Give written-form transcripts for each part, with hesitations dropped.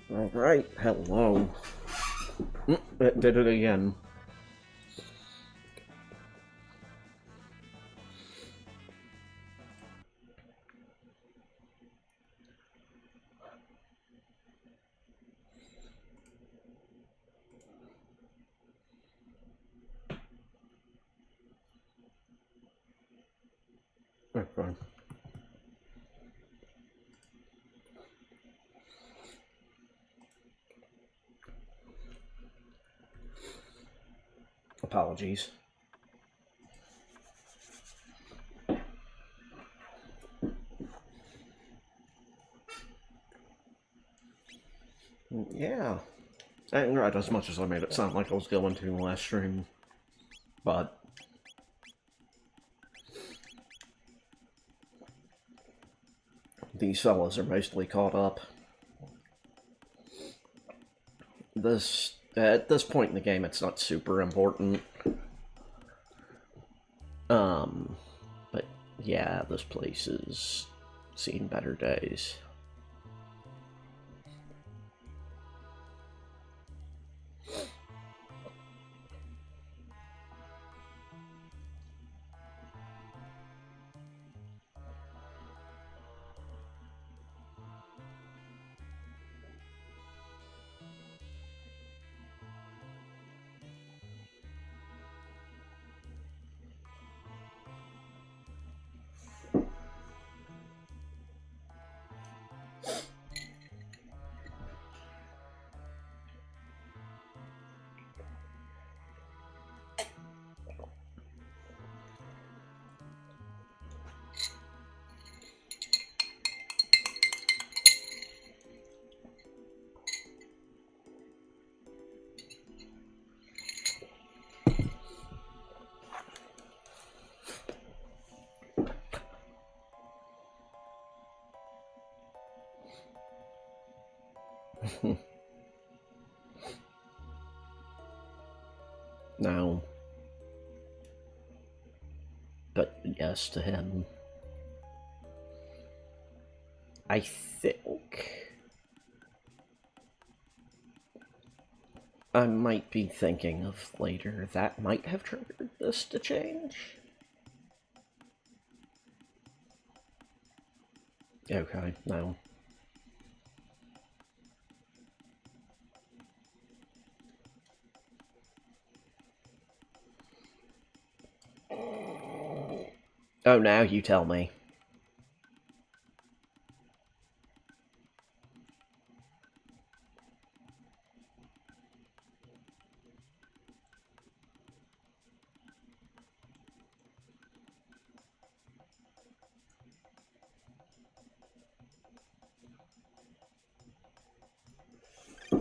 Alright, hello. It did it again. Okay. Apologies. Yeah. And right, as much as I made it sound like I was going to last stream, but these fellas are mostly caught up. At this point in the game, it's not super important. But yeah, this place has seen better days. Now, but yes to him. I think I might be thinking of later that might have triggered this to change. Okay, no. Oh, now you tell me.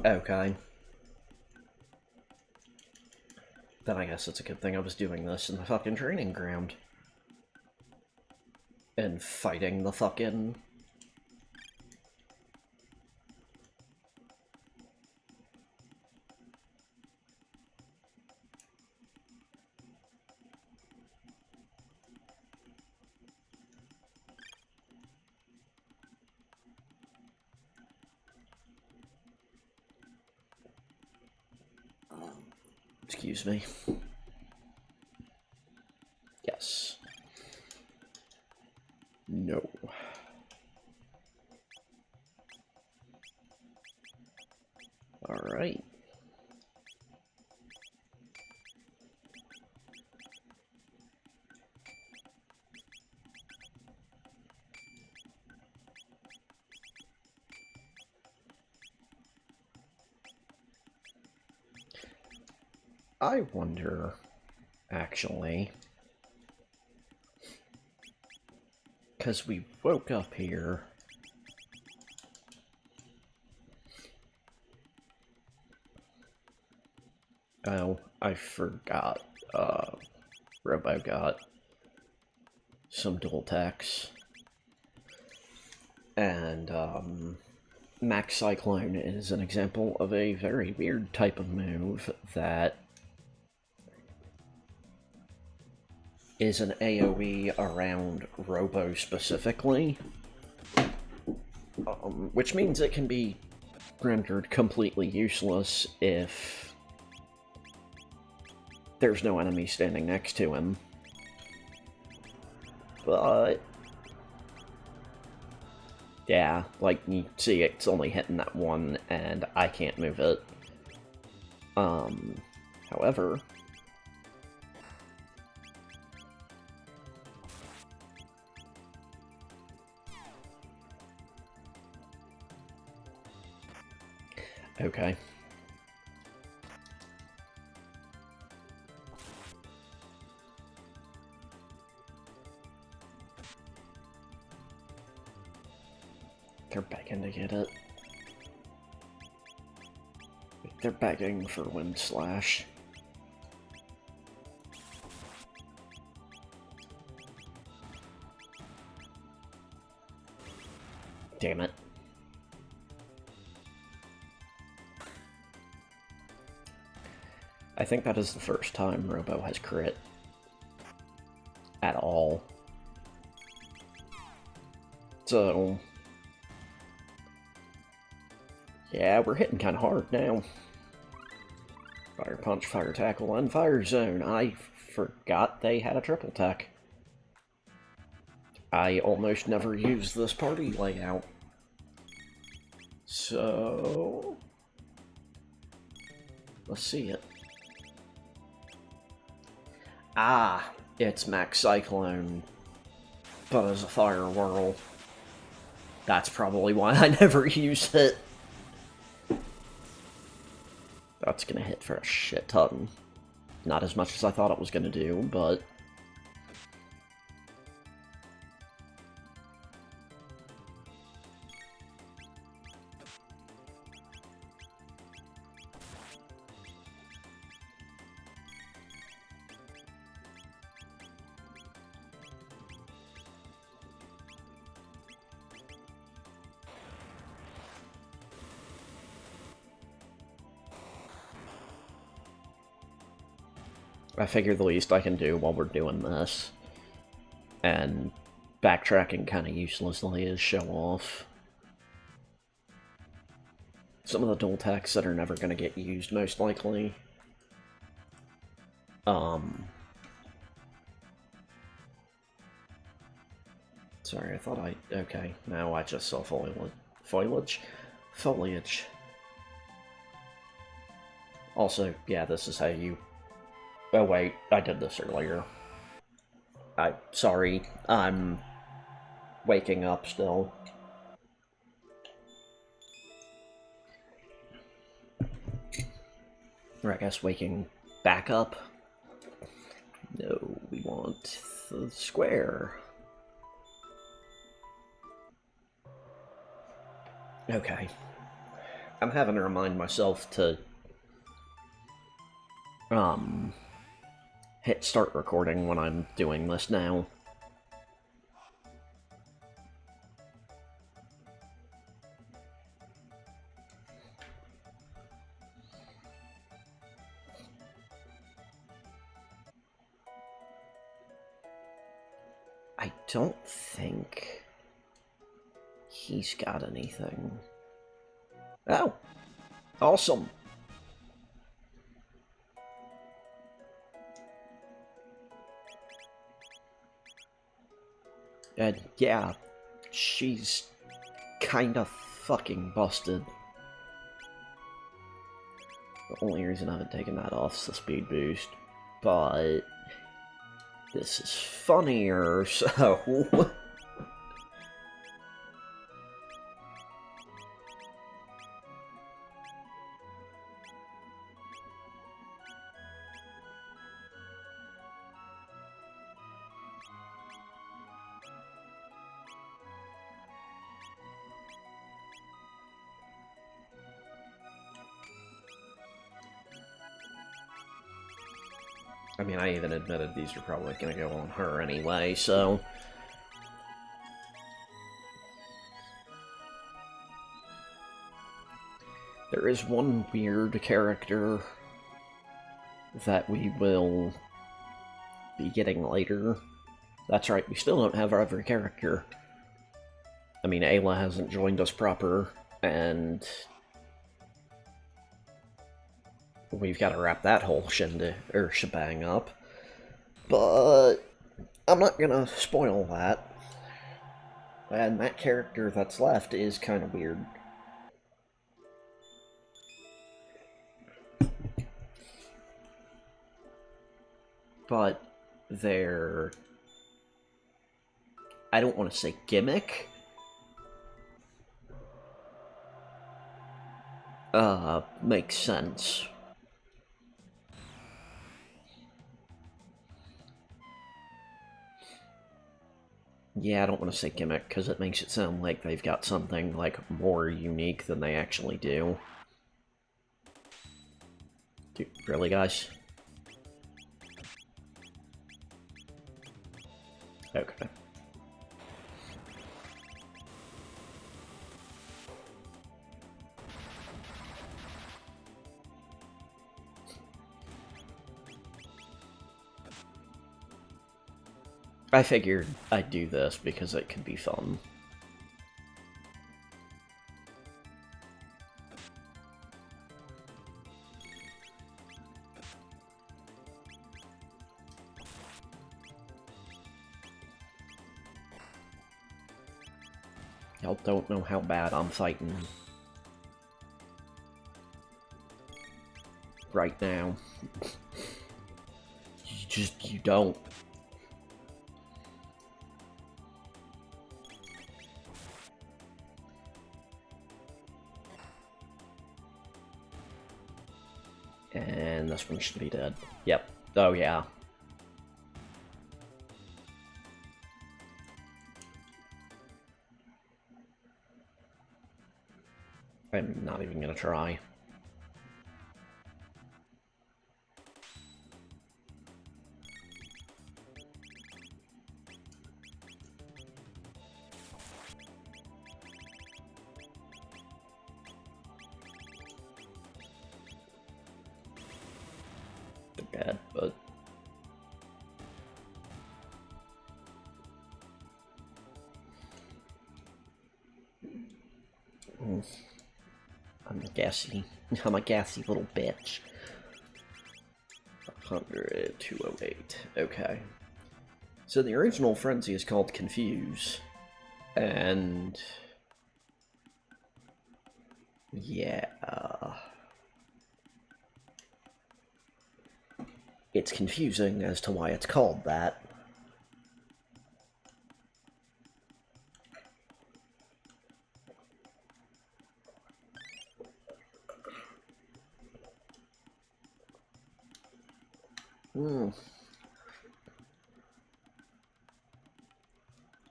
Okay. Then I guess it's a good thing I was doing this in the fucking training ground. And fighting the fucking... Excuse me. Yes. No. Alright. I wonder, actually, because we woke up here. Oh, I forgot, Robo got some dual attacks. And, Max Cyclone is an example of a very weird type of move that is an AoE around Robo specifically, which means it can be rendered completely useless if there's no enemy standing next to him. But yeah, like, you see it's only hitting that one, and I can't move it. However... Okay. They're begging to get it. They're begging for Wind Slash. Damn it. I think that is the first time Robo has crit. At all. So... yeah, we're hitting kind of hard now. Fire Punch, Fire Tackle, and Fire Zone. I forgot they had a triple tech. I almost never use this party layout. So... let's see it. Ah, it's Max Cyclone, but as a Fire Whirl. That's probably why I never use it. That's gonna hit for a shit ton. Not as much as I thought it was gonna do, but... I figure the least I can do while we're doing this, and backtracking kind of uselessly, is show off some of the dual techs that are never going to get used, most likely. Sorry, I thought I... okay, now I just saw foliage. Foliage. Also, yeah, this is how you... oh wait, I did this earlier. Sorry, I'm waking up still. Or I guess waking back up. No, we want the square. Okay. I'm having to remind myself to hit start recording when I'm doing this now. I don't think he's got anything. Oh! Awesome! Yeah, she's kinda fucking busted. The only reason I haven't taken that off is the speed boost, but this is funnier, so... I mean, I even admitted these are probably going to go on her anyway, so... There is one weird character that we will be getting later. That's right, we still don't have every character. I mean, Ayla hasn't joined us proper, and we've got to wrap that whole shebang up. But I'm not gonna spoil that. And that character that's left is kind of weird. But their, I don't want to say gimmick, makes sense. Yeah, I don't want to say gimmick, because it makes it sound like they've got something, like, more unique than they actually do. Dude, really, guys? Okay. I figured I'd do this because it could be fun. Y'all don't know how bad I'm fighting right now. You don't. And this one should be dead. Yep. Oh, yeah. I'm not even gonna try. They're dead, but... I'm a gassy little bitch. 500, 208, okay. So the original frenzy is called Confuse, and... yeah... it's confusing as to why it's called that.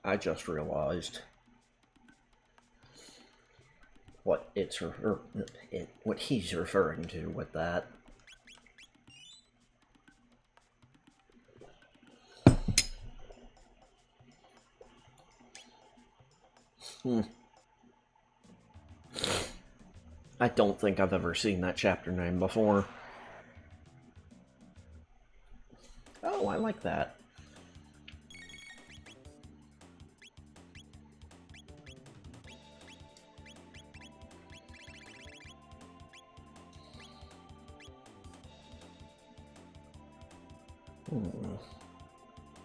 I just realized what what he's referring to with that. I don't think I've ever seen that chapter name before. Oh, I like that.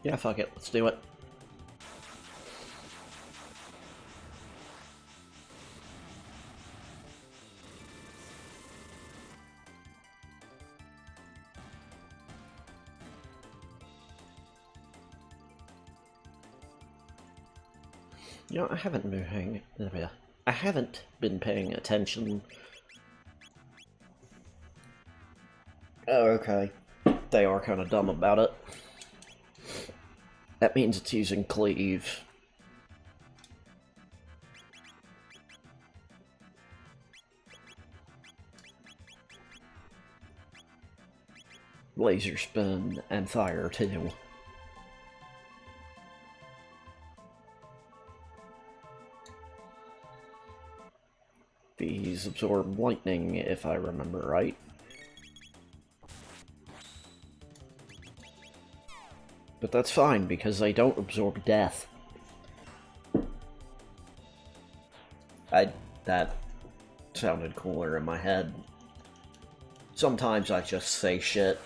Yeah, fuck it. Let's do it. You know, I haven't been paying attention. Oh, okay. They are kind of dumb about it. That means it's using cleave. Laser spin and fire too. These absorb lightning, if I remember right. But that's fine, because they don't absorb death. That sounded cooler in my head. Sometimes I just say shit.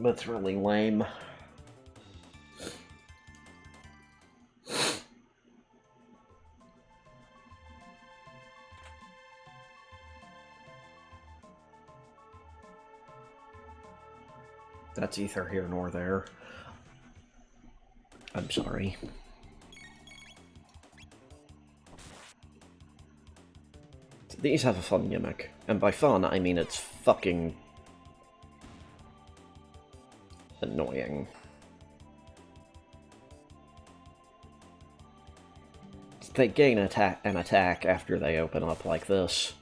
But it's really lame. That's either here nor there. I'm sorry. These have a fun gimmick. And by fun, I mean it's fucking annoying. They gain an attack after they open up like this.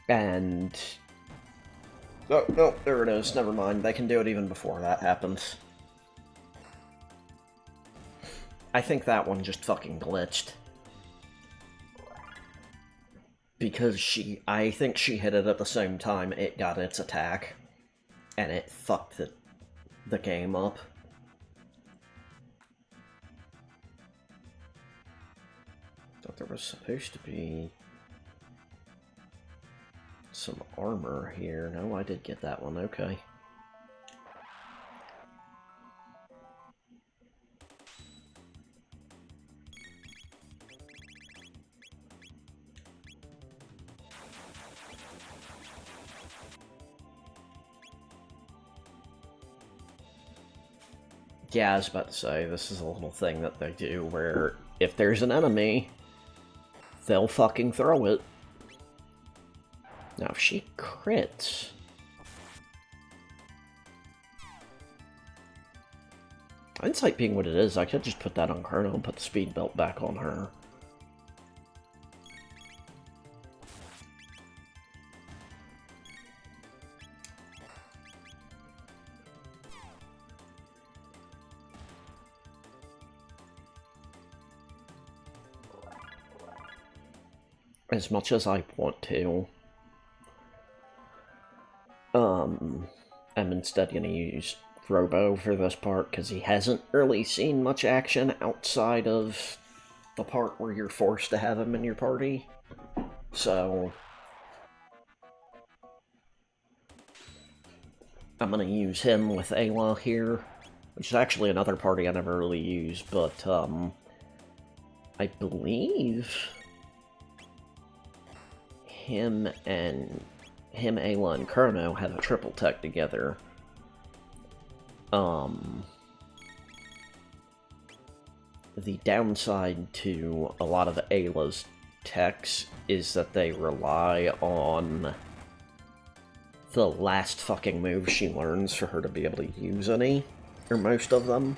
And... oh, no, there it is. Never mind. They can do it even before that happens. I think that one just fucking glitched. Because I think she hit it at the same time it got its attack. And it fucked the game up. Thought there was supposed to be some armor here. No, I did get that one, okay. Yeah, I was about to say, this is a little thing that they do where if there's an enemy, they'll fucking throw it. Now, if she crits... hindsight being what it is, I could just put that on Chrono and put the speed belt back on her. As much as I want to, I'm instead gonna use Robo for this part, because he hasn't really seen much action outside of the part where you're forced to have him in your party. So I'm gonna use him with Ayla here, which is actually another party I never really use, but I believe him, Ayla, and Chrono have a triple tech together. The downside to a lot of Ayla's techs is that they rely on the last fucking move she learns for her to be able to use any, or most of them.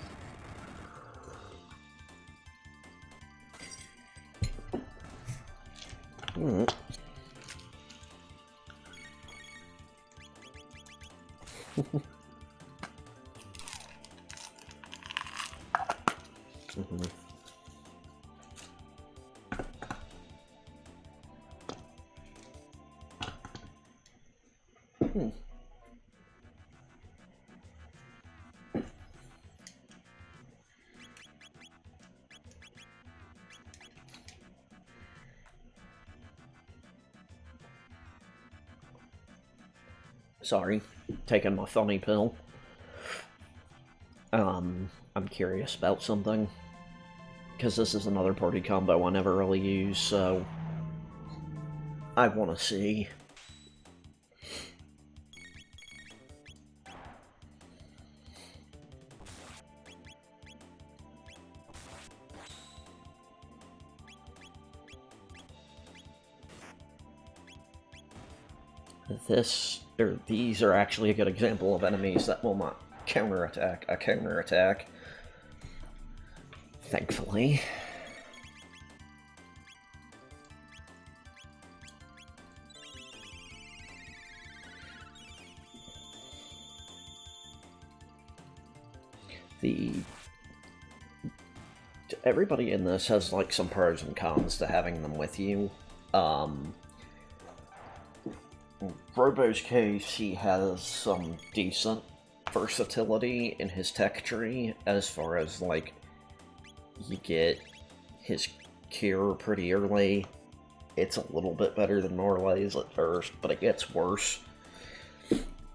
Sorry, taking my funny pill. I'm curious about something, because this is another party combo I never really use, so I want to see. These are actually a good example of enemies that will not counterattack a counterattack. Thankfully. Everybody in this has, like, some pros and cons to having them with you. Robo's case, he has some decent versatility in his tech tree, as far as, like, you get his cure pretty early, it's a little bit better than Morlae's at first, but it gets worse.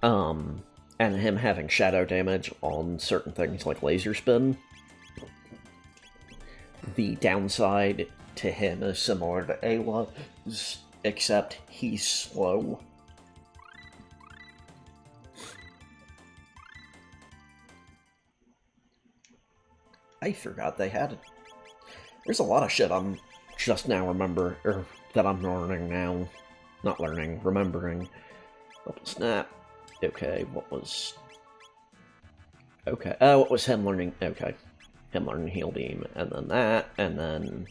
And him having shadow damage on certain things like laser spin. The downside to him is similar to Ayla's, except he's slow. I forgot they had it. There's a lot of shit I'm just now that I'm learning now. Not learning, remembering. Bubble Snap. Okay, what was... Okay, what was him learning? Okay. Him learning Heal Beam, and then that, and then...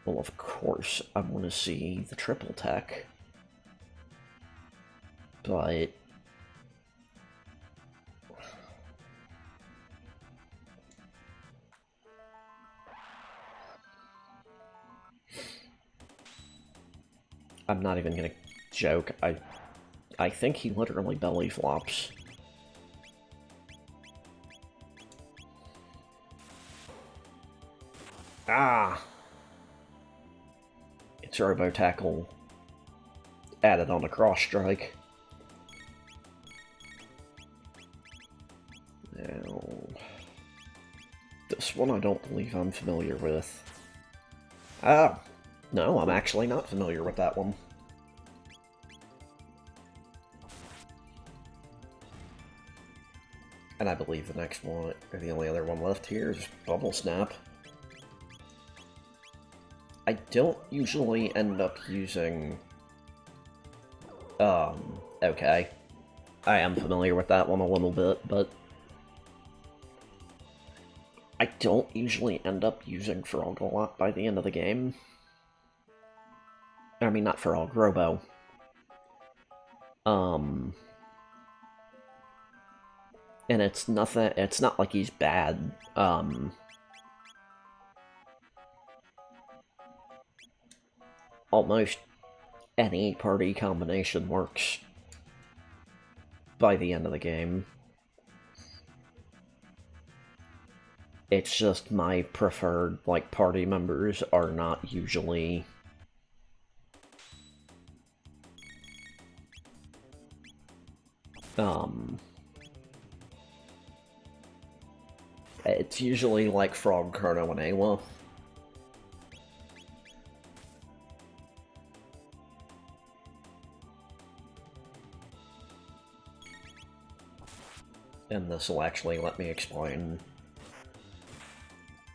Well, of course, I want to see the triple tech. But... I'm not even gonna joke. I think he literally belly flops. Ah! It's Robo Tackle added on a cross strike. Now, this one I don't believe I'm familiar with. Ah! No, I'm actually not familiar with that one. And I believe the next one, or the only other one left here, is Bubble Snap. I don't usually end up using... okay. I am familiar with that one a little bit, but... I don't usually end up using Frog a lot by the end of the game. I mean, not Frog, Robo. And it's nothing, it's not like he's bad. Almost any party combination works by the end of the game. It's just my preferred, like, party members are not usually... It's usually like Frog, Chrono, and Ayla. And this will actually let me explain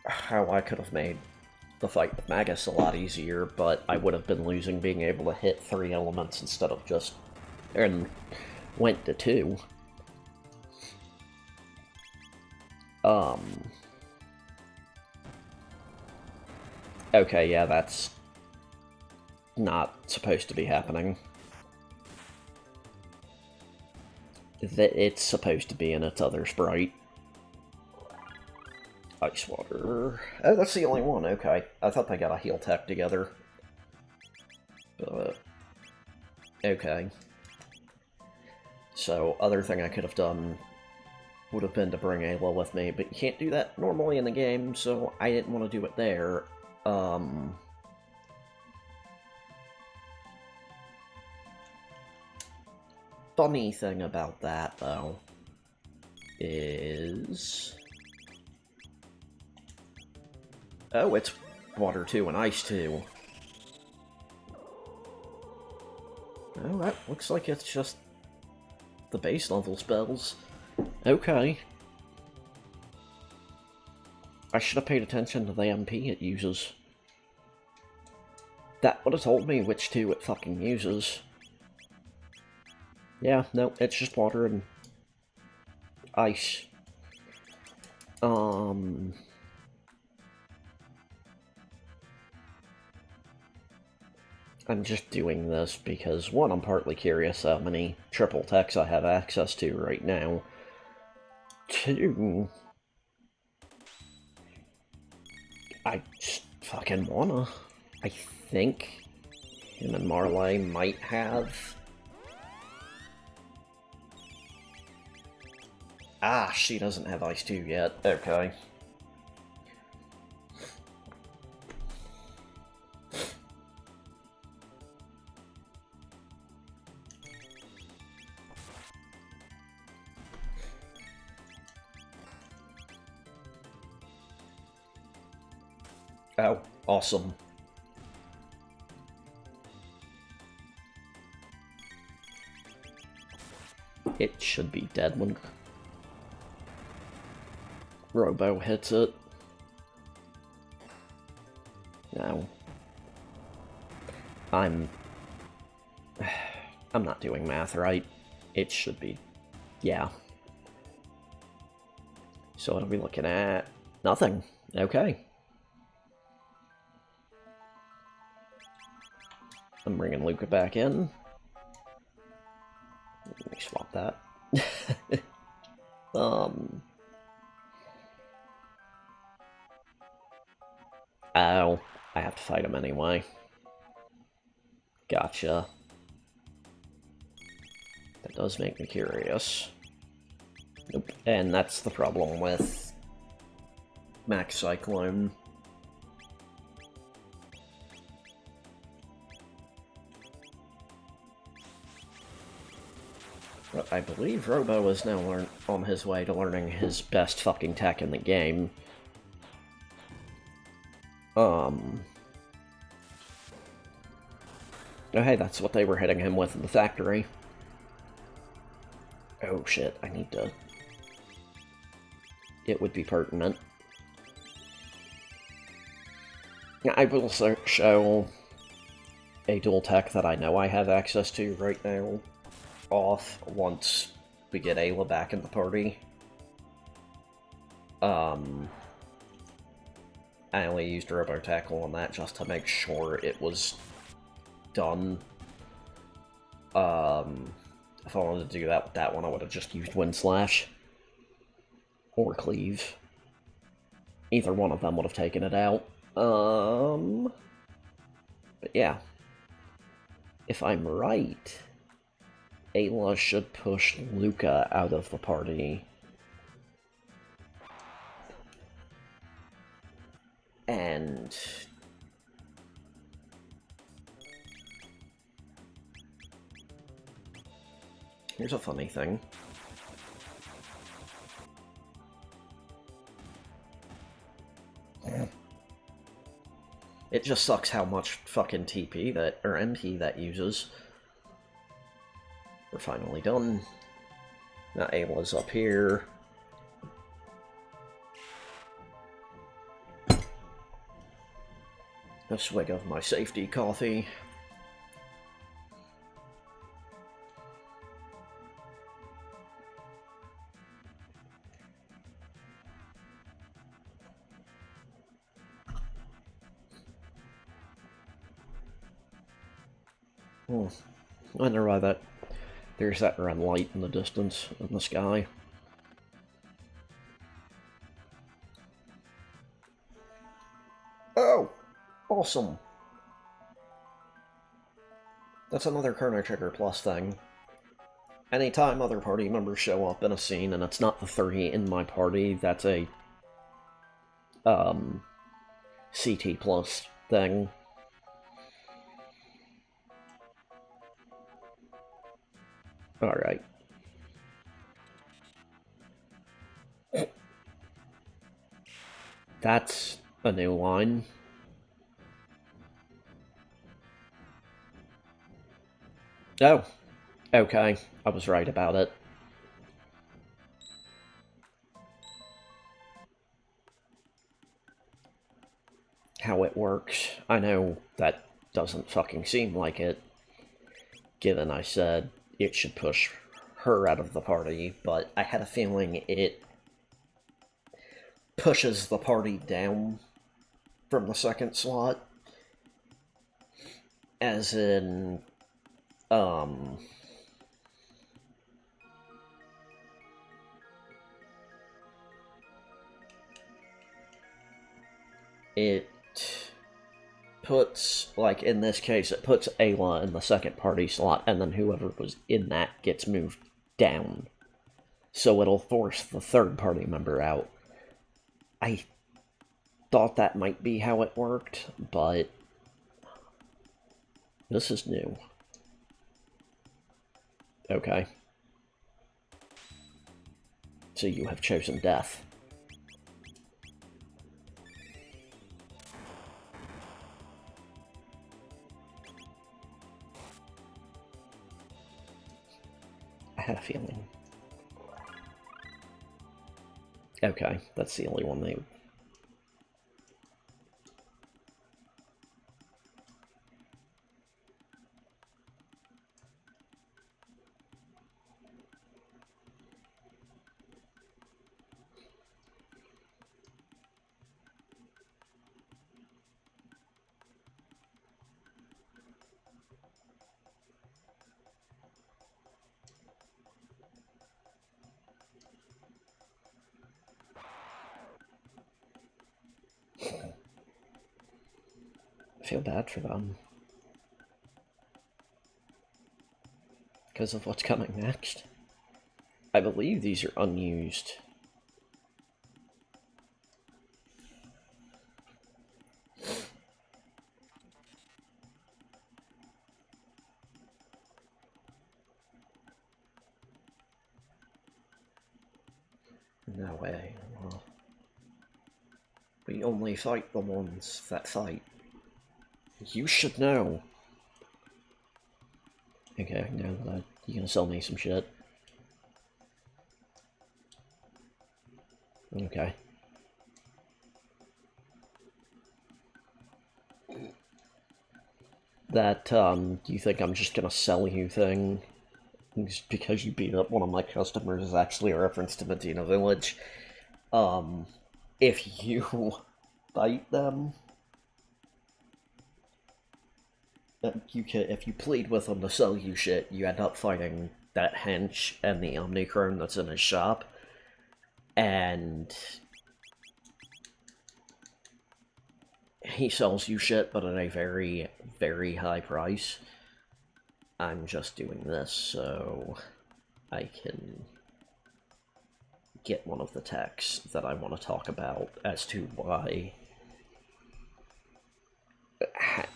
how I could have made the fight with Magus a lot easier, but I would have been losing being able to hit 3 elements instead of just... and went to 2. Okay, yeah, that's not supposed to be happening. It's supposed to be in its other sprite. Ice Water. Oh, that's the only one, okay. I thought they got a heal tech together. But... okay. So, other thing I could have done would have been to bring Ayla with me, but you can't do that normally in the game, so I didn't want to do it there. Funny thing about that, though, is... oh, it's Water 2 and Ice 2. Oh, that looks like it's just the base level spells. Okay. I should have paid attention to the MP it uses. That would have told me which 2 it fucking uses. Yeah, no, it's just water and ice. I'm just doing this because, one, I'm partly curious how many triple techs I have access to right now. 2, I just fucking wanna. I think him and Marley might have... ah, she doesn't have Ice 2 yet. Okay. Oh, awesome. It should be dead when Robo hits it. No. I'm not doing math right. It should be... yeah. So what are we looking at? Nothing. Okay. I'm bringing Luca back in. Let me swap that. Oh, I have to fight him anyway. Gotcha. That does make me curious. Nope. And that's the problem with Max Cyclone. But I believe Robo is now on his way to learning his best fucking tech in the game. Oh hey, that's what they were hitting him with in the factory. Oh shit, I need to... It would be pertinent. Yeah, I will show a dual tech that I know I have access to right now off once we get Ayla back in the party. I only used Robo Tackle on that just to make sure it was done. If I wanted to do that with that one, I would have just used Wind Slash. Or Cleave. Either one of them would have taken it out. But yeah. If I'm right, Ayla should push Luca out of the party. And... here's a funny thing. It just sucks how much fucking TP that, or MP that uses. We're finally done. Now Ayla's up here. A swig of my safety coffee. I wonder why there's that red light in the distance in the sky. Oh! Awesome! That's another Chrono Trigger Plus thing. Anytime other party members show up in a scene and it's not the 3 in my party, that's a CT Plus thing. Alright. That's a new line. Oh, okay. I was right about it. How it works. I know that doesn't fucking seem like it, given I said it should push her out of the party, but I had a feeling it pushes the party down from the second slot. As in, it puts, like in this case, it puts Ayla in the second party slot, and then whoever was in that gets moved down. So it'll force the third party member out. I thought that might be how it worked, but this is new. Okay. So you have chosen death. I had a feeling. Okay, that's the only one they... I feel bad for them. Because of what's coming next. I believe these are unused. No way. Well, we only fight the ones that fight. You should know. Okay, now that you gonna sell me some shit. Okay. That, you think I'm just gonna sell you thing just because you beat up one of my customers is actually a reference to Medina Village. If you fight them, if you plead with them to sell you shit, you end up fighting that hench and the Omnichrome that's in his shop, and he sells you shit, but at a very, very high price. I'm just doing this so I can get one of the texts that I want to talk about as to why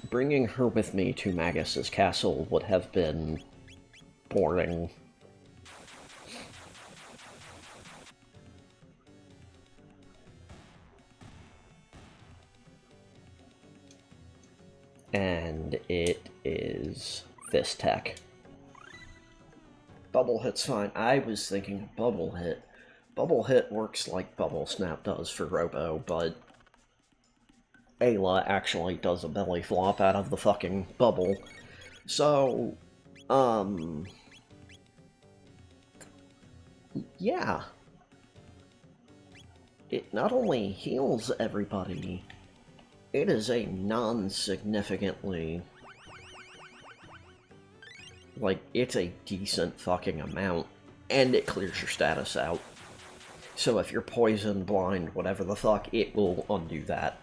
bringing her with me to Magus's castle would have been boring. And it is this tech. Bubble Hit's fine. I was thinking Bubble Hit. Bubble Hit works like Bubble Snap does for Robo, but Ayla actually does a belly flop out of the fucking bubble. So, yeah. It not only heals everybody, it is a non-significantly... like, it's a decent fucking amount, and it clears your status out. So if you're poisoned, blind, whatever the fuck, it will undo that.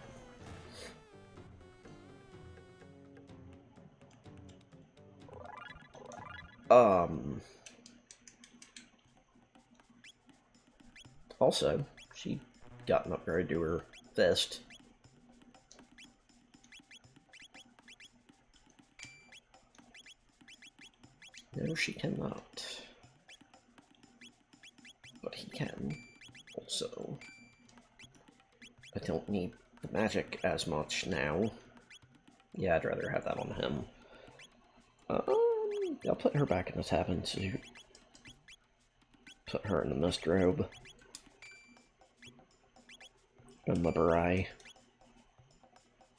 Also, she got an upgrade to her fist. No, she cannot. But he can. Also, I don't need the magic as much now. Yeah, I'd rather have that on him. I'll put her back in the tavern suit. Put her in the mist robe. And the beret.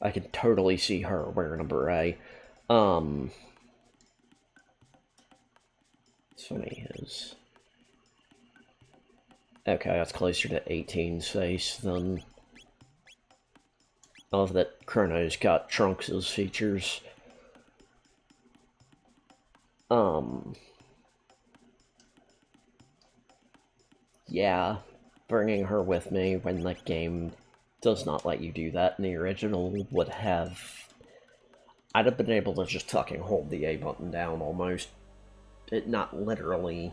I can totally see her wearing a beret. It's funny, his... Okay, that's closer to 18's face than... I love that Chrono's got Trunks' features. Yeah, bringing her with me when the game does not let you do that in the original would have... I'd have been able to just fucking hold the A button down almost. It not literally,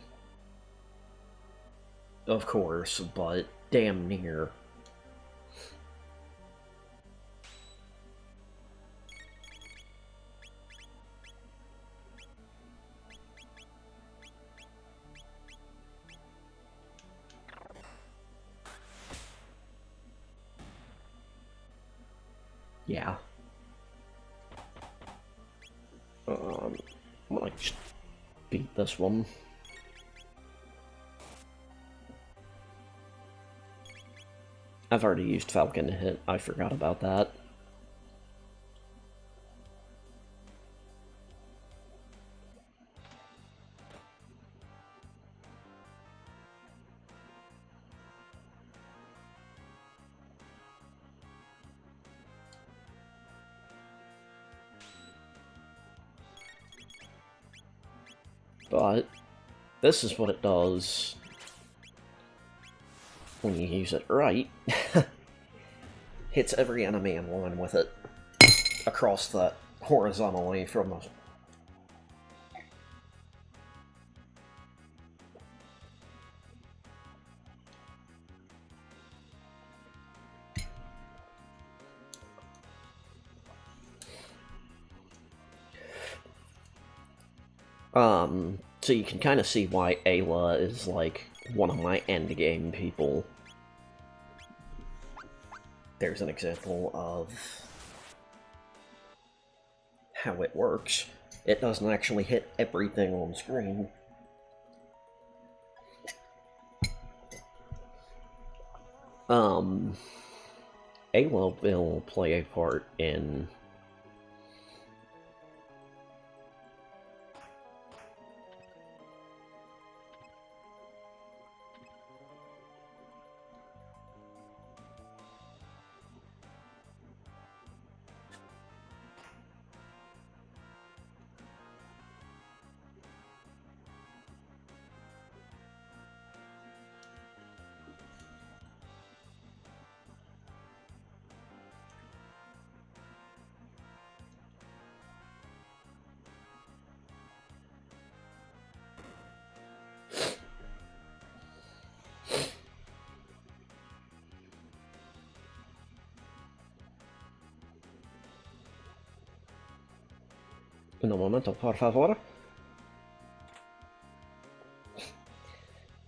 of course, but damn near. Yeah. I'm gonna just beat this one. I've already used Falcon to hit. I forgot about that. But this is what it does when you use it right. Hits every enemy in line with it across the horizontally from the... So you can kind of see why Ayla is, like, one of my endgame people. There's an example of how it works. It doesn't actually hit everything on screen. Ayla will play a part in... Un momento, por favor.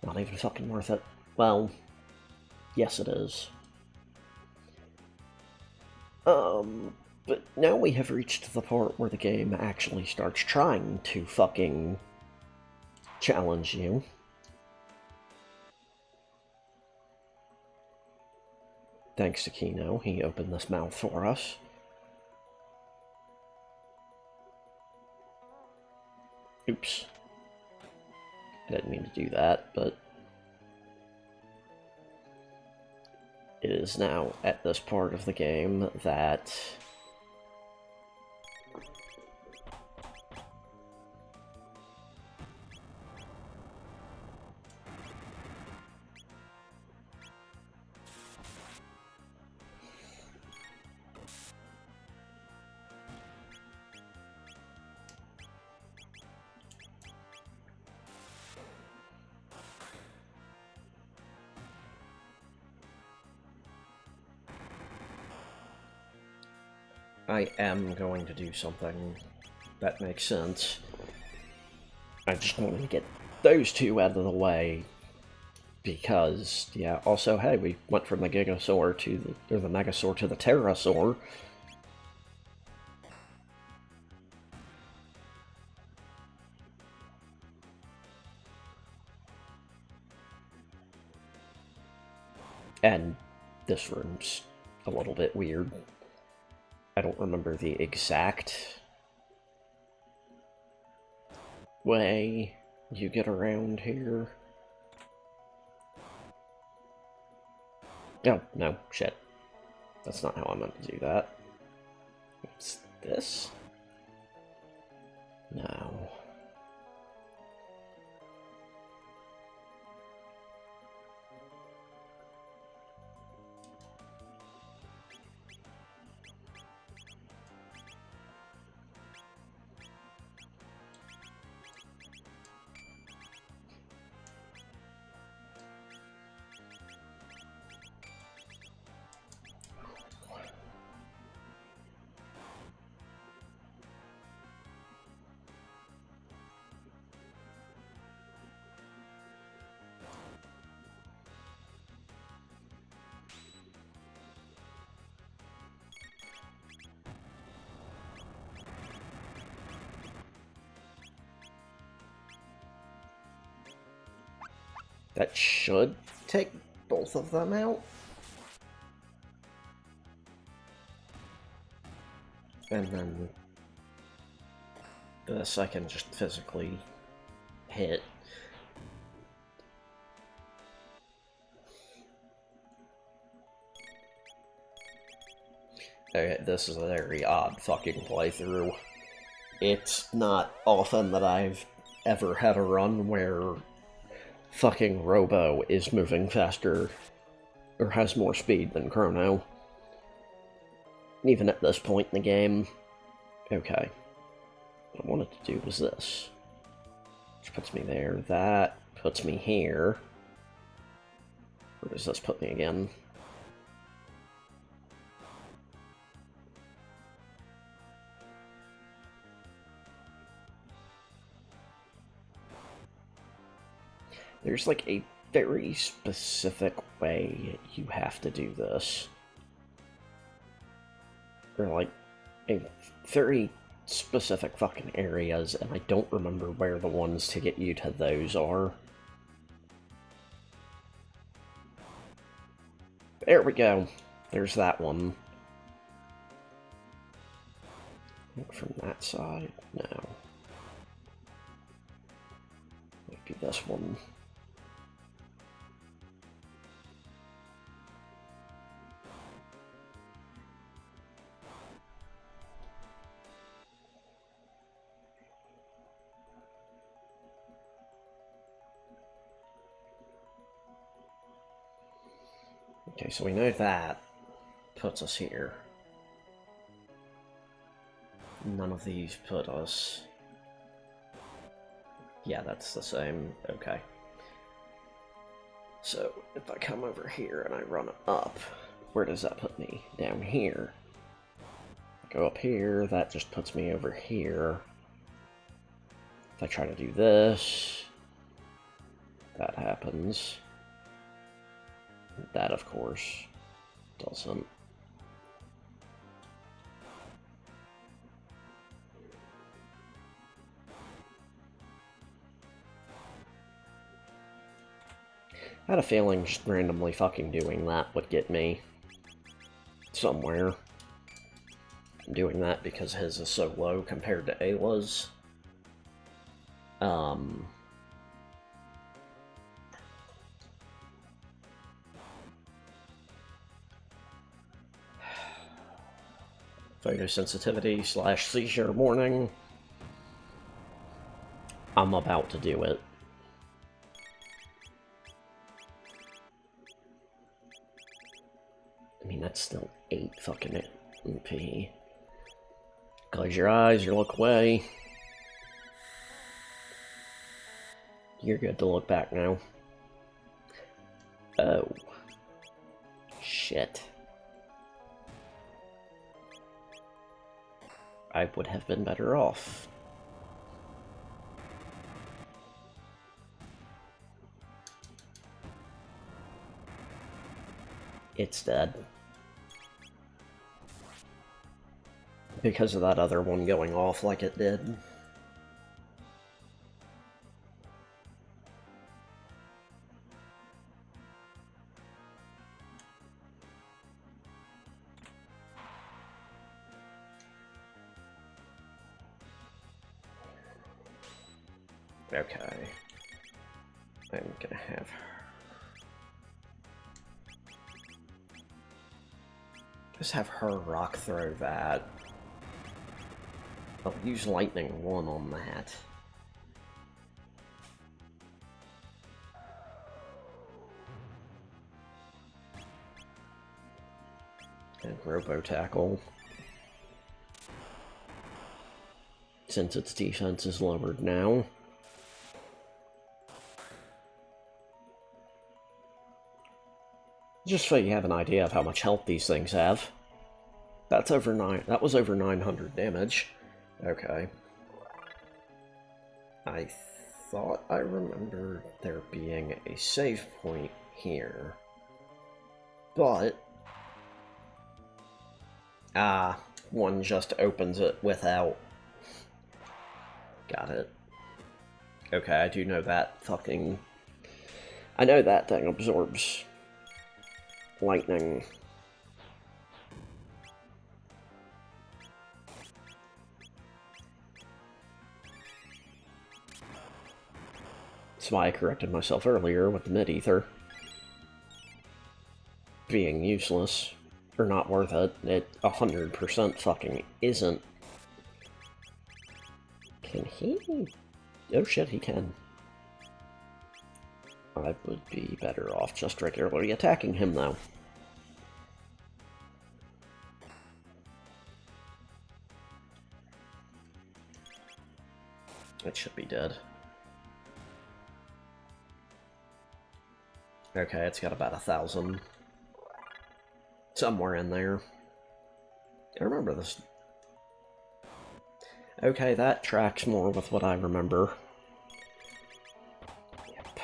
Not even fucking worth it. Well, yes it is. But now we have reached the part where the game actually starts trying to fucking challenge you. Thanks to Chrono, he opened this mouth for us. Oops. I didn't mean to do that, but it is now at this part of the game that I am going to do something that makes sense. I just wanted to get those two out of the way, because, yeah, also, hey, we went from the Gigasaur to the, or the Megasaur to the Pterosaur. And this room's a little bit weird. I don't remember the exact way you get around here. Oh, no, shit. That's not how I meant to do that. What's this? No. That should take both of them out. And then this I can just physically hit. Okay, this is a very odd fucking playthrough. It's not often that I've ever had a run where fucking Robo is moving faster or has more speed than Chrono. Even at this point in the game. Okay. What I wanted to do was this. Which puts me there. That puts me here. Where does this put me again? There's like a very specific way you have to do this. Or like a very specific fucking areas, and I don't remember where the ones to get you to those are. There we go. There's that one. From that side? No. Might be this one. Okay, so we know that puts us here. None of these put us... Yeah, that's the same. Okay. So, if I come over here and I run up, where does that put me? Down here. Go up here, that just puts me over here. If I try to do this, that happens. That, of course, doesn't. I had a feeling just randomly fucking doing that would get me somewhere. I'm doing that because his is so low compared to Ayla's. Photosensitivity / seizure warning. I'm about to do it. I mean, that's still 8 fucking MP. Close your eyes, you look away. You're good to look back now. Oh. Shit. I would have been better off. It's dead. Because of that other one going off like it did. Okay. I'm gonna have her. Just have her rock throw that. I'll use lightning 1 on that. And Robo Tackle. Since its defense is lowered now. Just so you have an idea of how much health these things have. That was over 900 damage. Okay. I thought I remembered there being a save point here. But... one just opens it without... Got it. Okay, I do know that fucking... I know that thing absorbs lightning. That's why I corrected myself earlier with the mid-ether being useless. Or not worth it. It 100% fucking isn't. Can he? Oh shit, he can. I would be better off just regularly attacking him, though. It should be dead. Okay, it's got about 1,000. Somewhere in there. I remember this. Okay, that tracks more with what I remember. Yep.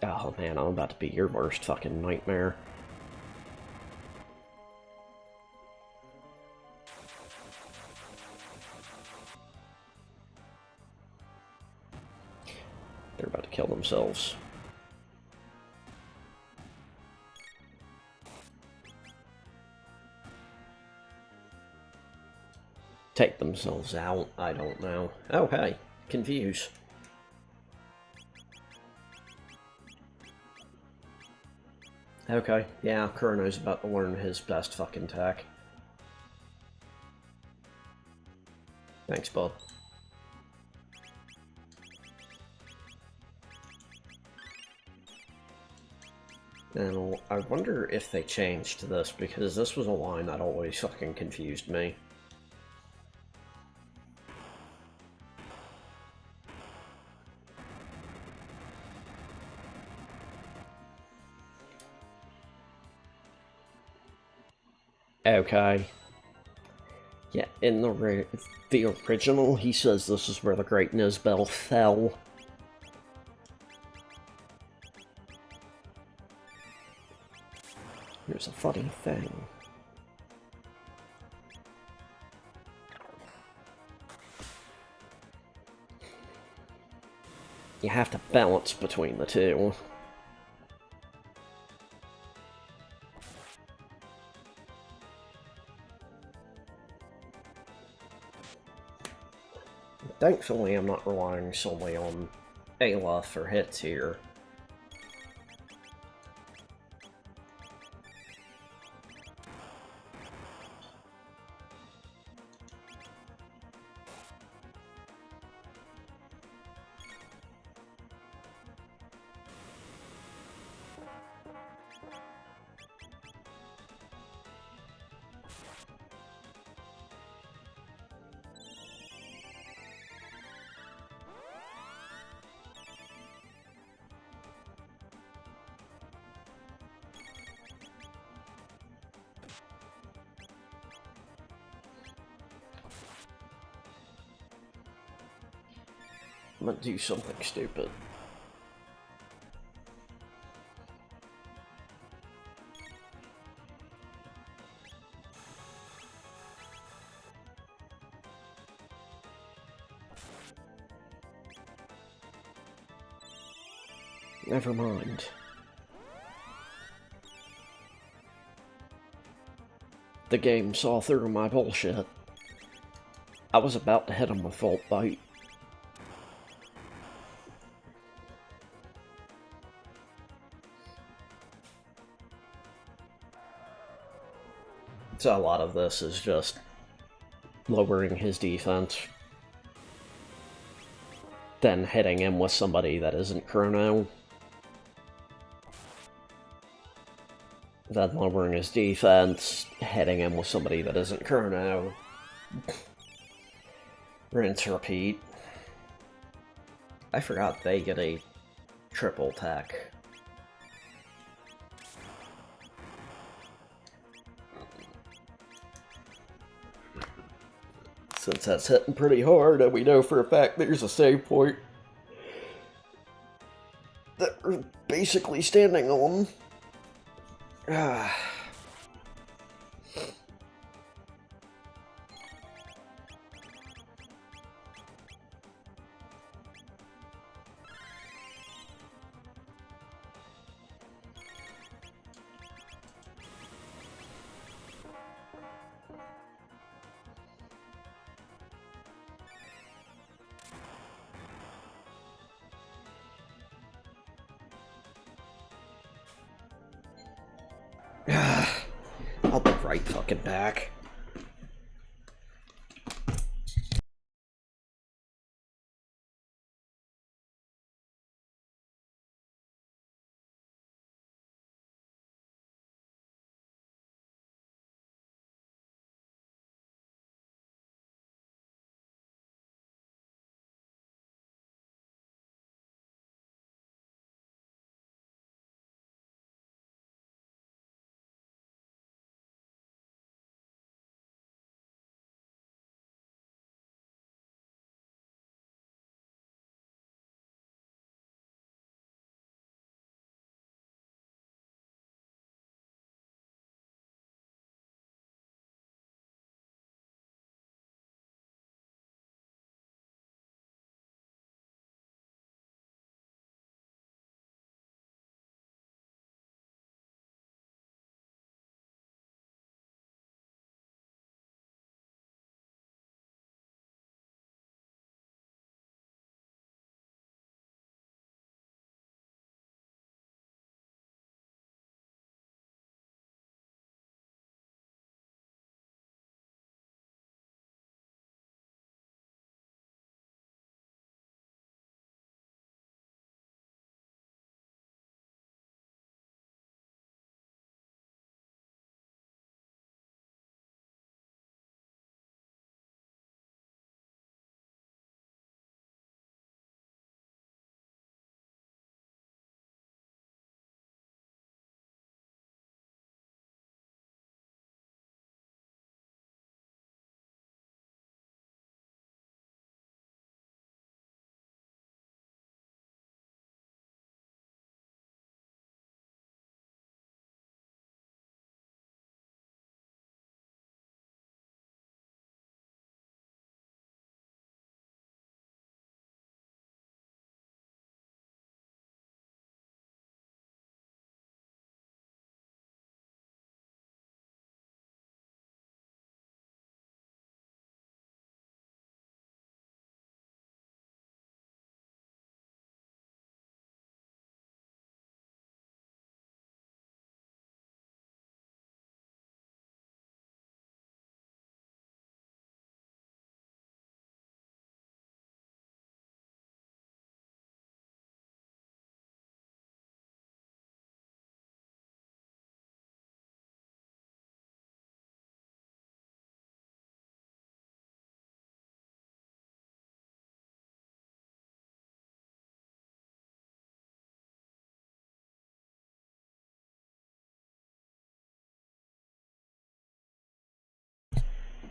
Oh man, I'm about to be your worst fucking nightmare. They're about to kill themselves. Take themselves out? I don't know. Oh, hey. Confuse. Okay, yeah, Chrono's about to learn his best fucking tech. Thanks, bud. Now, I wonder if they changed this, because this was a line that always fucking confused me. Okay. Yeah, in the original, he says this is where the Great Nisbel fell. Here's a funny thing. You have to balance between the two. Thankfully, I'm not relying solely on Ayla for hits here. I'm gonna do something stupid. Never mind. The game saw through my bullshit. I was about to hit him with Volt Bite. So a lot of this is just lowering his defense, then hitting him with somebody that isn't Chrono, then lowering his defense, hitting him with somebody that isn't Chrono. Rinse, repeat. I forgot they get a triple tech. Since that's hitting pretty hard, and we know for a fact there's a save point that we're basically standing on. I'll be right fucking back.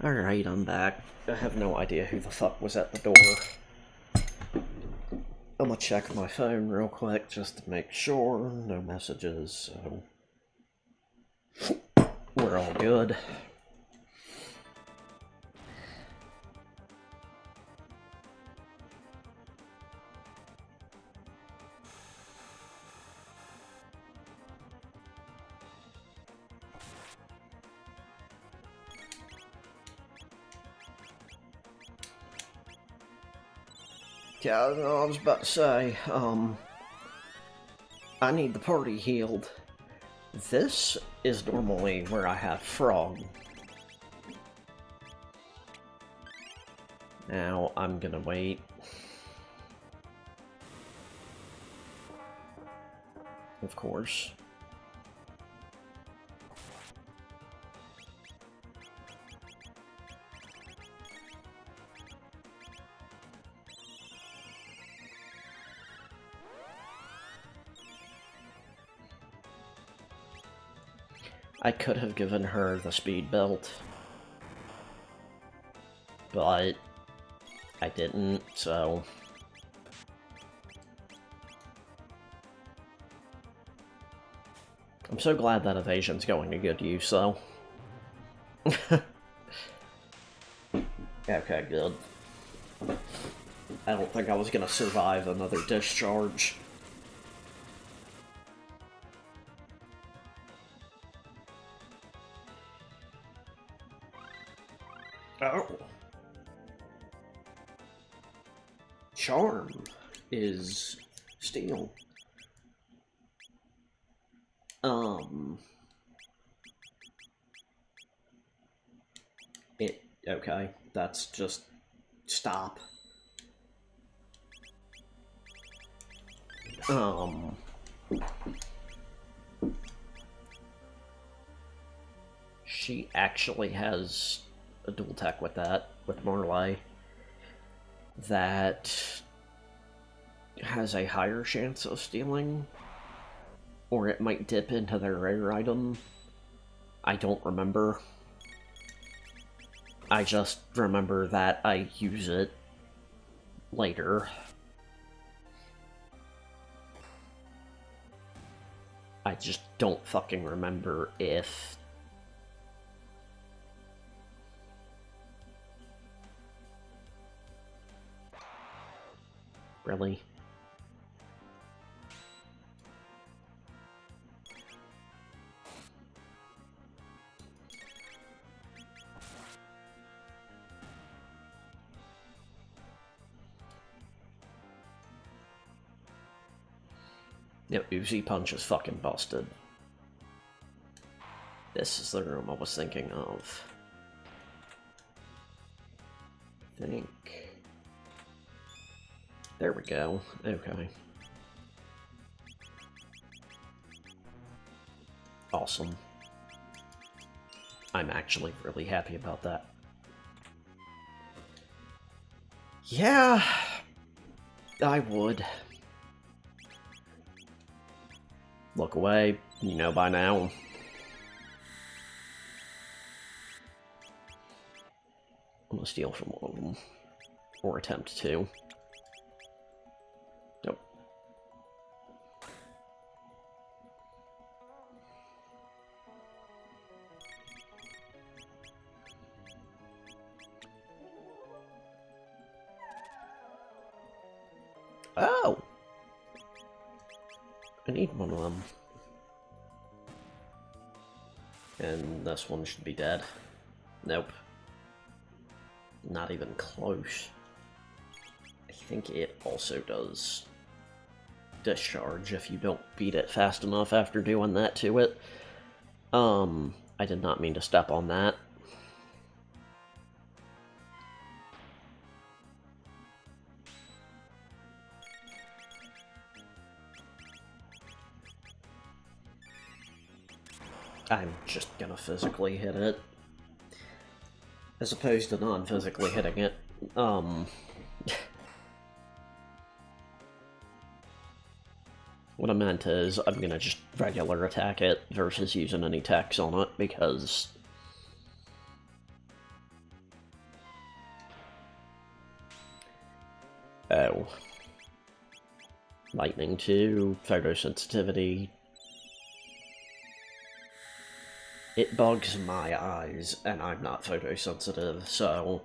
Alright, I'm back. I have no idea who the fuck was at the door. I'm gonna check my phone real quick just to make sure. No messages, so we're all good. Yeah, I was about to say, I need the party healed. This is normally where I have Frog. Now, I'm gonna wait. Of course. I could have given her the speed belt, but I didn't, so... I'm so glad that evasion's going to good use, though. Okay, good. I don't think I was gonna survive another discharge. Oh. Charm is steel. Okay, that's just... stop. She actually has a dual tech with that, with Morley, that has a higher chance of stealing, or it might dip into their rare item. I don't remember. I just remember that I use it later. I just don't fucking remember if... Really? Yep, Uzi Punch is fucking busted. This is the room I was thinking of. I think... There we go. Okay. Awesome. I'm actually really happy about that. Yeah, I would. Look away, you know by now. I'm gonna steal from one of them. Or attempt to. Nope. Oh! I need one of them. And this one should be dead. Nope. Not even close. I think it also does discharge if you don't beat it fast enough after doing that to it. I did not mean to step on that. I'm just gonna physically hit it. As opposed to non-physically hitting it. What I meant is, I'm gonna just regular attack it versus using any techs on it, because... Oh. Lightning 2, photosensitivity. It bugs my eyes, and I'm not photosensitive, so...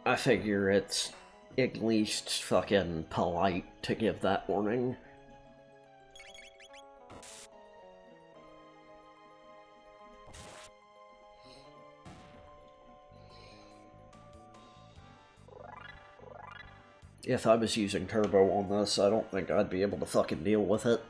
I figure it's at least fucking polite to give that warning. If I was using turbo on this, I don't think I'd be able to fucking deal with it.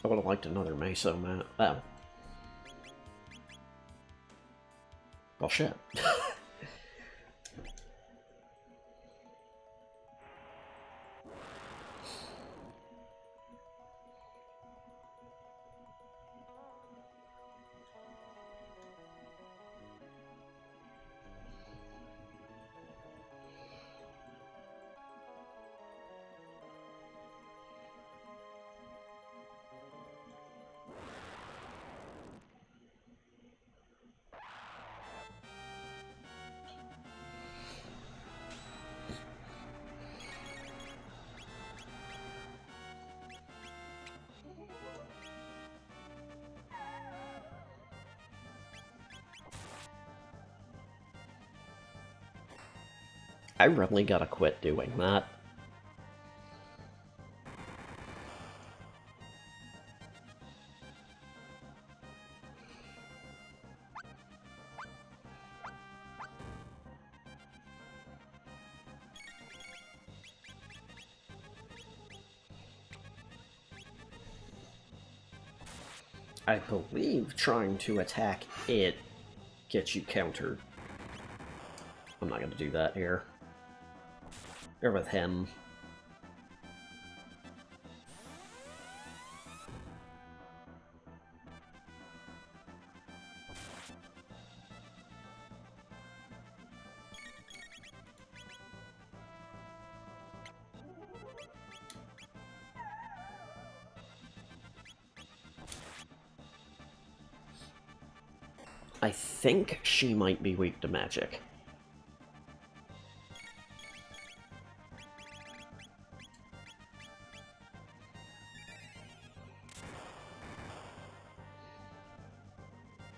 I would have liked another Meso map. Oh. Well, shit. I really gotta quit doing that. I believe trying to attack it gets you countered. I'm not gonna do that here. Or with him. I think she might be weak to magic.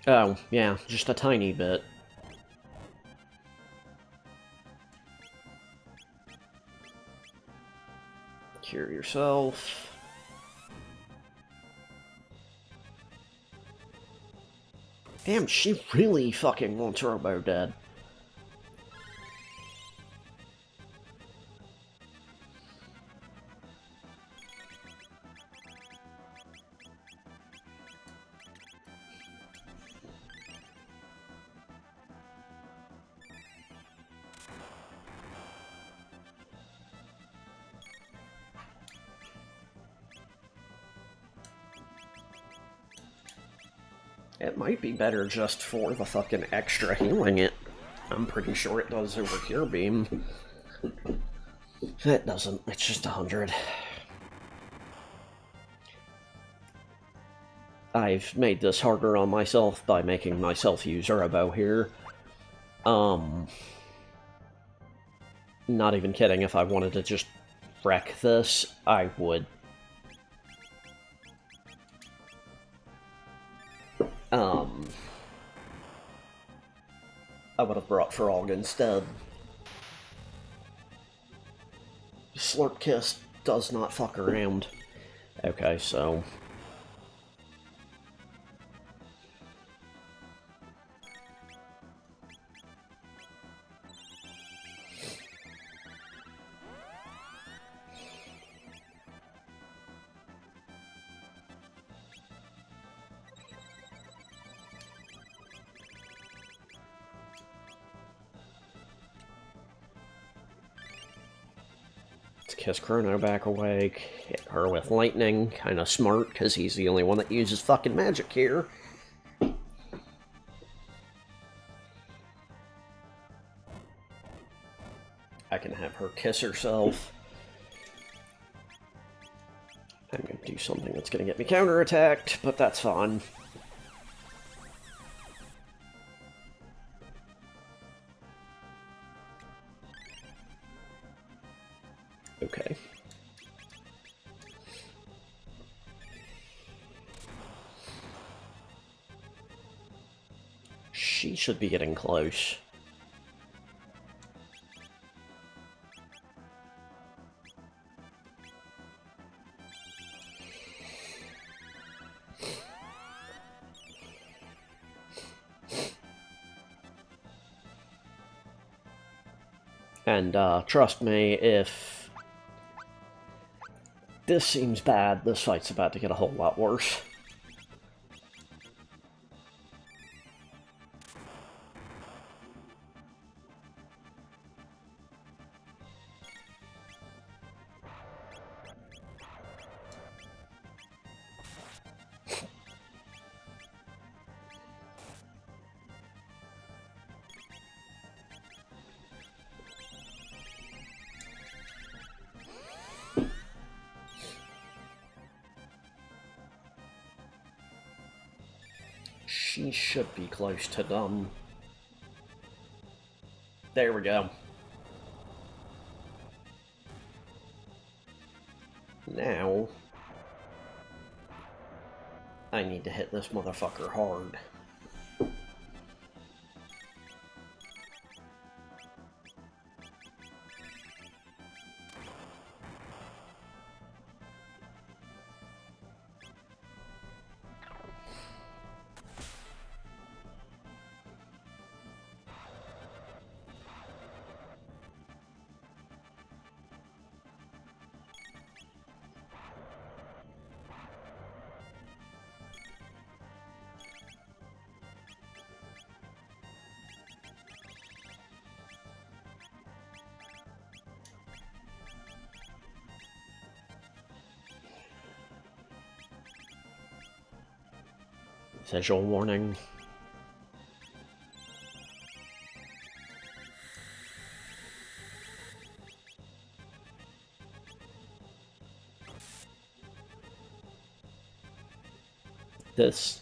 Oh, yeah, just a tiny bit. Cure yourself. Damn, she really fucking wants Robo dead. It might be better just for the fucking extra healing it. I'm pretty sure it does over Cure Beam. It doesn't, it's just 100. I've made this harder on myself by making myself use Robo here. Not even kidding, if I wanted to just wreck this, I would. I would have brought Frog instead. Slurp Kiss does not fuck around. Okay, so... Kiss Chrono back awake, hit her with lightning, kinda smart, because he's the only one that uses fucking magic here. I can have her kiss herself. I'm gonna do something that's gonna get me counterattacked, but that's fine. Okay. She should be getting close. And, trust me, if this seems bad, this fight's about to get a whole lot worse. She should be close to done. There we go. Now, I need to hit this motherfucker hard. Visual warning. This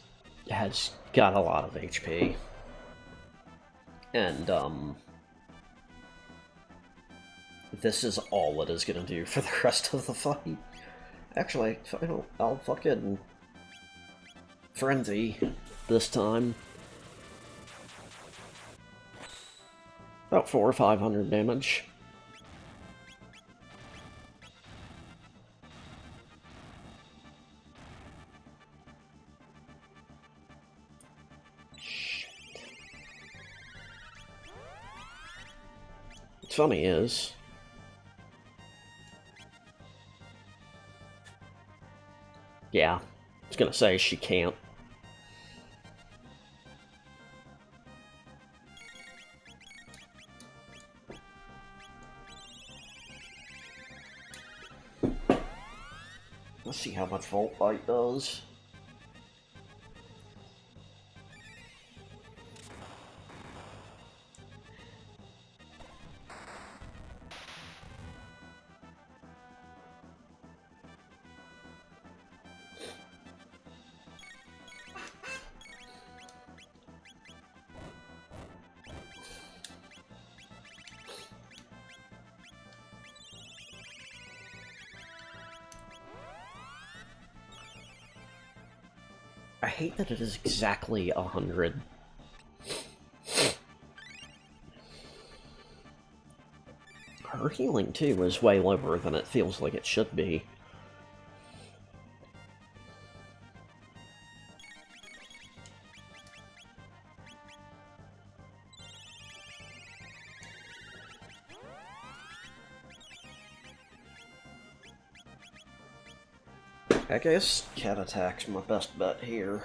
has got a lot of HP. And, this is all it is gonna do for the rest of the fight. Actually, I'll fucking Frenzy this time. About 400 or 500 damage. What's funny is, yeah, I was gonna say she can't. Let's see how much Volt Bite does. I hate that it is exactly 100. Her healing, too, is way lower than it feels like it should be. I guess Cat Attack's my best bet here.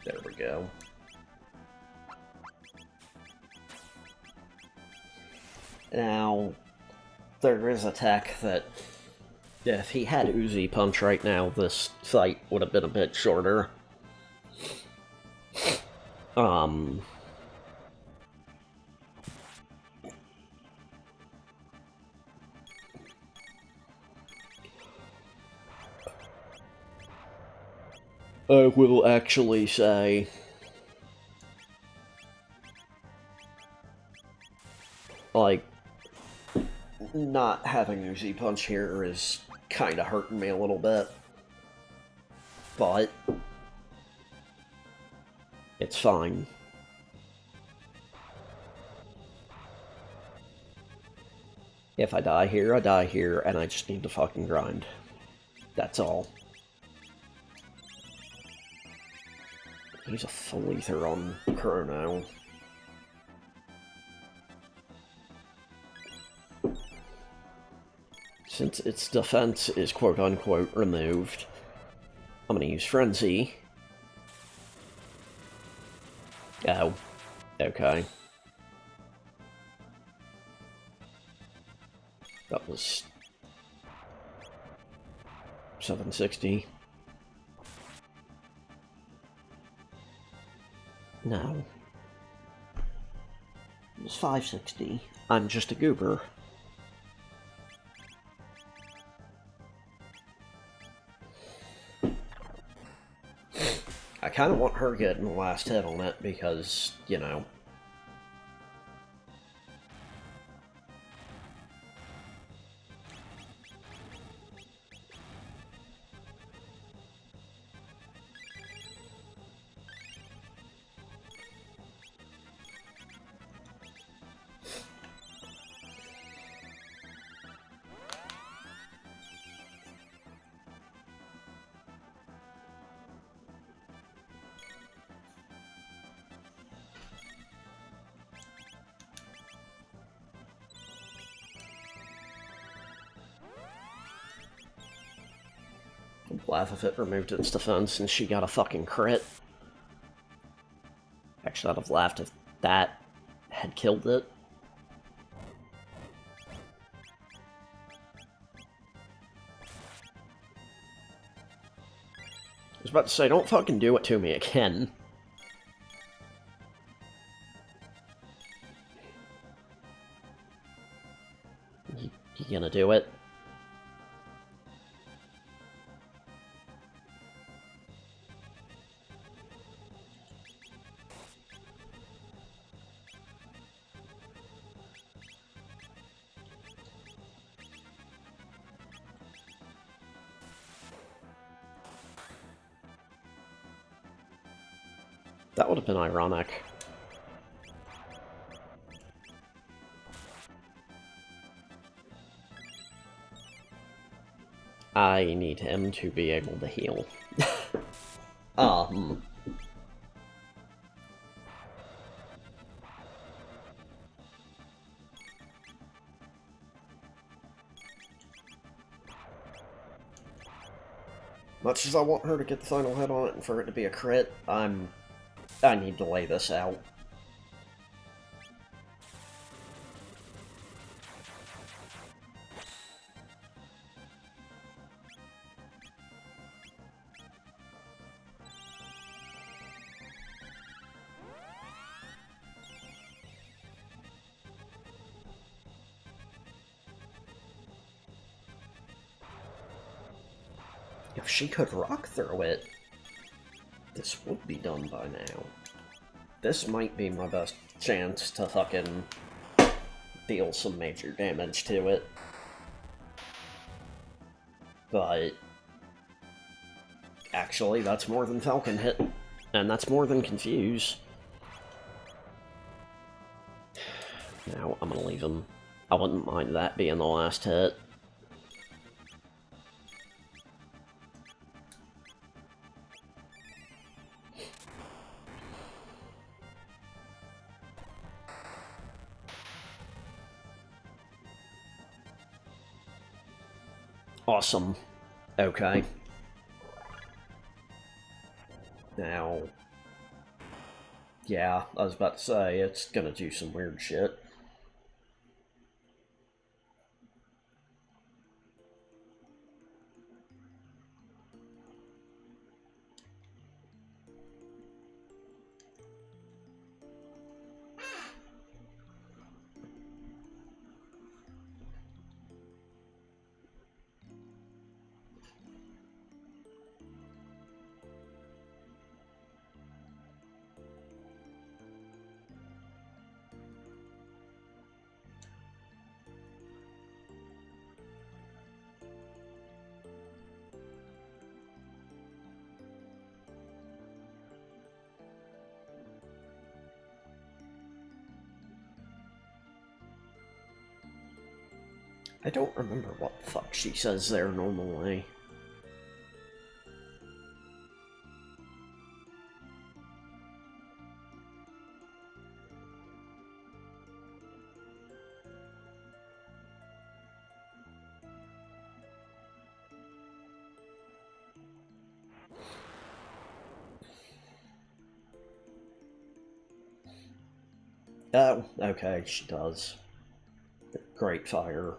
There we go. Now, there is a tech that, if he had Uzi Punch right now, this fight would have been a bit shorter. I will actually say, like, not having Uzi Punch here is kinda hurting me a little bit. But it's fine. If I die here, I die here, and I just need to fucking grind. That's all. He's a full ether on Chrono. Since its defense is quote-unquote removed, I'm gonna use Frenzy. Oh. Okay. That was 760. No. It was 560. I'm just a goober. I kind of want her getting the last hit on it because, you know. I'd laugh if it removed its defense and she got a fucking crit. Actually, I'd have laughed if that had killed it. I was about to say, don't fucking do it to me again. You gonna do it? That would have been ironic. I need him to be able to heal. Much as I want her to get the final hit on it and for it to be a crit, I need to lay this out. If she could rock through it, this would be done by now. This might be my best chance to fucking deal some major damage to it. But actually, that's more than Falcon hit, and that's more than Confuse. Now, I'm gonna leave him. I wouldn't mind that being the last hit. Awesome. Okay. Now... yeah, I was about to say, it's gonna do some weird shit. I don't remember what the fuck she says there normally. Oh, okay, she does. Great fire.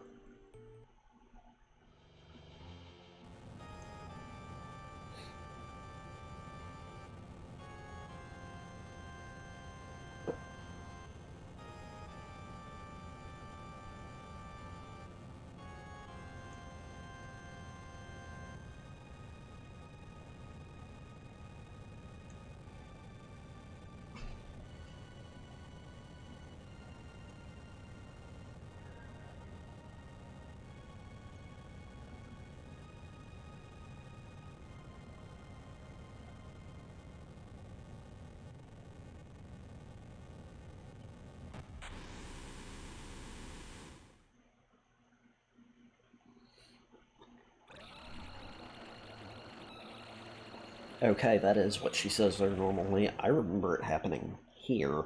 Okay, that is what she says there normally. I remember it happening here.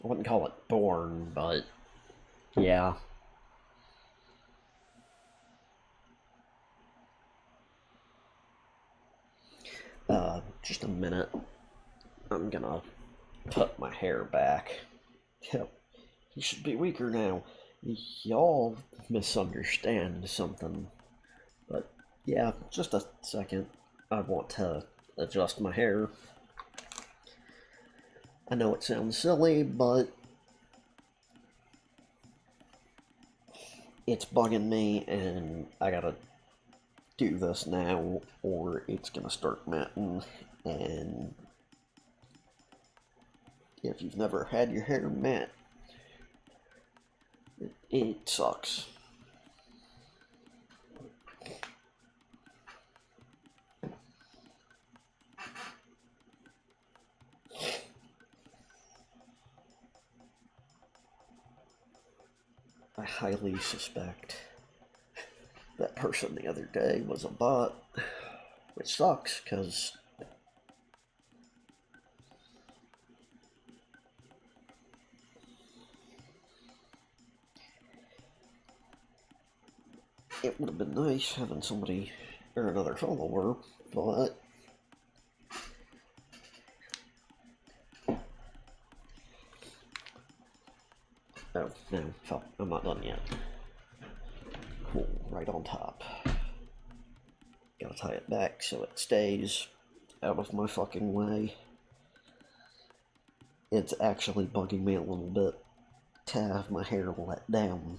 I wouldn't call it born, but yeah. Just a minute. I'm gonna put my hair back. Yep, he should be weaker now. Y'all misunderstand something. But yeah, just a second. I want to adjust my hair. I know it sounds silly, but it's bugging me, and I gotta do this now, or it's gonna start matting. And if you've never had your hair matte, it sucks. I highly suspect that person the other day was a bot, which sucks, because it would have been nice having somebody, or another follower, but oh, no, fuck, I'm not done yet. Cool, right on top. Gotta tie it back so it stays out of my fucking way. It's actually bugging me a little bit to have my hair let down.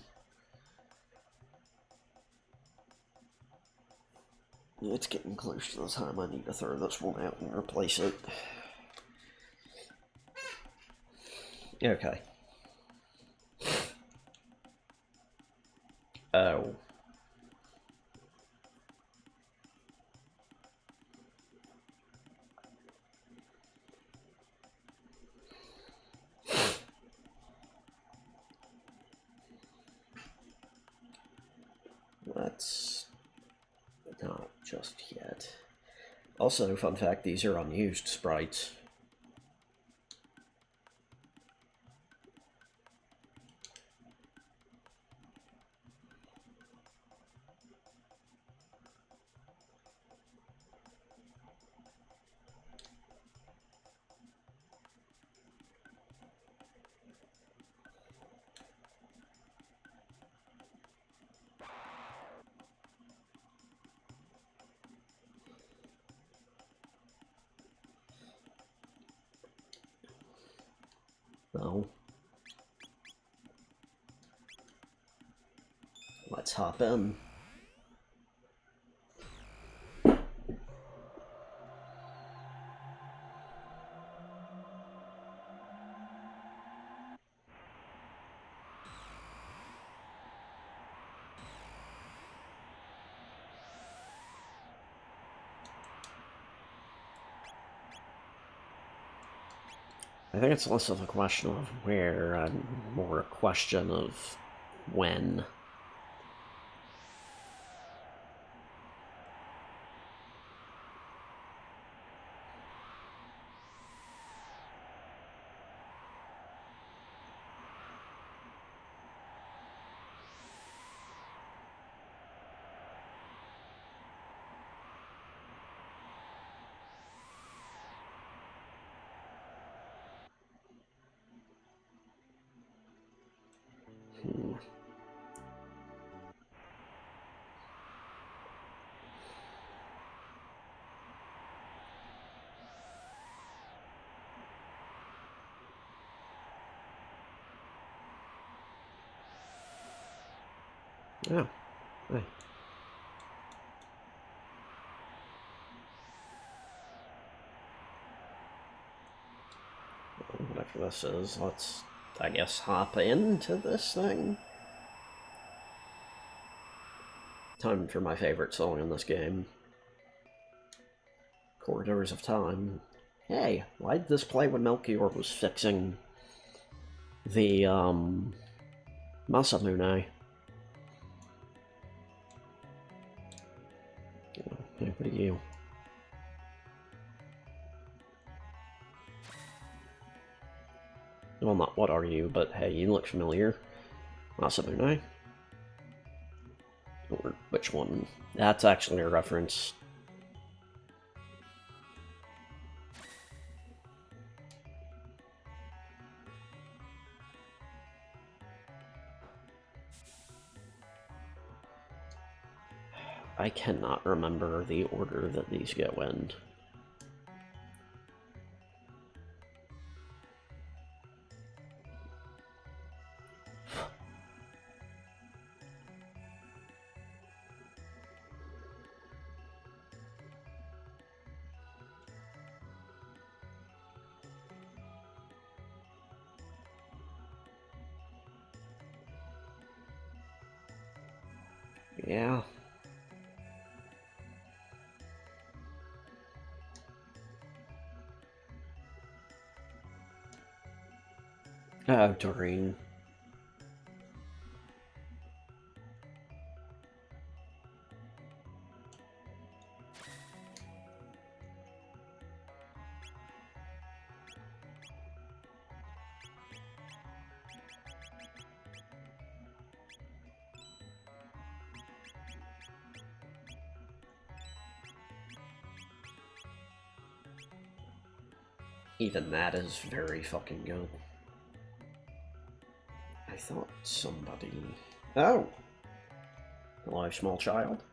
It's getting close to the time I need to throw this one out and replace it. Okay. Oh. Let's not just yet. Also, fun fact, these are unused sprites. No. Let's hop in. I think it's less of a question of where, and more a question of when. Yeah. Hey. Whatever this is, let's, I guess, hop into this thing. Time for my favorite song in this game. Corridors of Time. Hey, why did this play when Melchior was fixing the, Masamune? Hey, what are you? Well, not what are you, but hey, you look familiar. Masamune? Or which one? That's actually a reference. I cannot remember the order that these go in. Yeah. Oh, Doreen. Even that is very fucking good. I thought somebody... Oh! Hello, small child.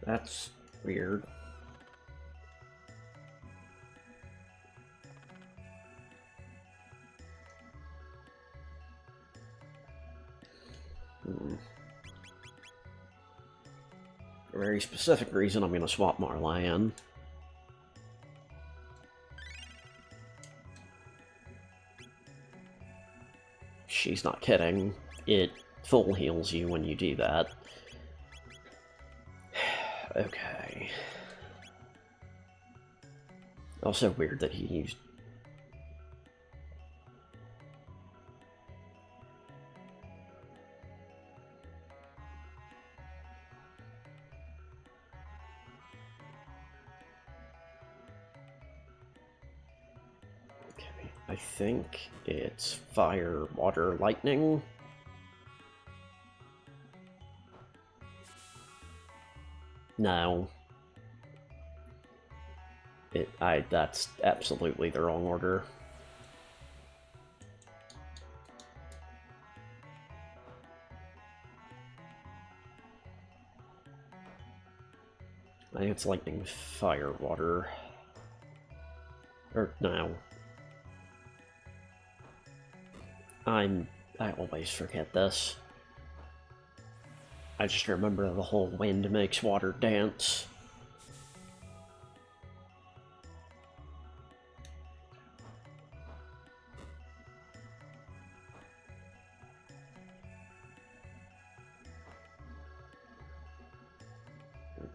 That's weird. For a very specific reason, I'm gonna swap Marlan. She's not kidding. It full heals you when you do that. Okay. Also weird that he used... Okay, I think it's fire, water, lightning. No. That's absolutely the wrong order. I think it's lightning, fire, water. Or, no. I always forget this. I just remember the whole wind makes water dance.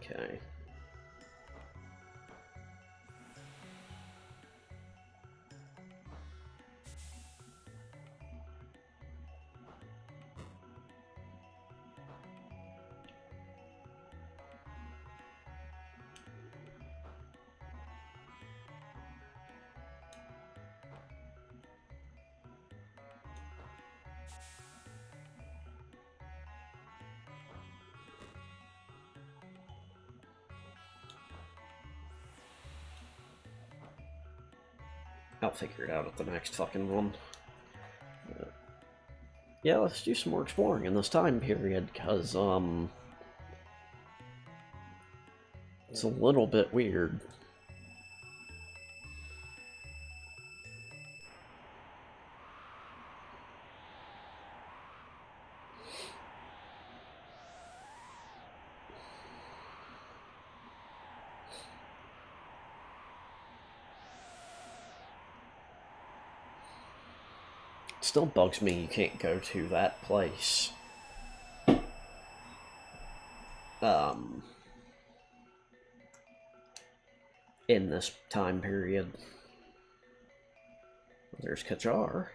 Okay. I'll figure it out at the next fucking one. Yeah, let's do some more exploring in this time period, because, it's a little bit weird. It still bugs me you can't go to that place. In this time period. There's Kajar.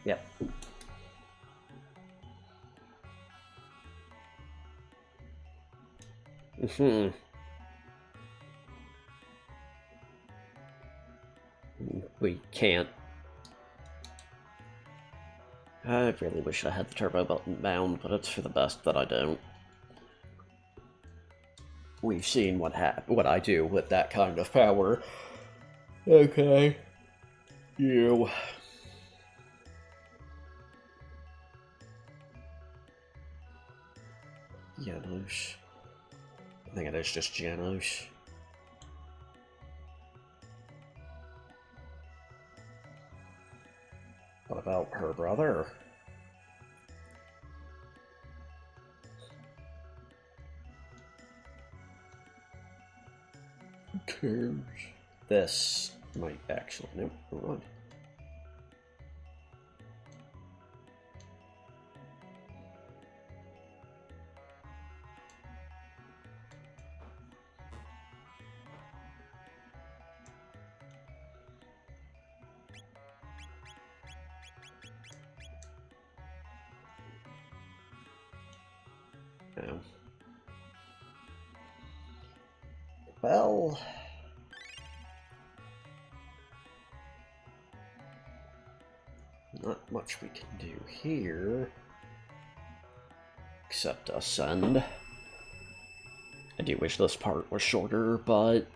Yep. We can't. I really wish I had the turbo button bound, but it's for the best that I don't. We've seen what I do with that kind of power. Okay. You. Janos. I think it is just Janos. What about her brother? Who cares? This might actually... Nope, hold on. No. Well... not much we can do here. Except ascend. I do wish this part was shorter, but...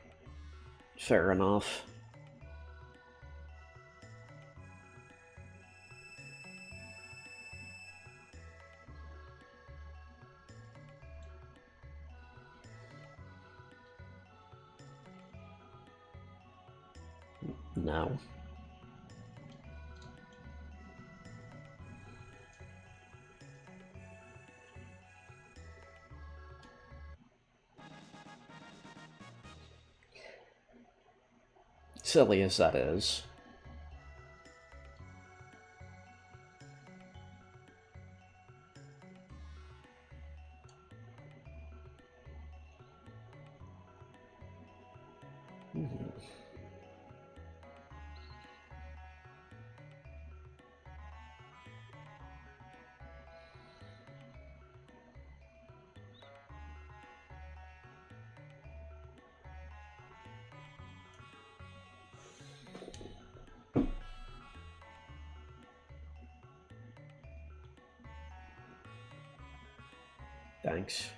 fair enough. No. Silly as that is. Thanks.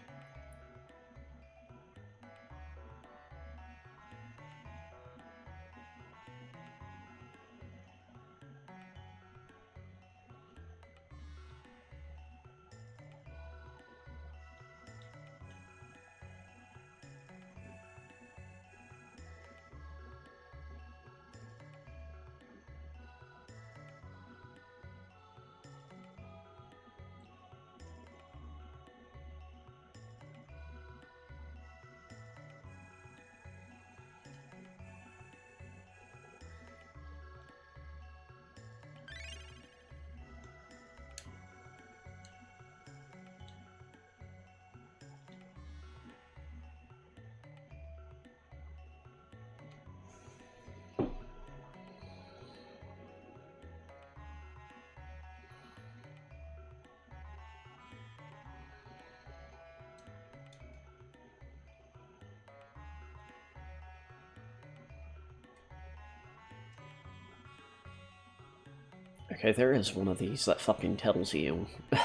Okay, there is one of these that fucking tells you. Which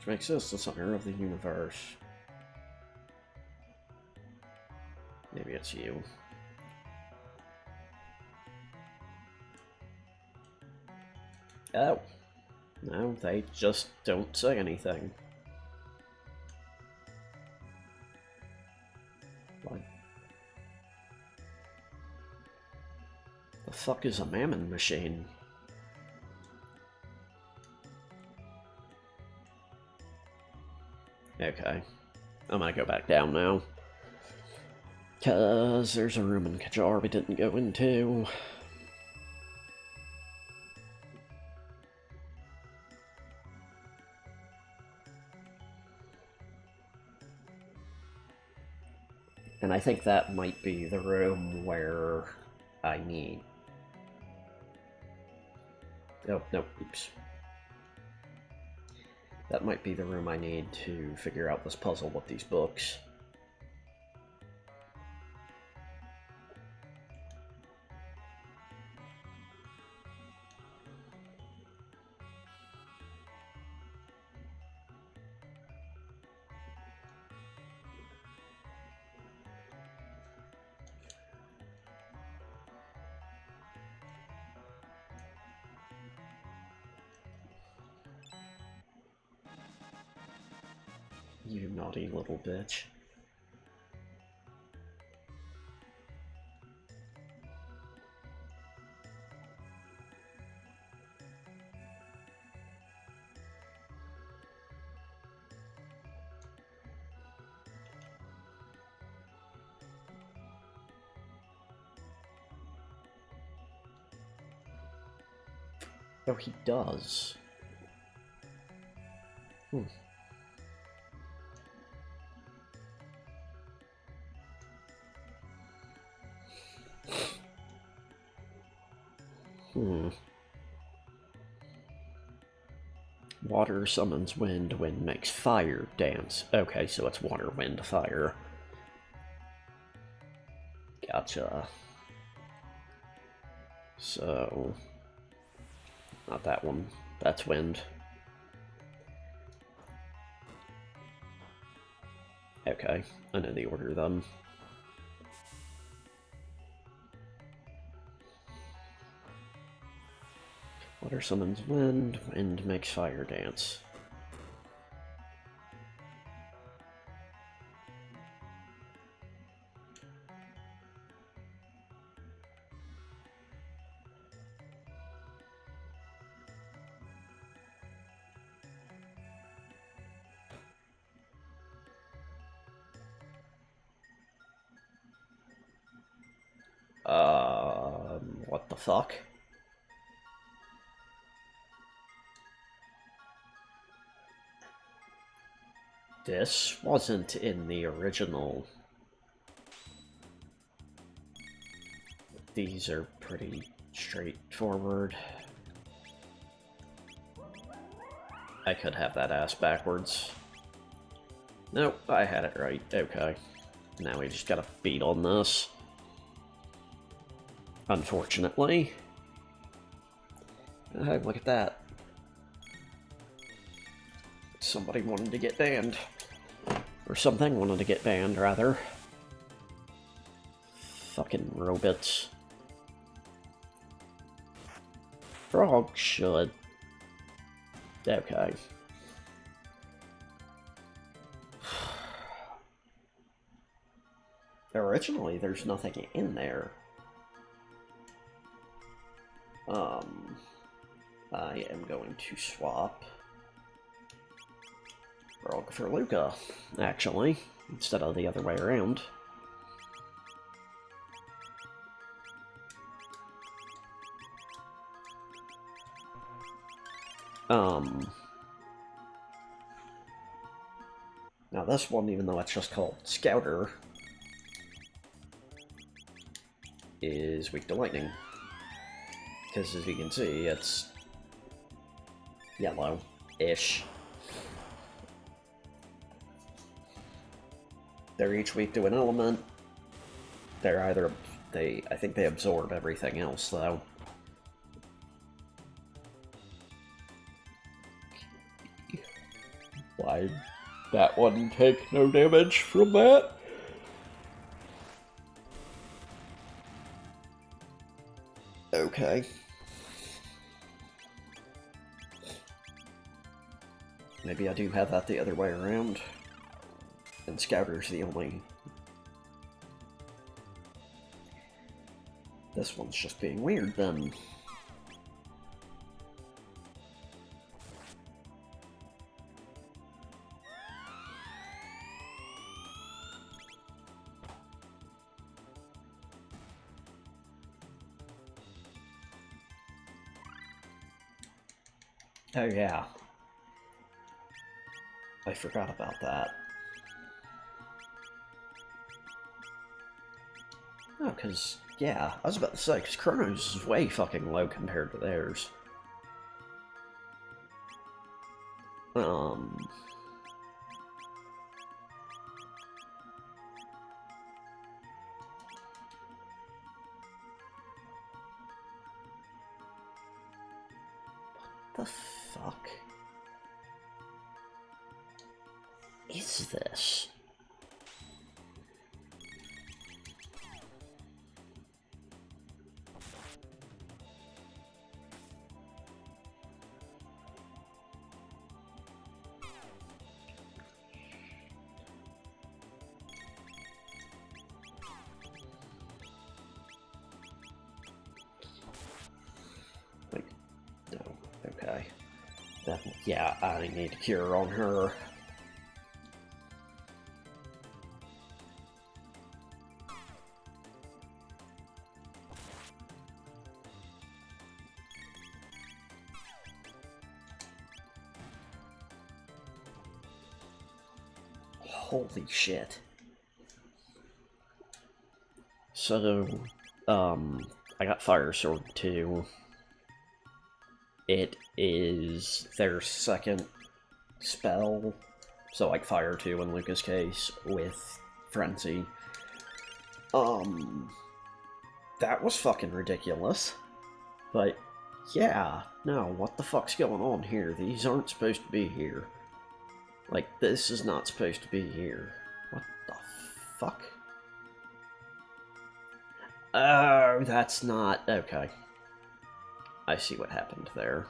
makes this the center of the universe. Maybe it's you. Oh. No, they just don't say anything. What? The fuck is a mammon machine? Okay. I'm gonna go back down now. Cause there's a room in Kajar we didn't go into. And I think that might be the room where I need Oh, no, oops. That might be the room I need to figure out this puzzle with these books. You naughty little bitch. Oh, he does. Hmm. Water summons wind, wind makes fire dance. Okay, so it's water, wind, fire. Gotcha. So, not that one. That's wind. Okay, I know the order then. Water summons wind, wind makes fire dance. What the fuck? This wasn't in the original. These are pretty straightforward. I could have that ass backwards. Nope, I had it right. Okay. Now we just gotta beat on this. Unfortunately. Hey, look at that. Somebody wanted to get banned. Or something wanted to get banned, rather. Fucking robots. Frog should. Okay. Originally, there's nothing in there. I am going to swap Frog for Luca, actually, instead of the other way around. Now this one, even though it's just called Scouter, is weak to lightning. Because as you can see, it's yellow-ish. They're each weak to an element. They're either... I think they absorb everything else, though. Why'd that one take no damage from that? Okay. Maybe I do have that the other way around. And Scouter's the only... This one's just being weird, then. Oh yeah. I forgot about that. Oh, because, yeah, I was about to say, because Chrono's is way fucking low compared to theirs. Um... What the fuck is this? Like, no, okay. Yeah, I need a cure on her. Holy shit. So, I got Fire Sword 2. It is their second spell, so like Fire 2 in Luca's case, with Frenzy. That was fucking ridiculous. But, yeah, no, what the fuck's going on here? These aren't supposed to be here. Like, this is not supposed to be here. What the fuck? Oh, that's not... okay. I see what happened there.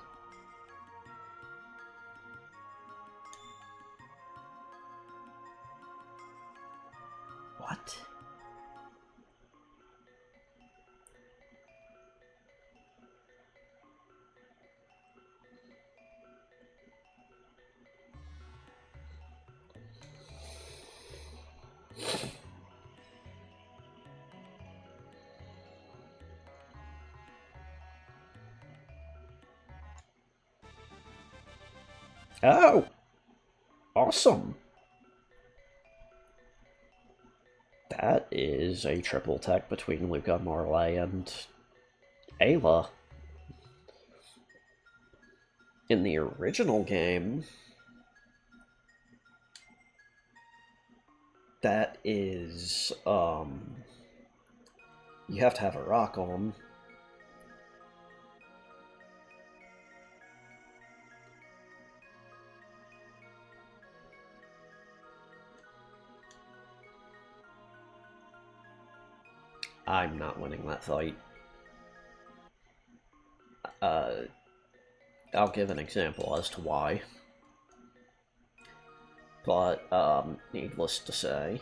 What? Oh! Awesome! That is a triple tech between Luca, Marley, and Ayla. In the original game, that is, you have to have a rock on. I'm not winning that fight. I'll give an example as to why. But, needless to say...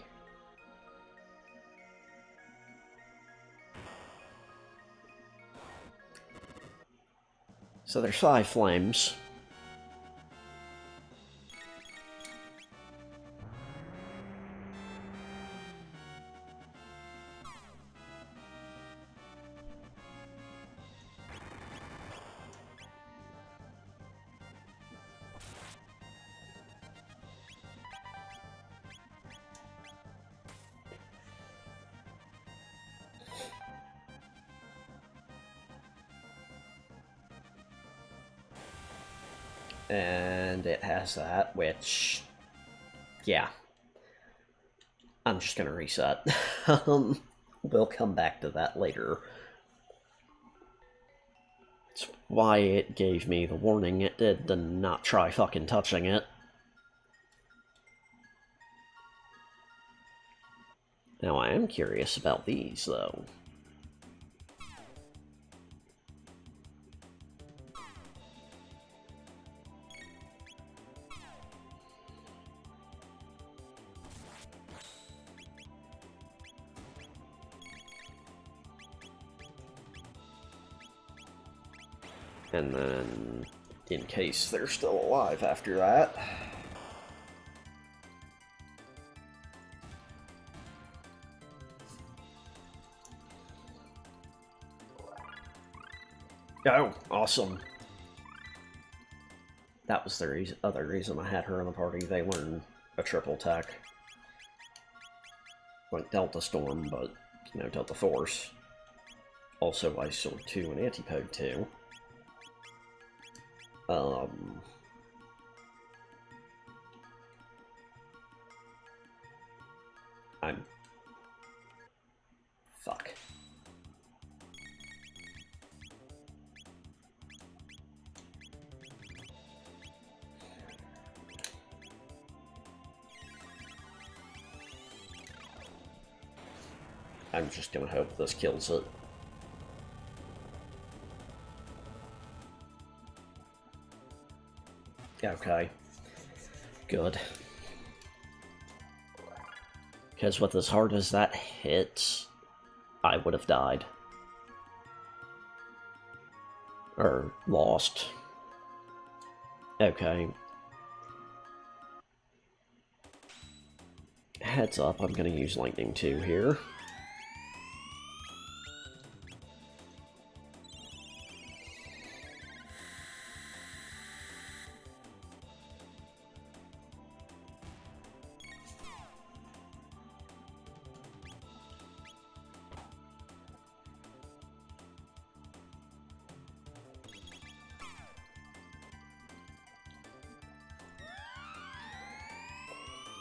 So there's 5 flames. And it has that, which... yeah. I'm just gonna reset. We'll come back to that later. It's why it gave me the warning it did to not try fucking touching it. Now I am curious about these, though. And then, in case they're still alive after that... Oh, awesome. That was the other reason I had her in the party. They learned a triple tech. Like Delta Storm, but, you know, Delta Force. Also Ice Sword 2 and Antipode 2. I'm... Fuck. I'm just gonna hope this kills it. Okay. Good. Because with as hard as that hits, I would have died. Or lost. Okay. Heads up, I'm gonna use Lightning 2 here.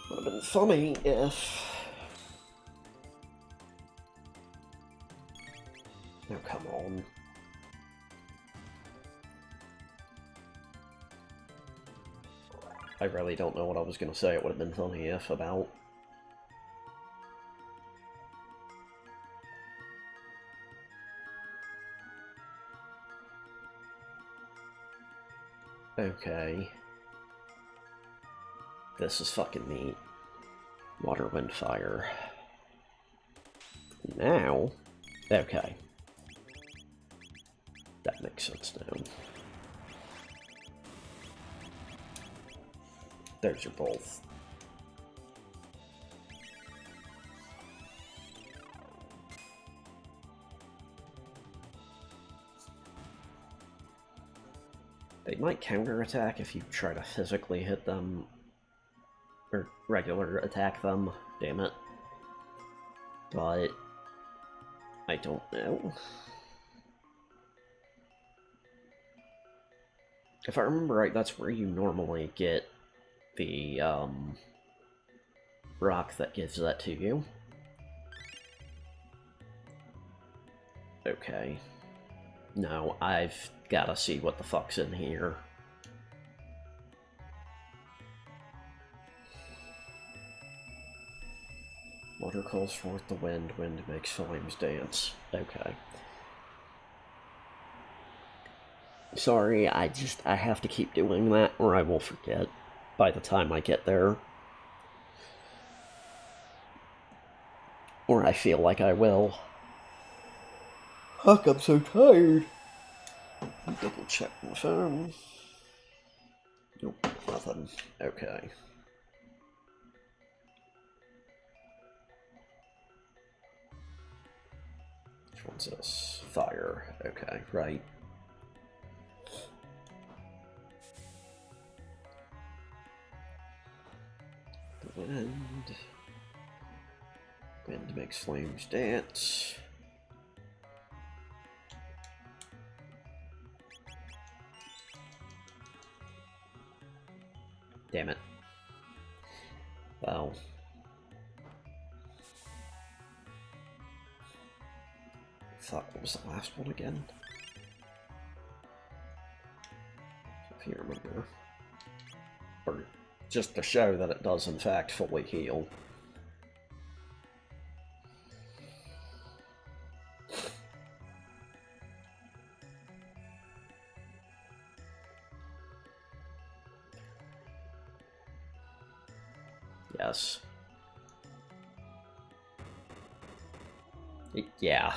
Would have been funny if... Oh, come on. I really don't know what I was going to say. It would have been funny if about... Okay. This is fucking neat. Water, wind, fire. Now... Okay. That makes sense now. There's your both. They might counterattack if you try to physically hit them. Or regular attack them. Damn it. But... I don't know. If I remember right, that's where you normally get the, rock that gives that to you. Okay. No, I've gotta see what the fuck's in here. Water calls forth the wind, wind makes flames dance. Okay. Sorry, I have to keep doing that, or I will forget by the time I get there. Or I feel like I will. Fuck, I'm so tired. Double check my phone. Nope, nothing. Okay. Which one's this? Fire. Okay, right. The wind. Wind makes flames dance. Damn it. Well. Fuck, what was the last one again? If you remember. Or just to show that it does in fact fully heal. Yes. Yeah.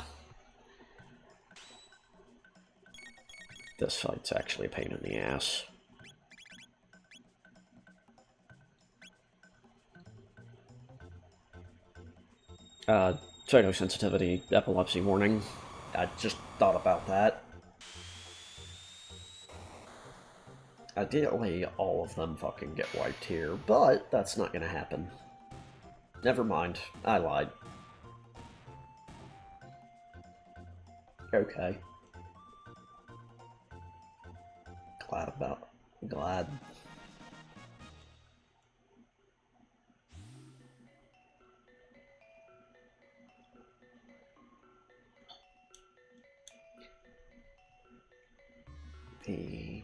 This fight's actually a pain in the ass. Photosensitivity, epilepsy warning. I just thought about that. Ideally, all of them fucking get wiped here, but that's not gonna happen. Never mind, I lied. Okay. Glad. The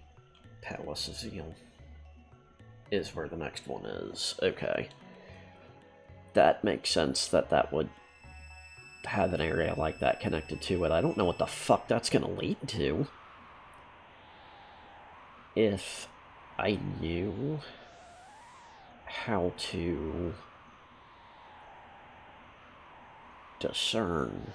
Palace of Zeal is where the next one is. Okay. That makes sense that that would have an area like that connected to it. I don't know what the fuck that's gonna lead to. If I knew how to discern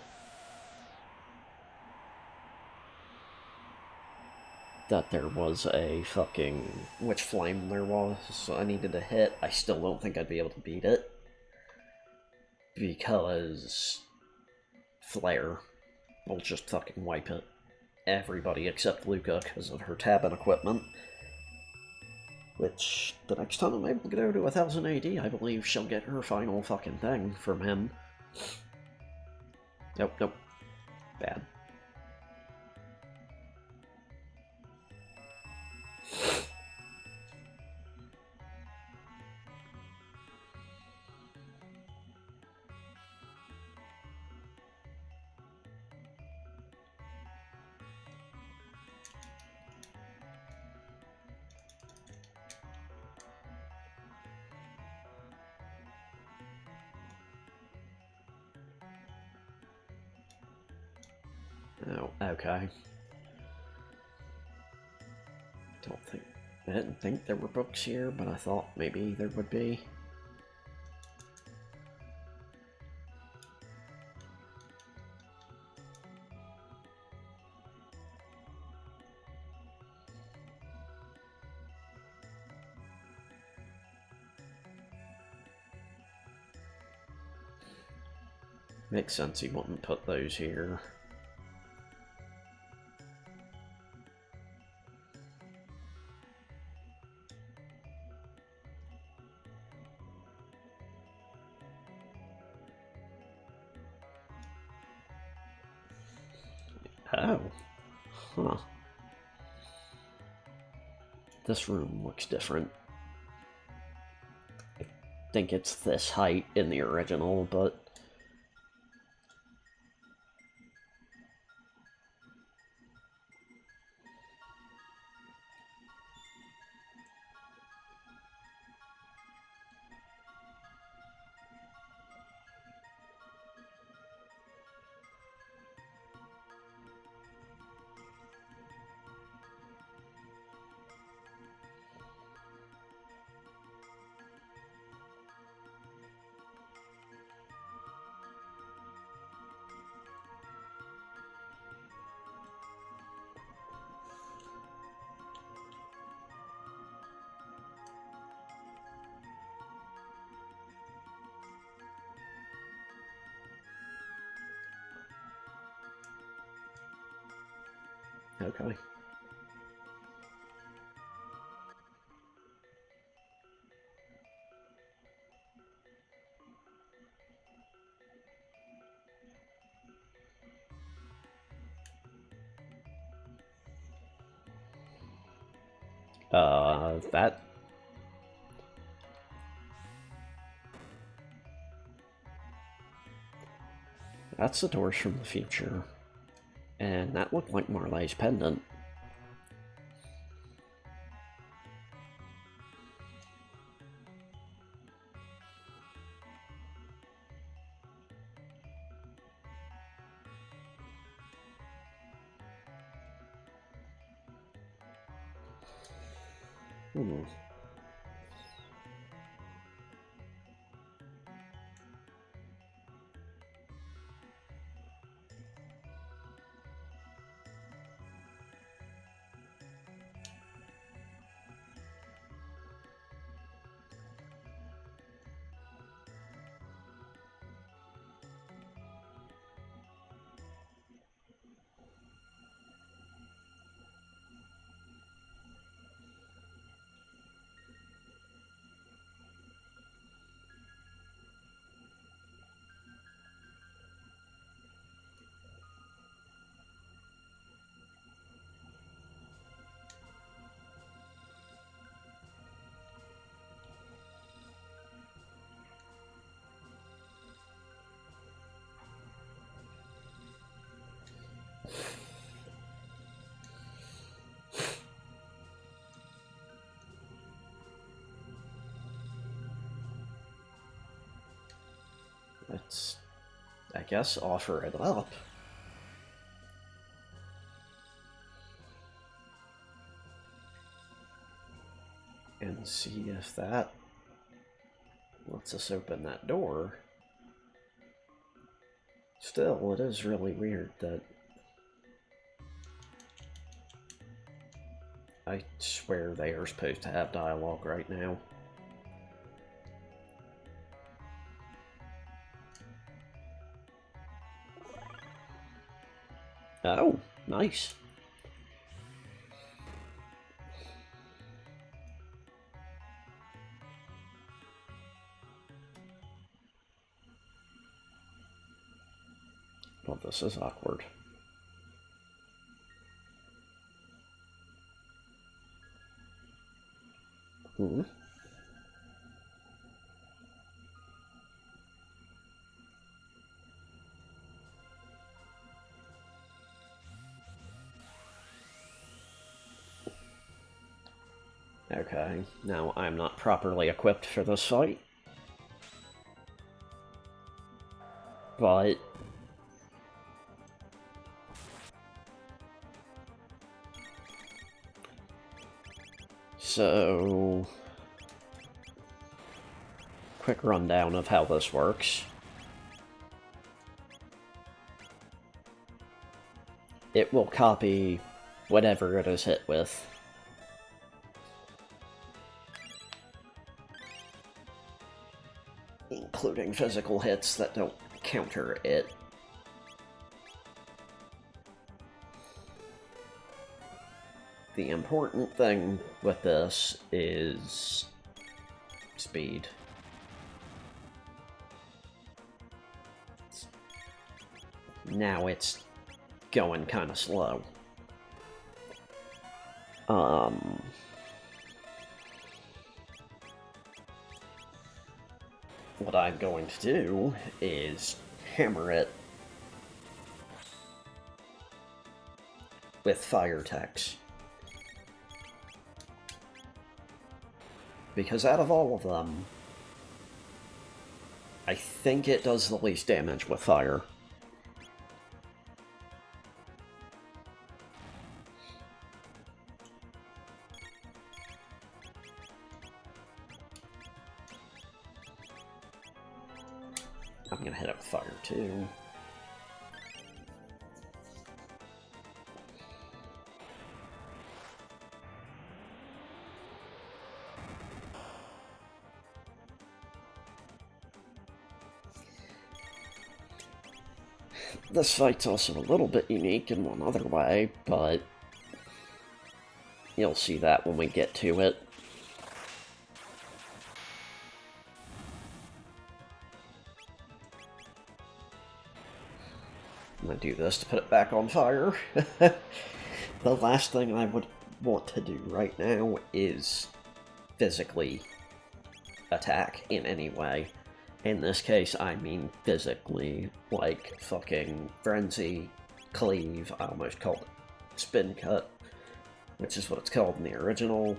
that there was a fucking witch flame there was, so I needed to hit, I still don't think I'd be able to beat it. Because Flare will just fucking wipe it. Everybody except Luca because of her tab equipment. Which, the next time I'm able to go to 1000 AD, I believe she'll get her final fucking thing from him. Nope, nope. Bad. Oh, okay. I didn't think there were books here, but I thought maybe there would be. Makes sense he wouldn't put those here. Oh. Huh. This room looks different. I think it's this height in the original, but... Okay. That... That's the doors from the future. And that looked like Marley's pendant. Hmm. let's, I guess, offer it up. And see if that lets us open that door. Still, it is really weird that... I swear they are supposed to have dialogue right now. Oh, nice. Well, this is awkward. Hmm. Okay, now I'm not properly equipped for this fight. But... So... Quick rundown of how this works. It will copy whatever it is hit with. Including physical hits that don't counter it. The important thing with this is speed. Now it's going kind of slow. What I'm going to do is hammer it with fire techs. Because out of all of them, I think it does the least damage with fire. I'm gonna hit it with fire too. This fight's also a little bit unique in one other way, but you'll see that when we get to it. I'm gonna do this to put it back on fire. The last thing I would want to do right now is physically attack in any way. In this case, I mean physically, like fucking frenzy, cleave, I almost called it spin cut, which is what it's called in the original.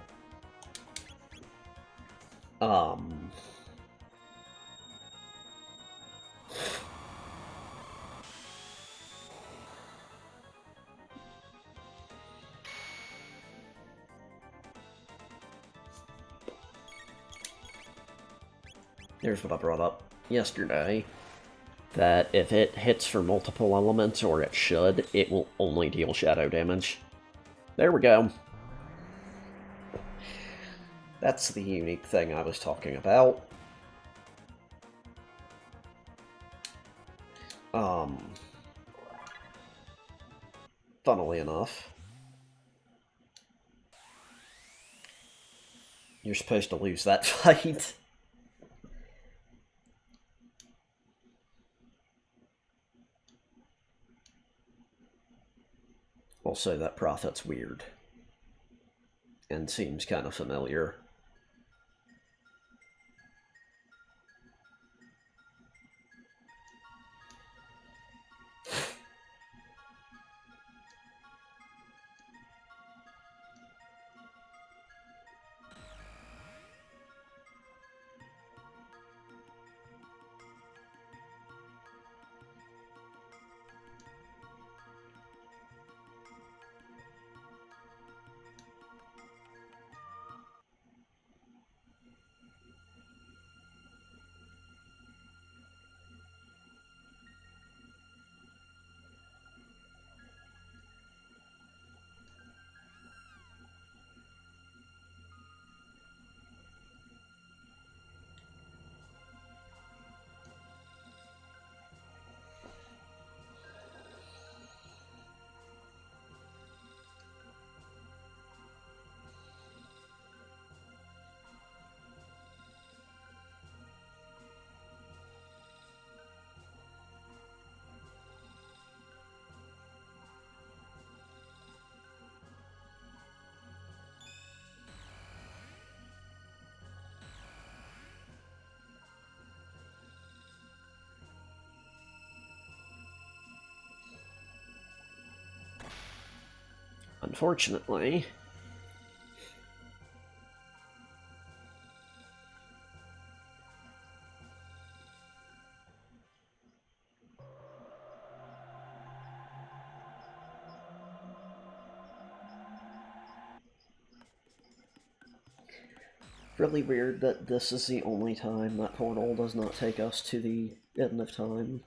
Here's what I brought up yesterday, that if it hits for multiple elements, or it should, it will only deal shadow damage. There we go. That's the unique thing I was talking about. Funnily enough, you're supposed to lose that fight. Also, that prophet's weird. And seems kind of familiar. Unfortunately. Really weird that this is the only time that portal does not take us to the end of time.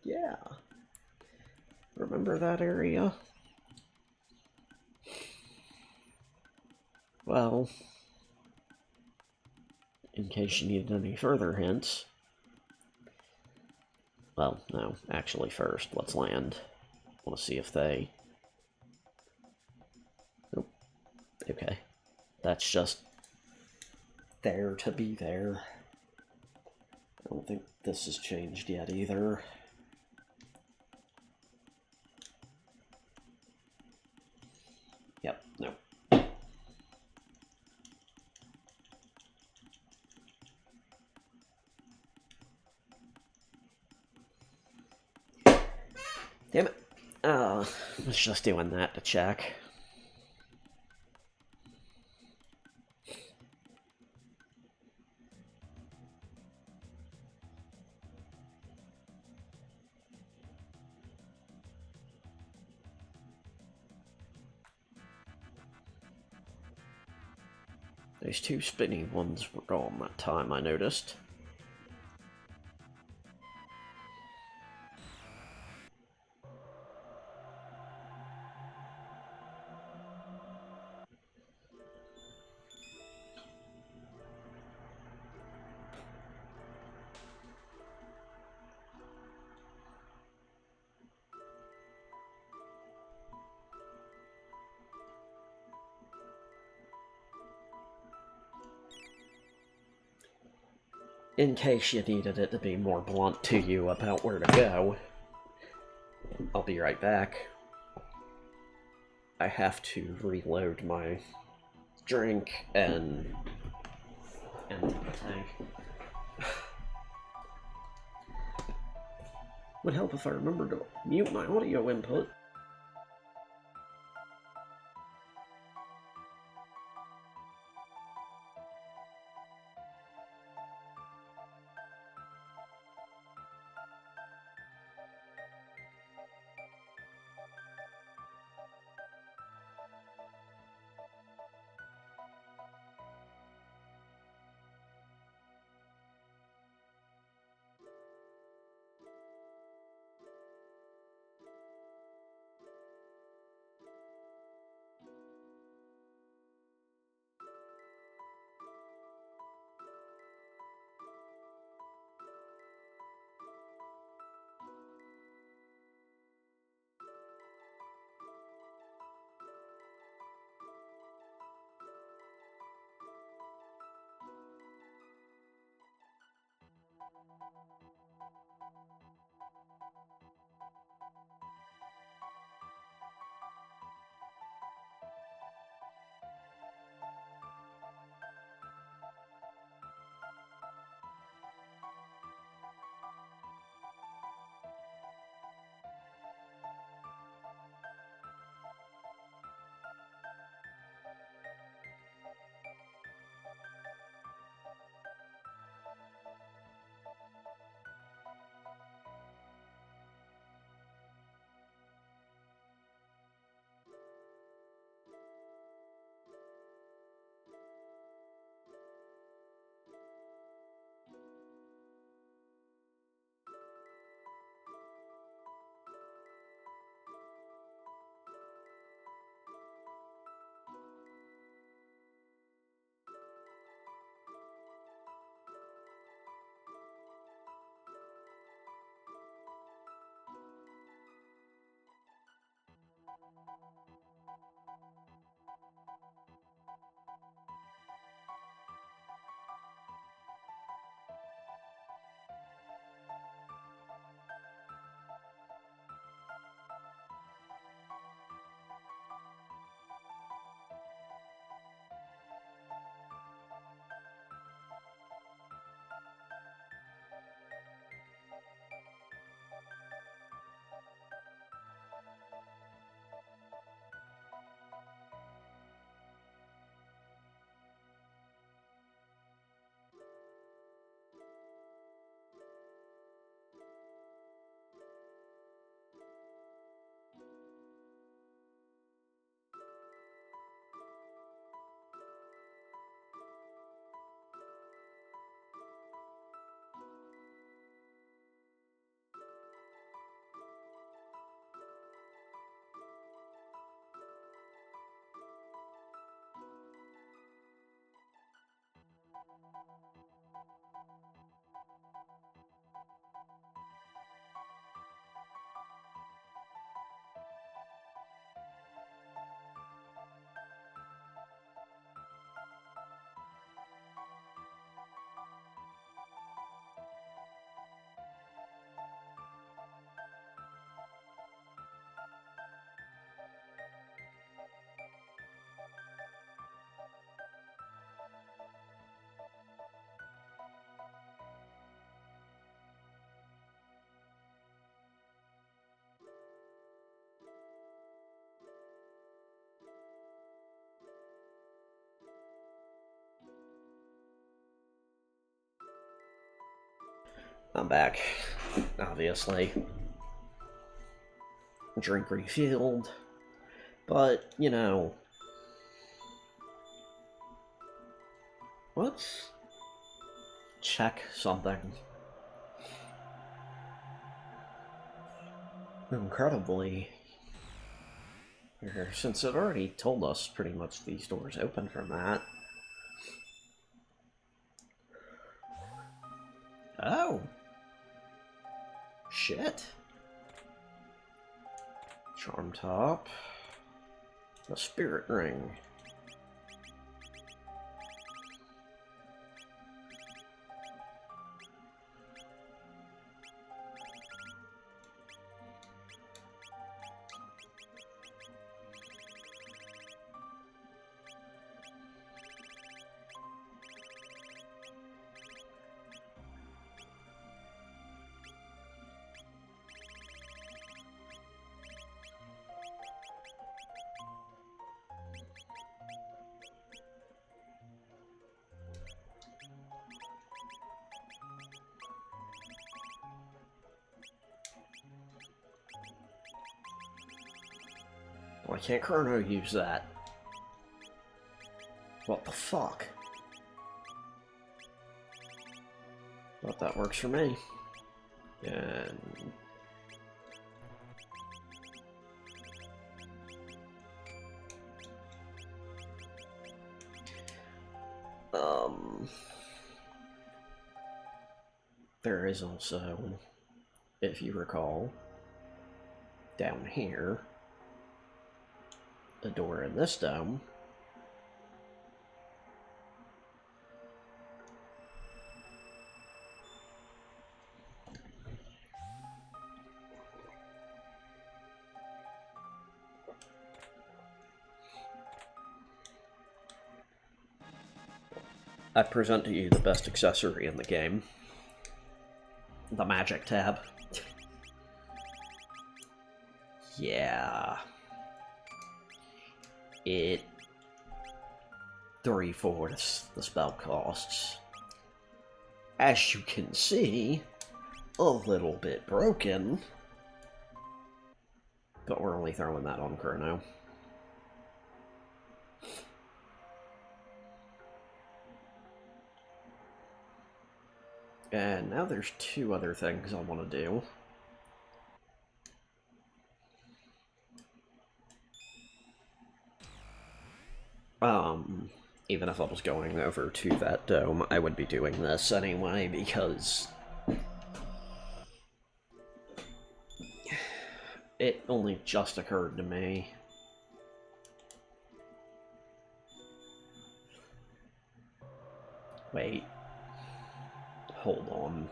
Yeah. Remember that area? Well, in case you needed any further hints. Well, no, actually first, let's land. I want to see if they... Nope. Okay. That's just there to be there. I don't think this has changed yet either. Yep, nope. Damn it. I was just doing that to check. Those two spinny ones were gone that time, I noticed. In case you needed it to be more blunt to you about where to go, I'll be right back. I have to reload my drink and empty the tank. Would help if I remembered to mute my audio input. I'm back, obviously. Drink refilled. But, you know... Let's check something. Incredibly, since it already told us pretty much these doors open from that. Oh! Shit. Charm top. A spirit ring. Why can't Chrono use that? What the fuck? But that works for me. And... There is also, if you recall, down here, a door in this dome. I present to you the best accessory in the game. The magic tab. Yeah. It 3/4 the spell costs. As you can see, a little bit broken. But we're only throwing that on Chrono. And now there's two other things I want to do. Even if I was going over to that dome, I would be doing this anyway, because it only just occurred to me. Wait. Hold on.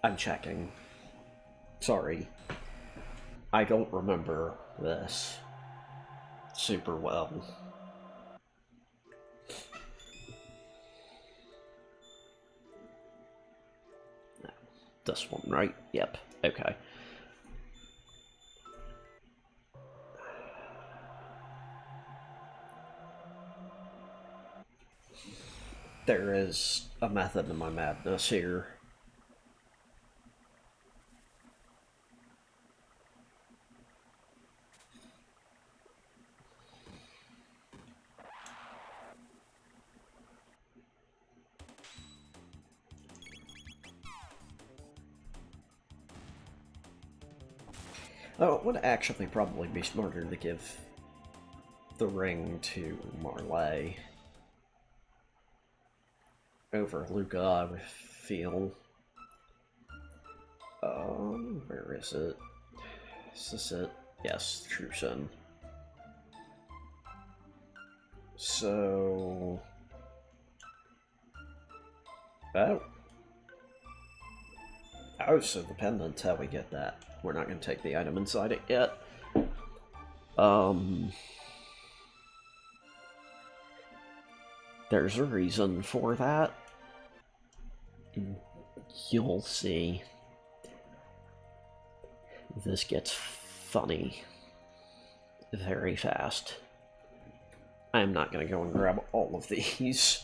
I'm checking. Sorry. I don't remember this super well. This one, right? Yep. Okay. There is a method to my madness here. Oh, it would actually probably be smarter to give the ring to Marley over Luca, I would feel. Where is it? Is this it? Yes, True Sin. So... Oh. Oh, so the pendant's how we get that. We're not going to take the item inside it yet. There's a reason for that. You'll see. This gets funny. very fast. I'm not going to go and grab all of these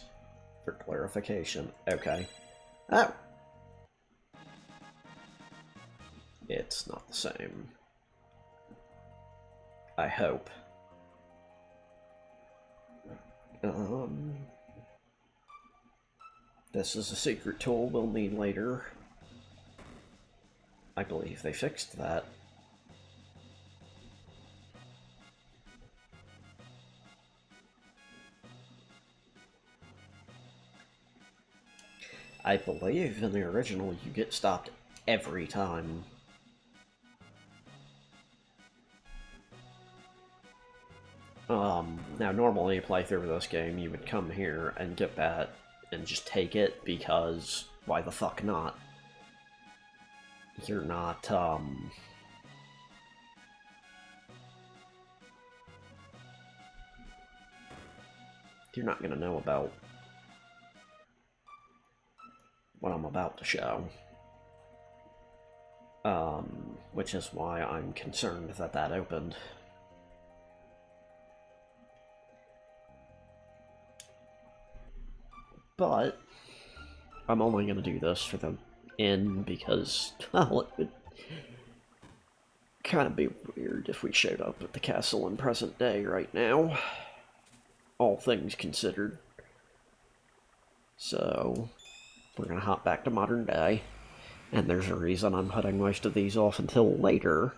for clarification. Okay. Oh! It's not the same. I hope. This is a secret tool we'll need later. I believe they fixed that. I believe in the original you get stopped every time. Now normally you play through this game, you would come here and get that and just take it because why the fuck not? You're not, you're not gonna know about what I'm about to show. Which is why I'm concerned that that opened. But I'm only going to do this for the end because, well, it would kind of be weird if we showed up at the castle in present day right now, all things considered. So, we're going to hop back to modern day, and there's a reason I'm putting most of these off until later.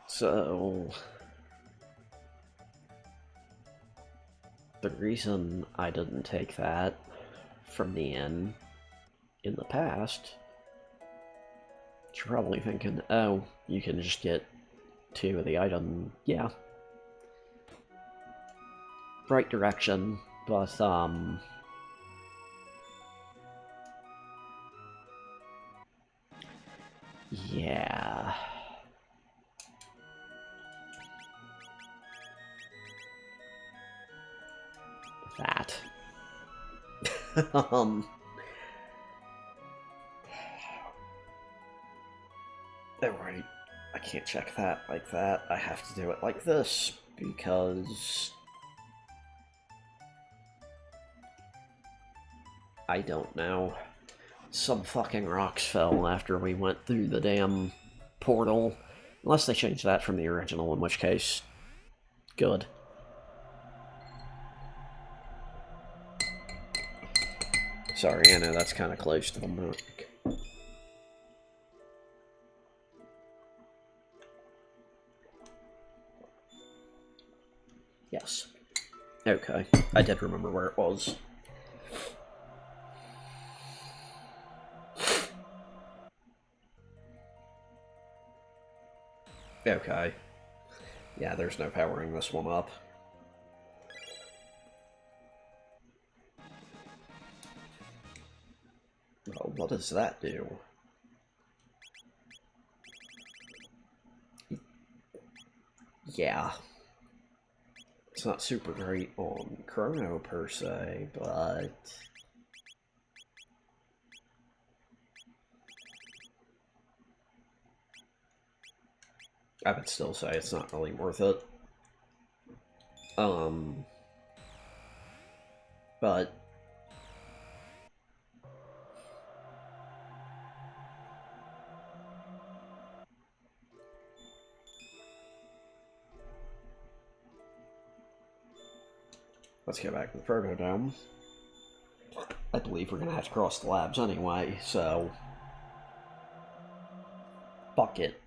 So, the reason I didn't take that from the inn in the past, you're probably thinking, oh, you can just get 2 of the item. Yeah. Right direction, but, yeah. That. Alright, I can't check that like that. I have to do it like this, because I don't know. Some fucking rocks fell after we went through the damn portal. Unless they changed that from the original, in which case, good. Sorry, I know that's kind of close to the mic. Yes. Okay, I did remember where it was. Okay. Yeah, there's no powering this one up. Well, what does that do? Yeah. It's not super great on Chrono per se, but I would still say it's not really worth it. But let's get back to the Proto Dome. I believe we're gonna have to cross the labs anyway, so fuck it.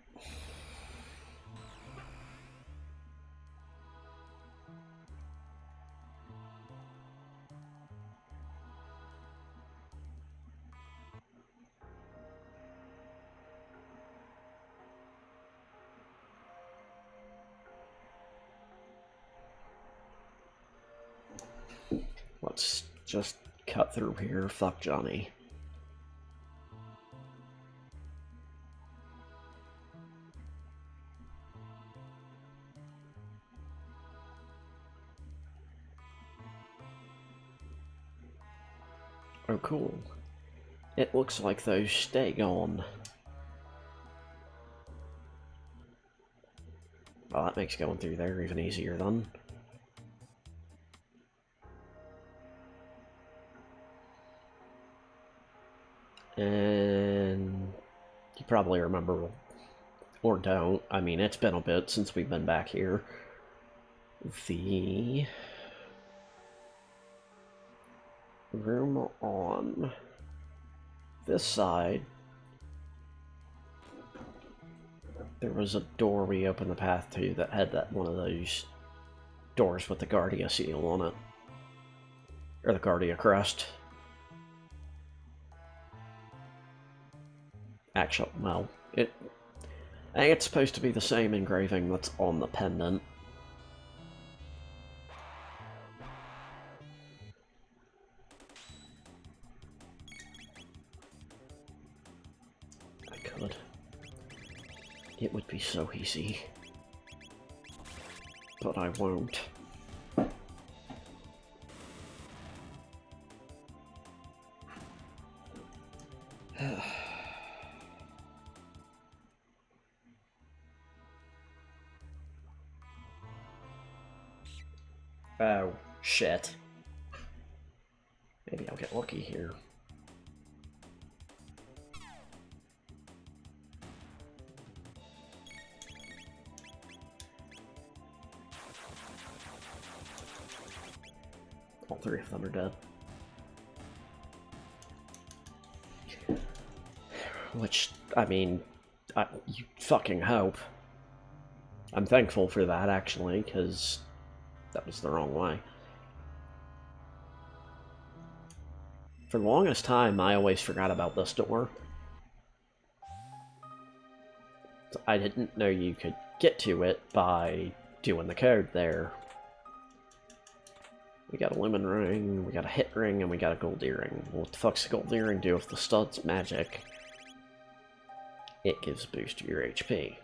Let's just cut through here. Fuck Johnny. Oh, cool. It looks like those stay gone. Well, that makes going through there even easier then. And you probably remember, or don't, I mean, it's been a bit since we've been back here. The room on this side, there was a door we opened the path to that had that one of those doors with the Guardia seal on it. Or the Guardia crest. Actually, well, I think it's supposed to be the same engraving that's on the pendant. I could. It would be so easy. But I won't. Oh, shit. Maybe I'll get lucky here. All three of them are dead. Which, I mean, you fucking hope. I'm thankful for that, actually, because that was the wrong way. For the longest time, I always forgot about this door. I didn't know you could get to it by doing the code there. We got a lemon ring, we got a hit ring, and we got a gold earring. What the fuck's a gold earring do if the stud's magic? It gives a boost to your HP.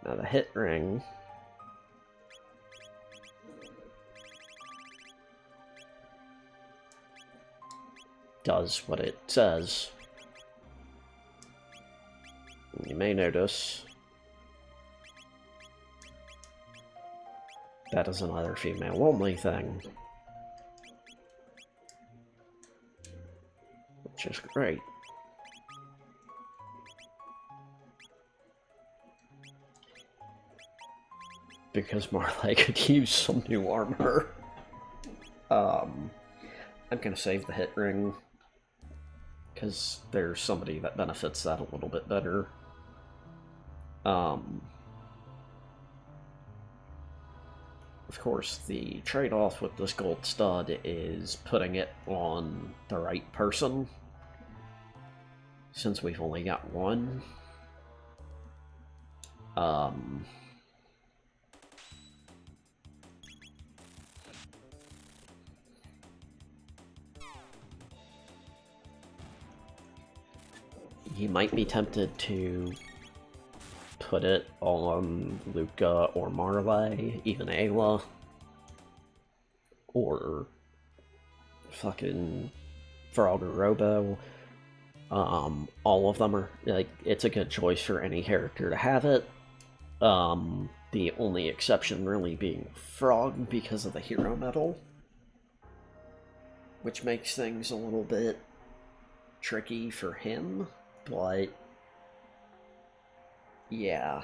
Now the hit ring does what it says. You may notice that is another female-only thing, which is great. Because Marley could use some new armor. I'm gonna save the hit ring, because there's somebody that benefits that a little bit better. Of course, the trade-off with this gold stud is putting it on the right person, since we've only got one. You might be tempted to put it on Luca or Marley, even Ayla, or fucking Frog or Robo. All of them are, like, it's a good choice for any character to have it. The only exception really being Frog because of the hero medal, which makes things a little bit tricky for him. But yeah.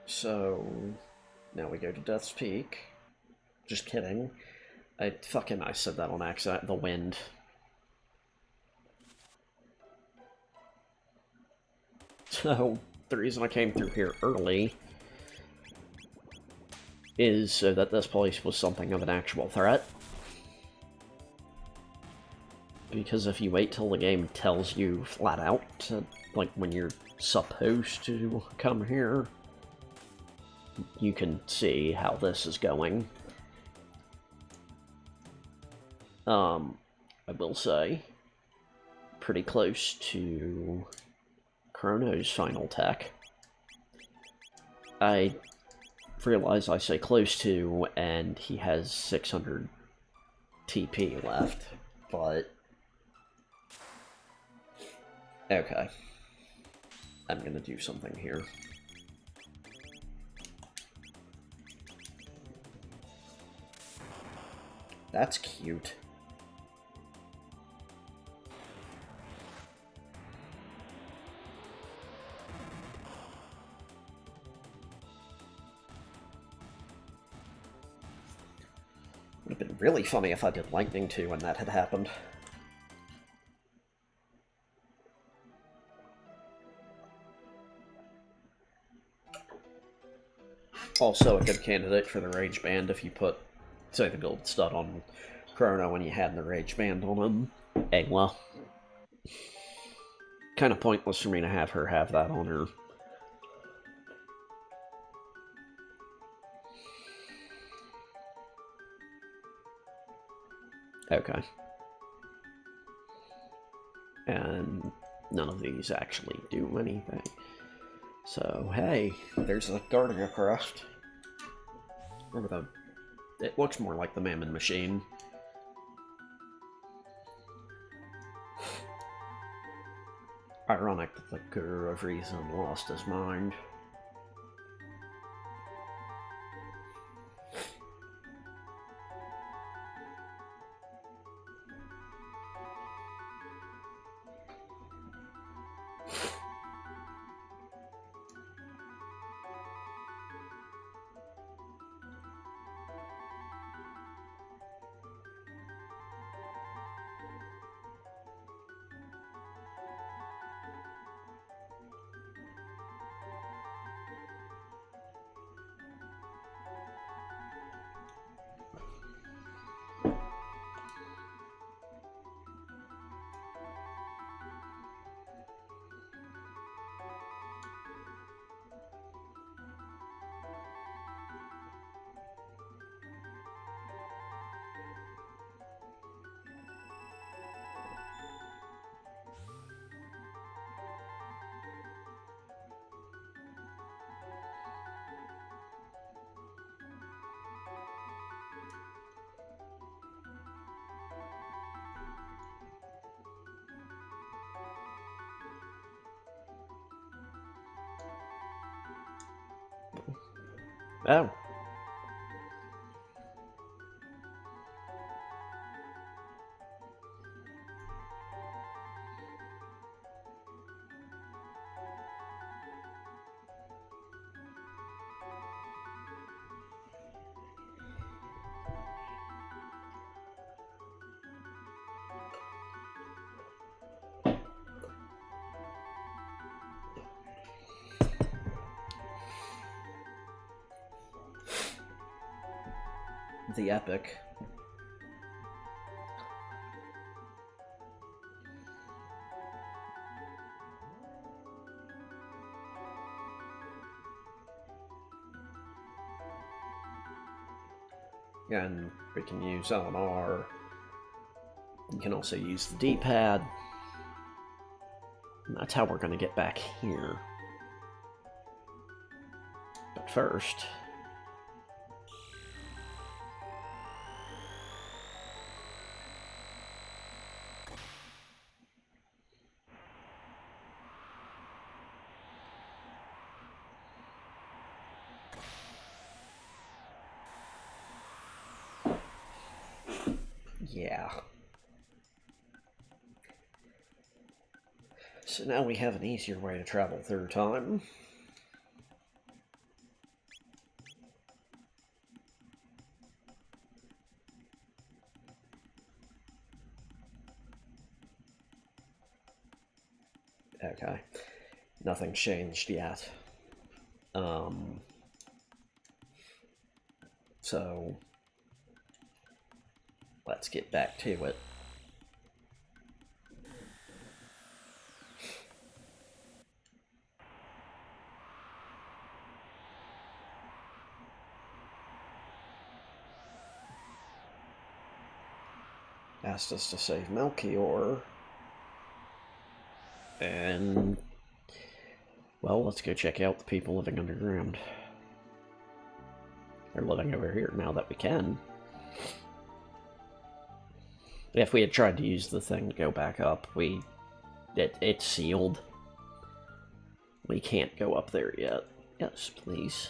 So now we go to Death's Peak. Just kidding. I said that on accident. The wind. So the reason I came through here early is so that this place was something of an actual threat. Because if you wait till the game tells you flat out, like when you're supposed to come here, you can see how this is going. I will say, pretty close to Chrono's final tech. I realize I say close to, and he has 600 TP left, but... Okay. I'm gonna do something here. That's cute. Would have been really funny if I did lightning too when that had happened. Also a good candidate for the Rage Band if you put, say, the gold stud on Chrono when you had the Rage Band on him. Ayla. Kind of pointless for me to have her have that on her. Okay. And none of these actually do anything. So, hey, there's a Guardian Crest. It looks more like the Mammon Machine. Ironic that the Guru of Reason lost his mind. Oh. The epic. And we can use LMR. You can also use the D-pad. And that's how we're going to get back here. But first... Yeah. So now we have an easier way to travel through time. Okay. Nothing changed yet. So let's get back to it. asked us to save Melchior. And, well, let's go check out the people living underground. They're living over here now that we can. If we had tried to use the thing to go back up, it's sealed. We can't go up there yet. Yes, please.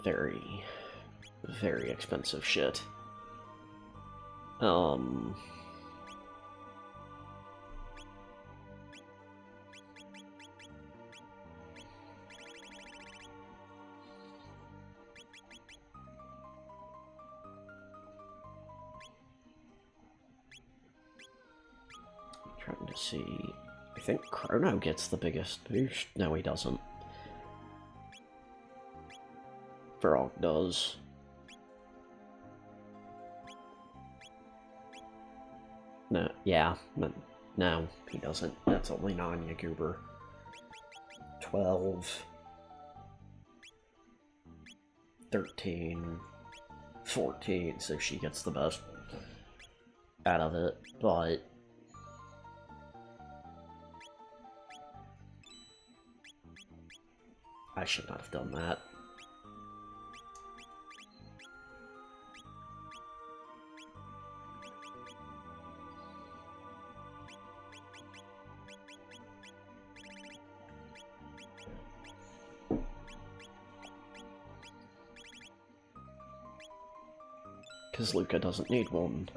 Very, very expensive shit. Trying to see. I think Chrono gets the biggest boost. No, he doesn't. Frog does. No, yeah. No, he doesn't. That's only non-Yaguber. 12. 13. 14, so she gets the best out of it, but I should not have done that. Because Luca doesn't need one.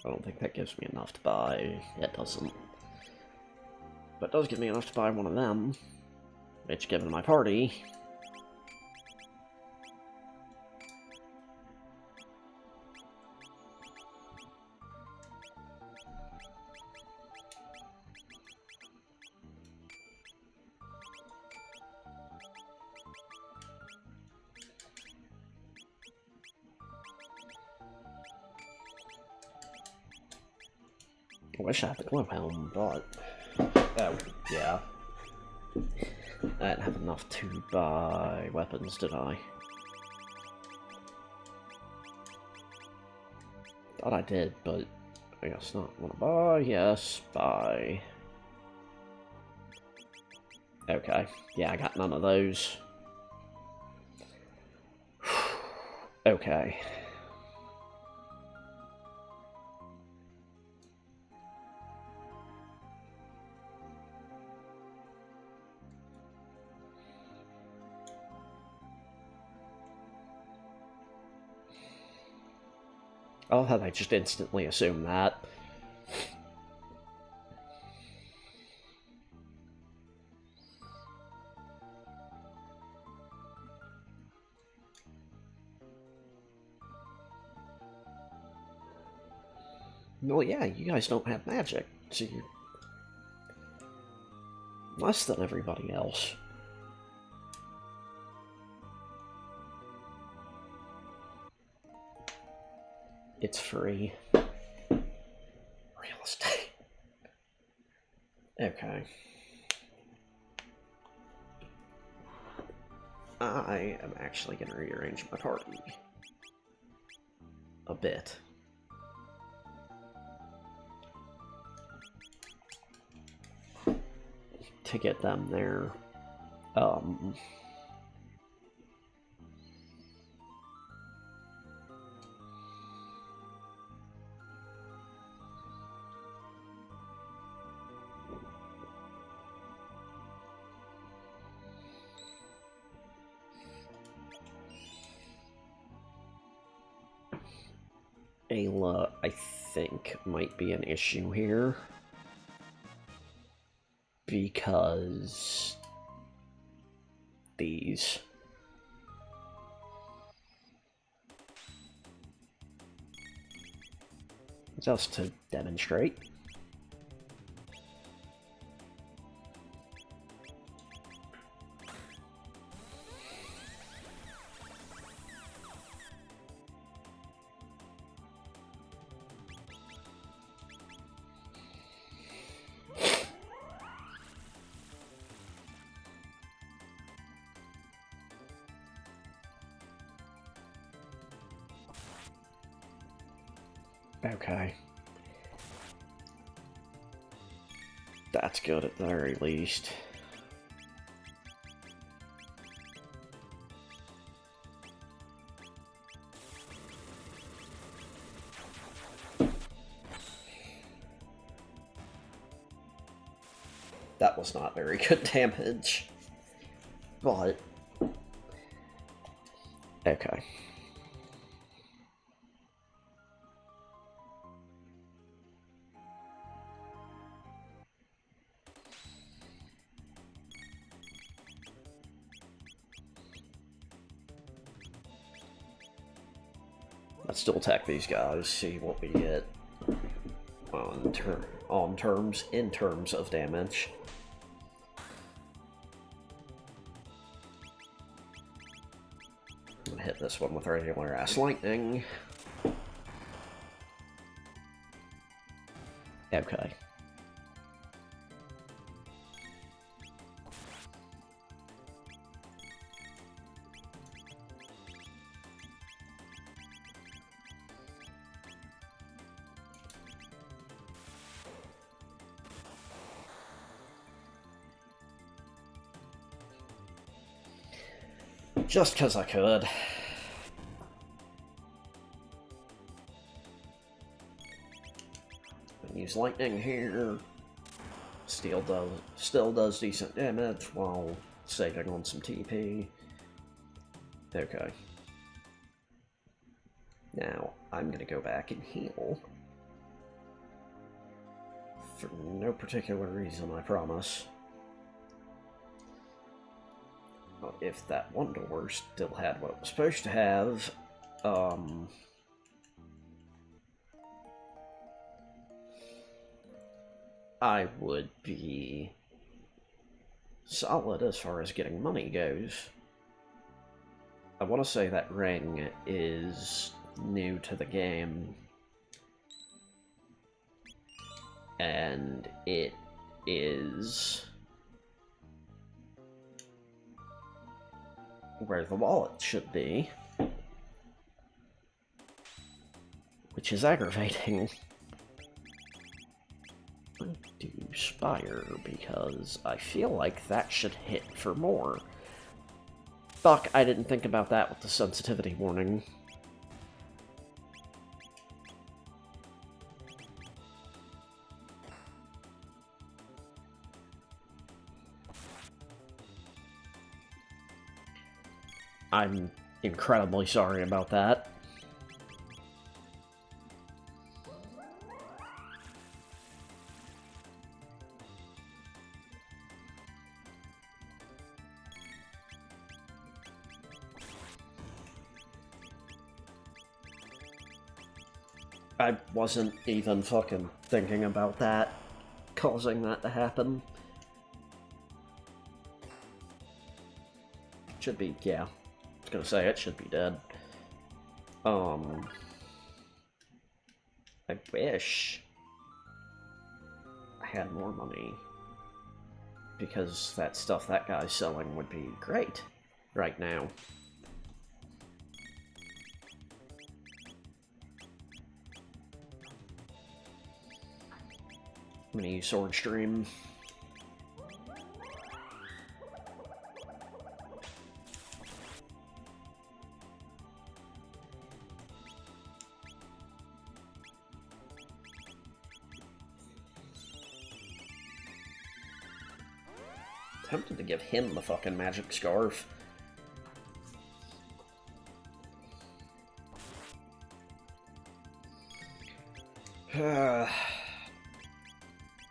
I don't think that gives me enough to buy. It doesn't. But it does give me enough to buy one of them. Which, given my party... I wish I had the glow helm, but... Oh, yeah. I didn't have enough to buy weapons, did I? Thought I did, but I guess not. Wanna buy? Yes, buy. Okay. Yeah, I got none of those. Okay. I love how they just instantly assume that. Well, yeah, you guys don't have magic, so you're less than everybody else. It's free. Real estate. Okay. I am actually going to rearrange my party a bit. To get them there. Ayla, I think, might be an issue here. Because... these. Just to demonstrate. Okay. That's good at the very least. That was not very good damage. But... okay. Let's still attack these guys, see what we get in terms of damage. I'm gonna hit this one with regular ass lightning. Okay. Just because I could. Use lightning here. Still does decent damage while saving on some TP. Okay. Now, I'm gonna go back and heal. For no particular reason, I promise. Well, if that one door still had what it was supposed to have, I would be solid as far as getting money goes. I want to say that ring is new to the game, and it is where the wallet should be, which is aggravating. Do Spire, because I feel like that should hit for more. Fuck, I didn't think about that with the sensitivity warning. I'm incredibly sorry about that. I wasn't even fucking thinking about that, causing that to happen. Should be, yeah. I was gonna say, it should be dead. I wish I had more money, because that stuff that guy's selling would be great right now. I'm gonna use Sword Stream. Tempted to give him the fucking magic scarf.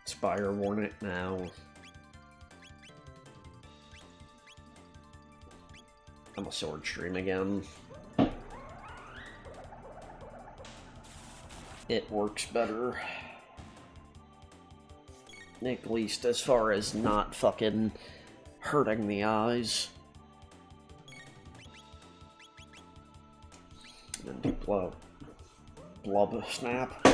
Spire warn it now. I'm a Sword Stream again. It works better. At least as far as not fucking hurting the eyes. And then do blub snap.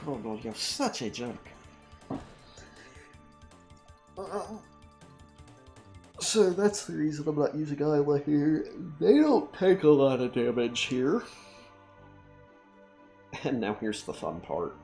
Chrono, you're such a jerk. So that's the reason I'm not using Isla here. They don't take a lot of damage here. And now here's the fun part.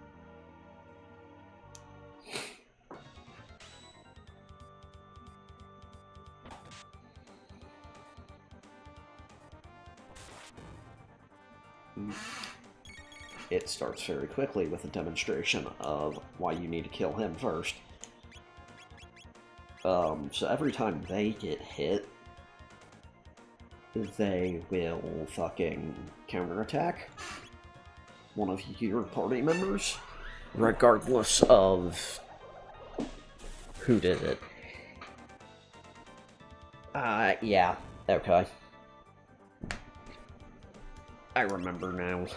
It starts very quickly with a demonstration of why you need to kill him first. So every time they get hit, they will fucking counterattack one of your party members, regardless of who did it. Yeah, okay. I remember now.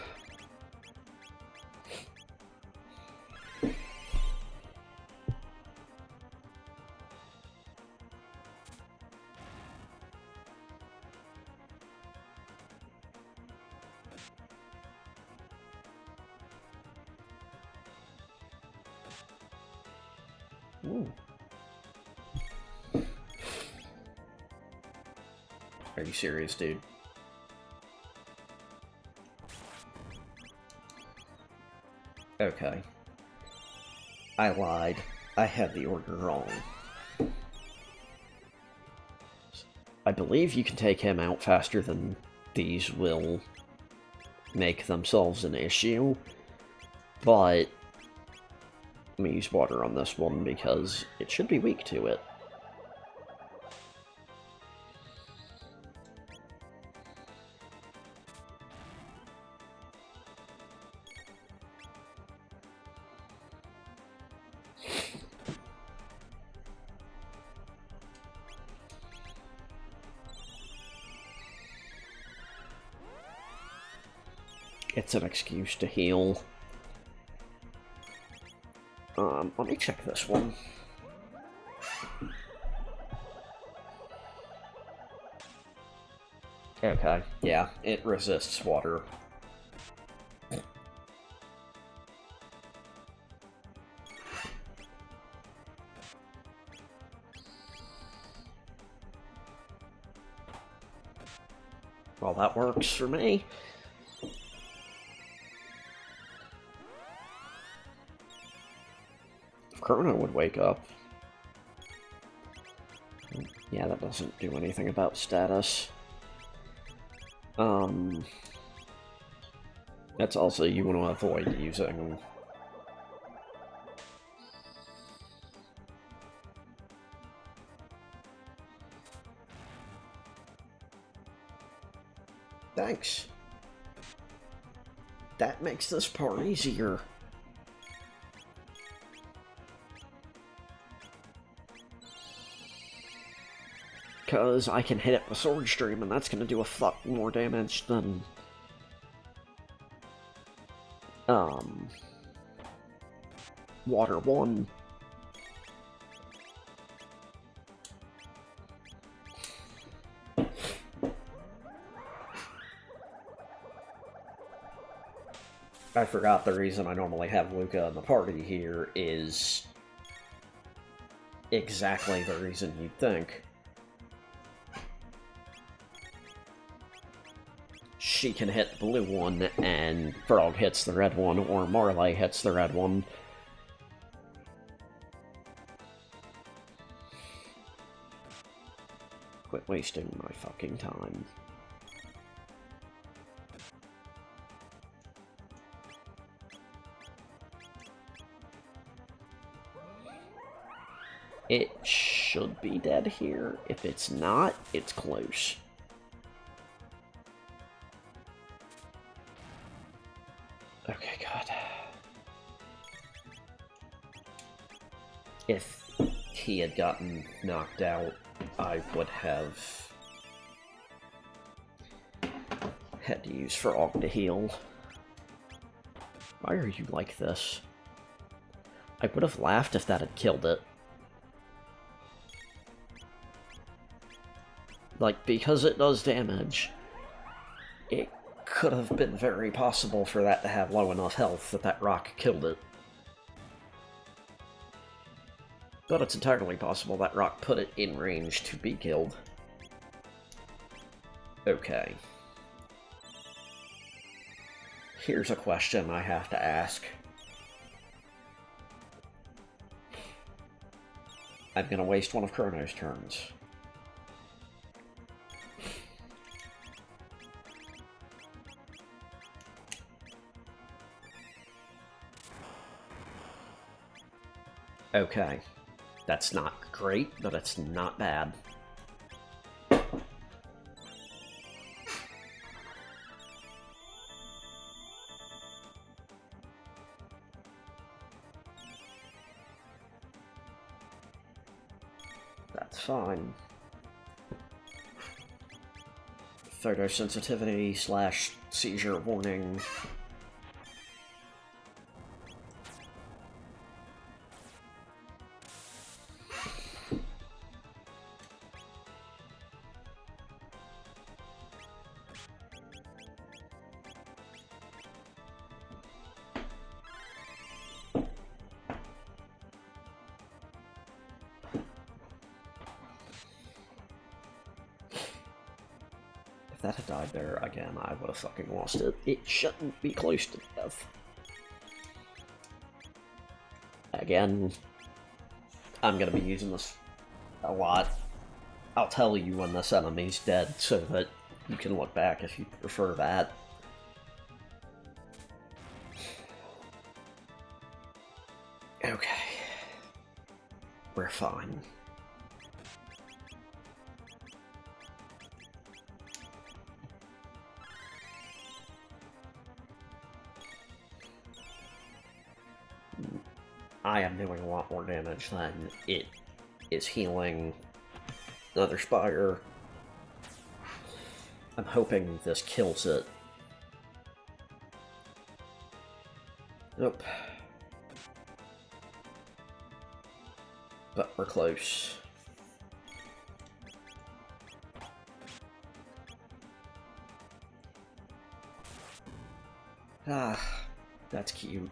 Ooh. Are you serious, dude? Okay. I lied. I had the order wrong. I believe you can take him out faster than these will make themselves an issue, but let me use water on this one because it should be weak to it. It's an excuse to heal. Let me check this one. Okay, yeah, it resists water. Well, that works for me. Chrono would wake up. Yeah, that doesn't do anything about status. That's also, you want to avoid using... Thanks. That makes this part easier. Because I can hit it with Sword Stream, and that's going to do a fuck more damage than... Water 1. I forgot the reason I normally have Luca in the party here is exactly the reason you'd think. She can hit the blue one, and Frog hits the red one, or Marley hits the red one. Quit wasting my fucking time. It should be dead here. If it's not, it's close. Okay, God. If he had gotten knocked out, I would have had to use Frog to heal. Why are you like this? I would have laughed if that had killed it. Like, because it does damage, it could have been very possible for that to have low enough health that that rock killed it. But it's entirely possible that rock put it in range to be killed. Okay. Here's a question I have to ask. I'm gonna waste one of Chrono's turns. Okay. That's not great, but it's not bad. That's fine. Photosensitivity / seizure warning. If that had died there again, I would have fucking lost it. It shouldn't be close to death. Again, I'm gonna be using this a lot. I'll tell you when this enemy's dead so that you can look back if you prefer that. Okay. We're fine. I am doing a lot more damage than it is healing. Another Spire. I'm hoping this kills it. Nope. But we're close. Ah, that's cute.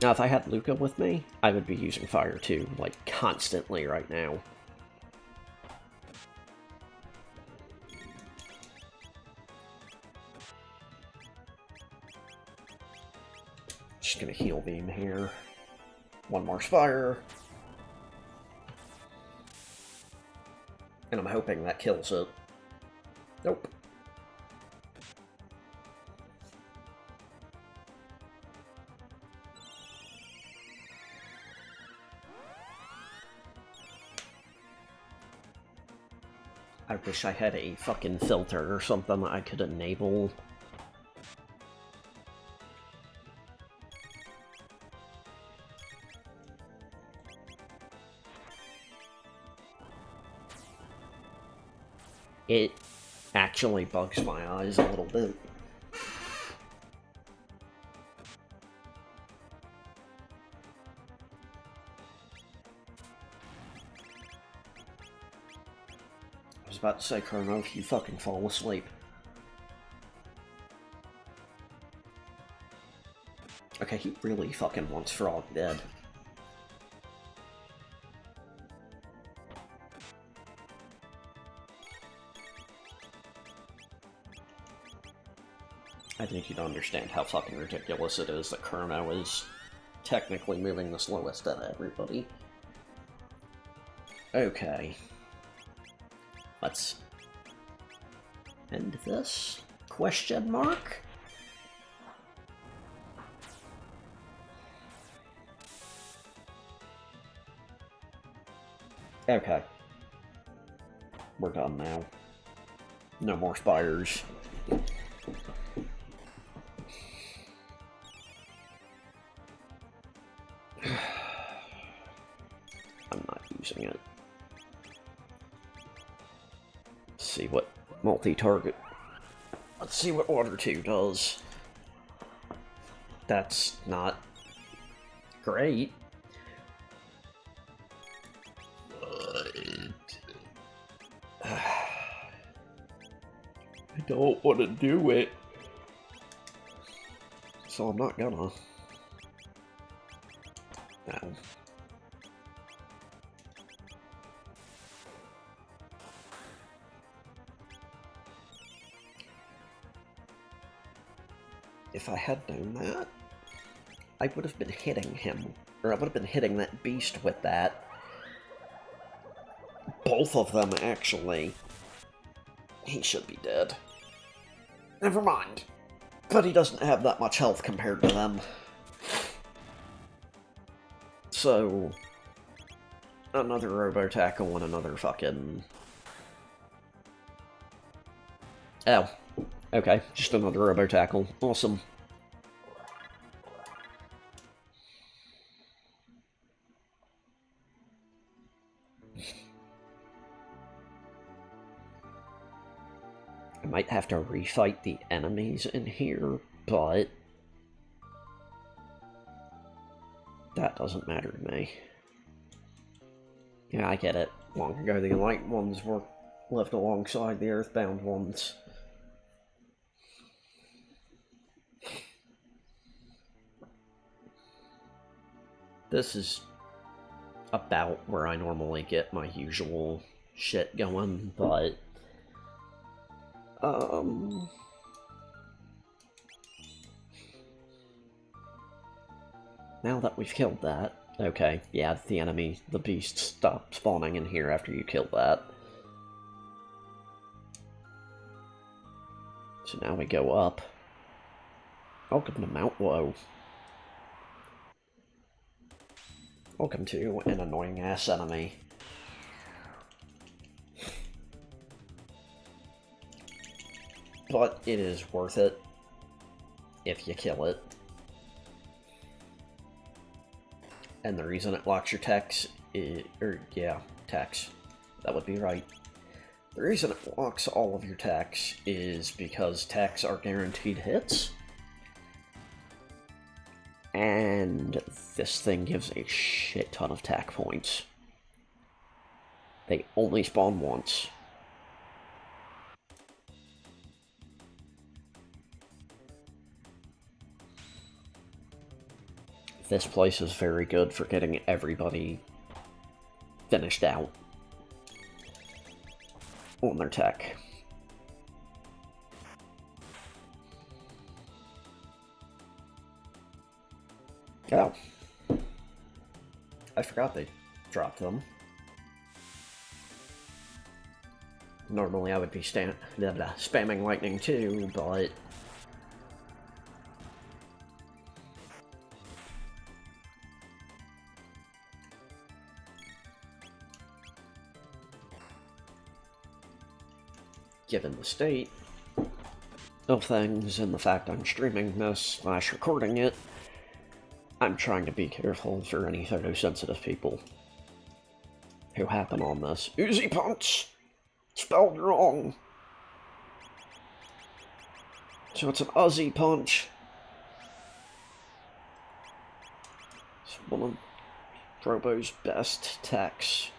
Now, if I had Luca with me, I would be using fire too, like, constantly right now. Just gonna heal beam here. One more Spire. And I'm hoping that kills it. Nope. I wish I had a fucking filter or something that I could enable. It actually bugs my eyes a little bit. I was about to say, Chrono, if you fucking fall asleep. Okay, he really fucking wants Frog dead. I need you to understand how fucking ridiculous it is that Chrono is technically moving the slowest out of everybody. Okay. Let's end this? Question mark? Okay. We're done now. No more spires. I'm not using it. Let's see what multi-target. Let's see what Water 2 does. That's not great. I don't want to do it. So I'm not gonna. Ow. If I had known that, I would have been hitting him. Or I would have been hitting that beast with that. Both of them, actually. He should be dead. Never mind. But he doesn't have that much health compared to them. So... another Robo-Tackle and another fucking... Oh. Okay, just another Robo-Tackle. Awesome. I might have to refight the enemies in here, but... that doesn't matter to me. Yeah, I get it. Long ago, the light ones were left alongside the earthbound ones. This is about where I normally get my usual shit going, but... now that we've killed that... okay, yeah, the beast stopped spawning in here after you kill that. So now we go up. Welcome to Mount Woe. Welcome to an annoying-ass enemy. But it is worth it if you kill it. And the reason it locks your techs is... techs. That would be right. The reason it locks all of your techs is because techs are guaranteed hits. And this thing gives a shit ton of tack points. They only spawn once. This place is very good for getting everybody finished out on their tech. Oh. I forgot they dropped them. Normally I would be spamming lightning too, but... given the state of things and the fact I'm streaming this / recording it, I'm trying to be careful for any photosensitive people who happen on this. Uzi Punch! Spelled wrong! So it's an Uzi Punch. It's one of Robo's best techs.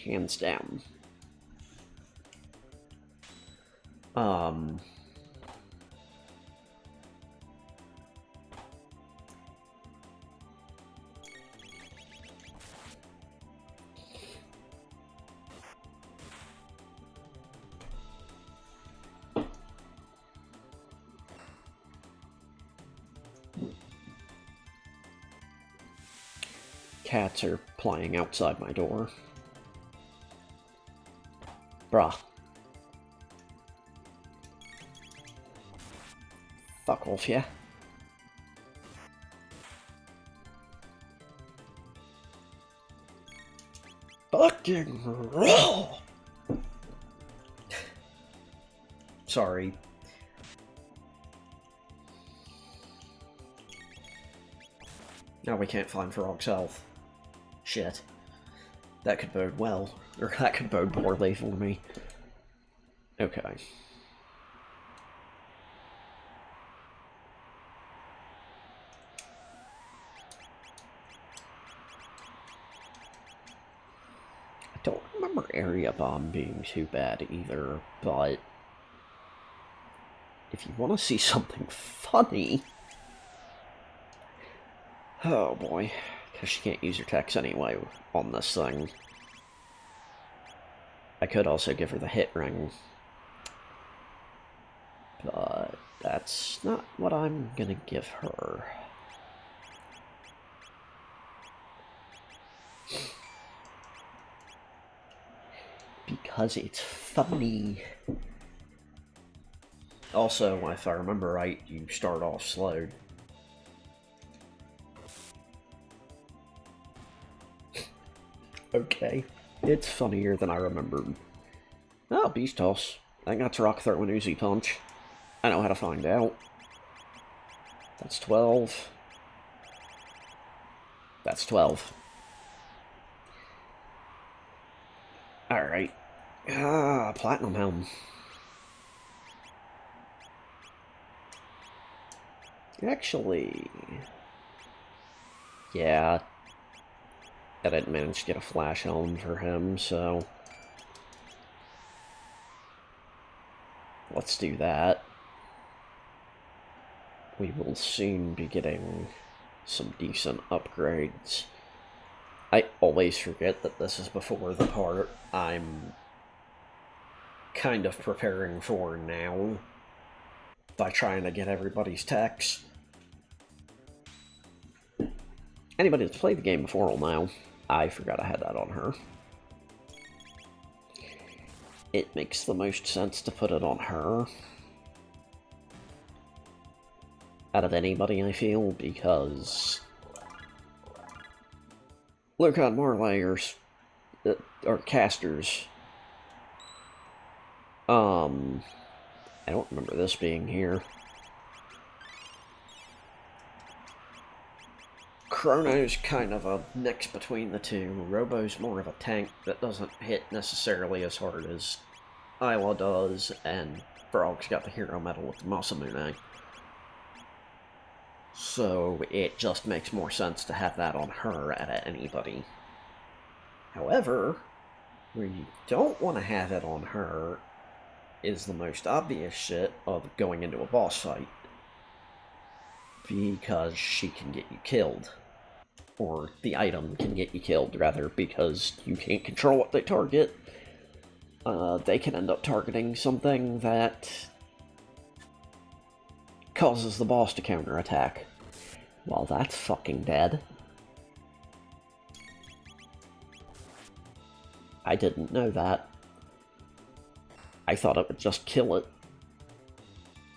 Hands down. Cats are playing outside my door. Bruh. Fuck off, yeah? Fucking roll! Sorry. Now we can't find Frog's health. Shit. That could bode well. Or that could bode poorly for me. Okay. I don't remember Area Bomb being too bad either, but... if you want to see something funny... Oh boy, because she can't use her techs anyway on this thing. I could also give her the hit ring, but that's not what I'm gonna give her. Because it's funny. Also, if I remember right, you start off slow. Okay, it's funnier than I remembered. Oh, Beast Toss. I think that's Rock Throw and Uzi Punch. I know how to find out. That's 12. That's 12. Alright. Ah, Platinum Helm. Actually... yeah. I didn't manage to get a Flash Helm for him, so... let's do that. We will soon be getting some decent upgrades. I always forget that this is before the part I'm kind of preparing for now by trying to get everybody's techs. Anybody that's played the game before will know. I forgot I had that on her. It makes the most sense to put it on her out of anybody, I feel, because Lurkon Marley are casters. I don't remember this being here. Chrono's kind of a mix between the two. Robo's more of a tank that doesn't hit necessarily as hard as Isla does, and Frog's got the hero medal with the Masamune. So it just makes more sense to have that on her out of anybody. However, where you don't want to have it on her is the most obvious shit of going into a boss fight. Because she can get you killed. Or the item can get you killed, rather, because you can't control what they target. They can end up targeting something that causes the boss to counterattack. Well, that's fucking dead. I didn't know that. I thought it would just kill it.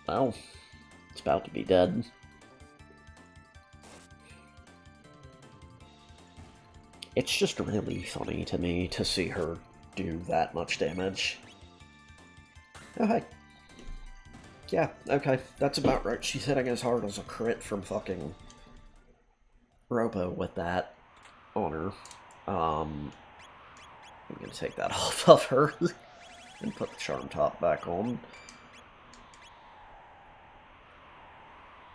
Well, it's about to be dead. It's just really funny to me to see her do that much damage. Oh, hey. Yeah, okay, that's about right. She's hitting as hard as a crit from fucking Robo with that on her. I'm gonna take that off of her and put the charm top back on.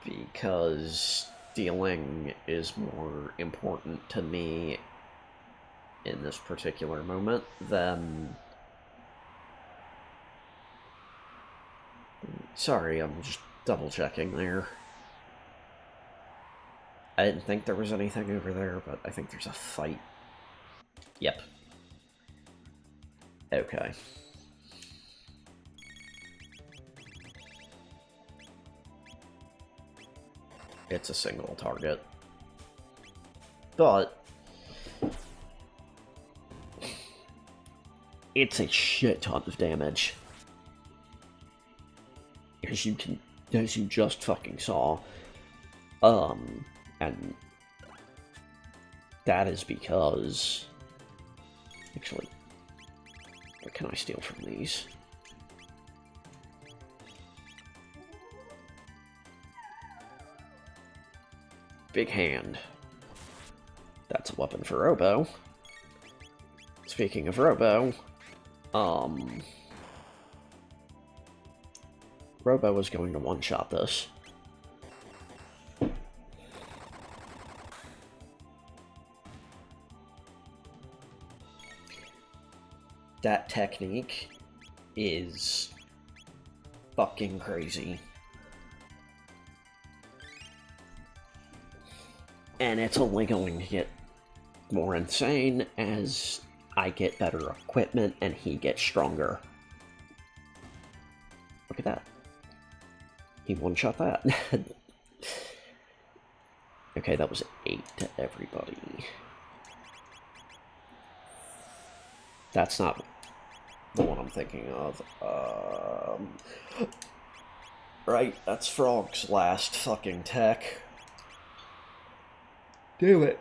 Because stealing is more important to me in this particular moment than... Sorry, I'm just double checking there. I didn't think there was anything over there, but I think there's a fight. Yep. Okay. It's a single target. But it's a shit ton of damage. As you just fucking saw. And that is because... Actually, what can I steal from these? Big Hand. That's a weapon for Robo. Speaking of Robo, Robo was going to one-shot this. That technique is fucking crazy. And it's only going to get more insane as I get better equipment and he gets stronger. Look at that. He one-shot that. Okay, that was 8 to everybody. That's not the one I'm thinking of. Right, that's Frog's last fucking tech. Damn it.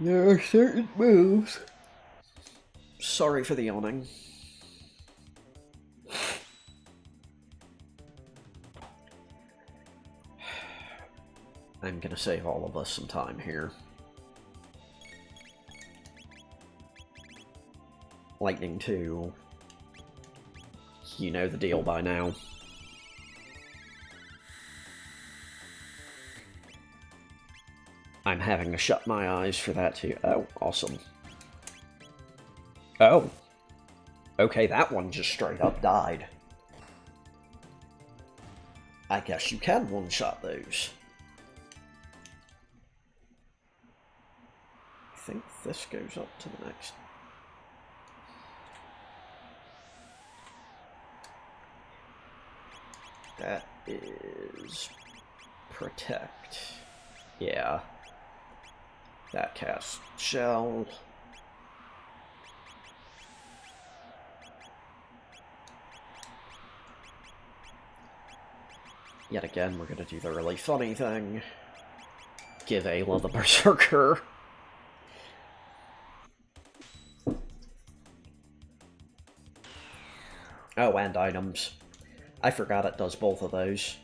There are certain moves. Sorry for the yawning. I'm gonna save all of us some time here. Lightning 2. You know the deal by now. I'm having to shut my eyes for that too. Oh, awesome. Oh. Okay, that one just straight up died. I guess you can one-shot those. I think this goes up to the next. That is protect. Yeah. That casts shell. Yet again, we're gonna do the really funny thing. Give Ayla the Berserker. Oh, and items. I forgot it does both of those.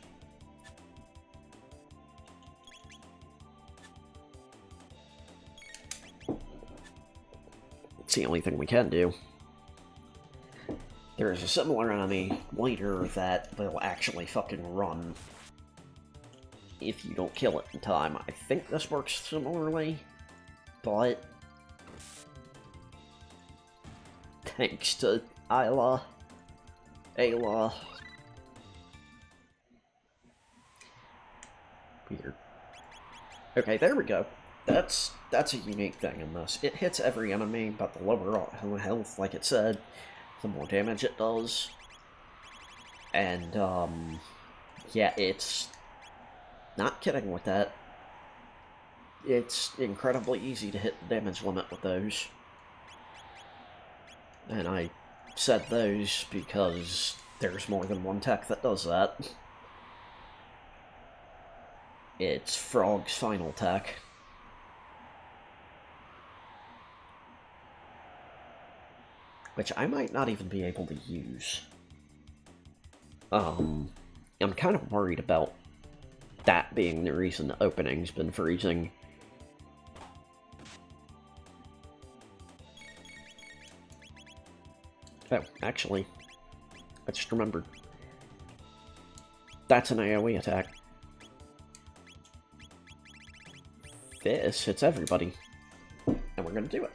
It's the only thing we can do. There is a similar enemy later that will actually fucking run if you don't kill it in time. I think this works similarly, but thanks to Ayla. Weird. Okay, there we go. That's a unique thing in this. It hits every enemy, but the lower health, like it said, the more damage it does. And, yeah, it's... Not kidding with that. It's incredibly easy to hit the damage limit with those. And I said those because there's more than one tech that does that. It's Frog's final tech. Which I might not even be able to use. I'm kind of worried about that being the reason the opening's been freezing. Oh, actually, I just remembered. That's an AoE attack. This hits everybody. And we're gonna do it.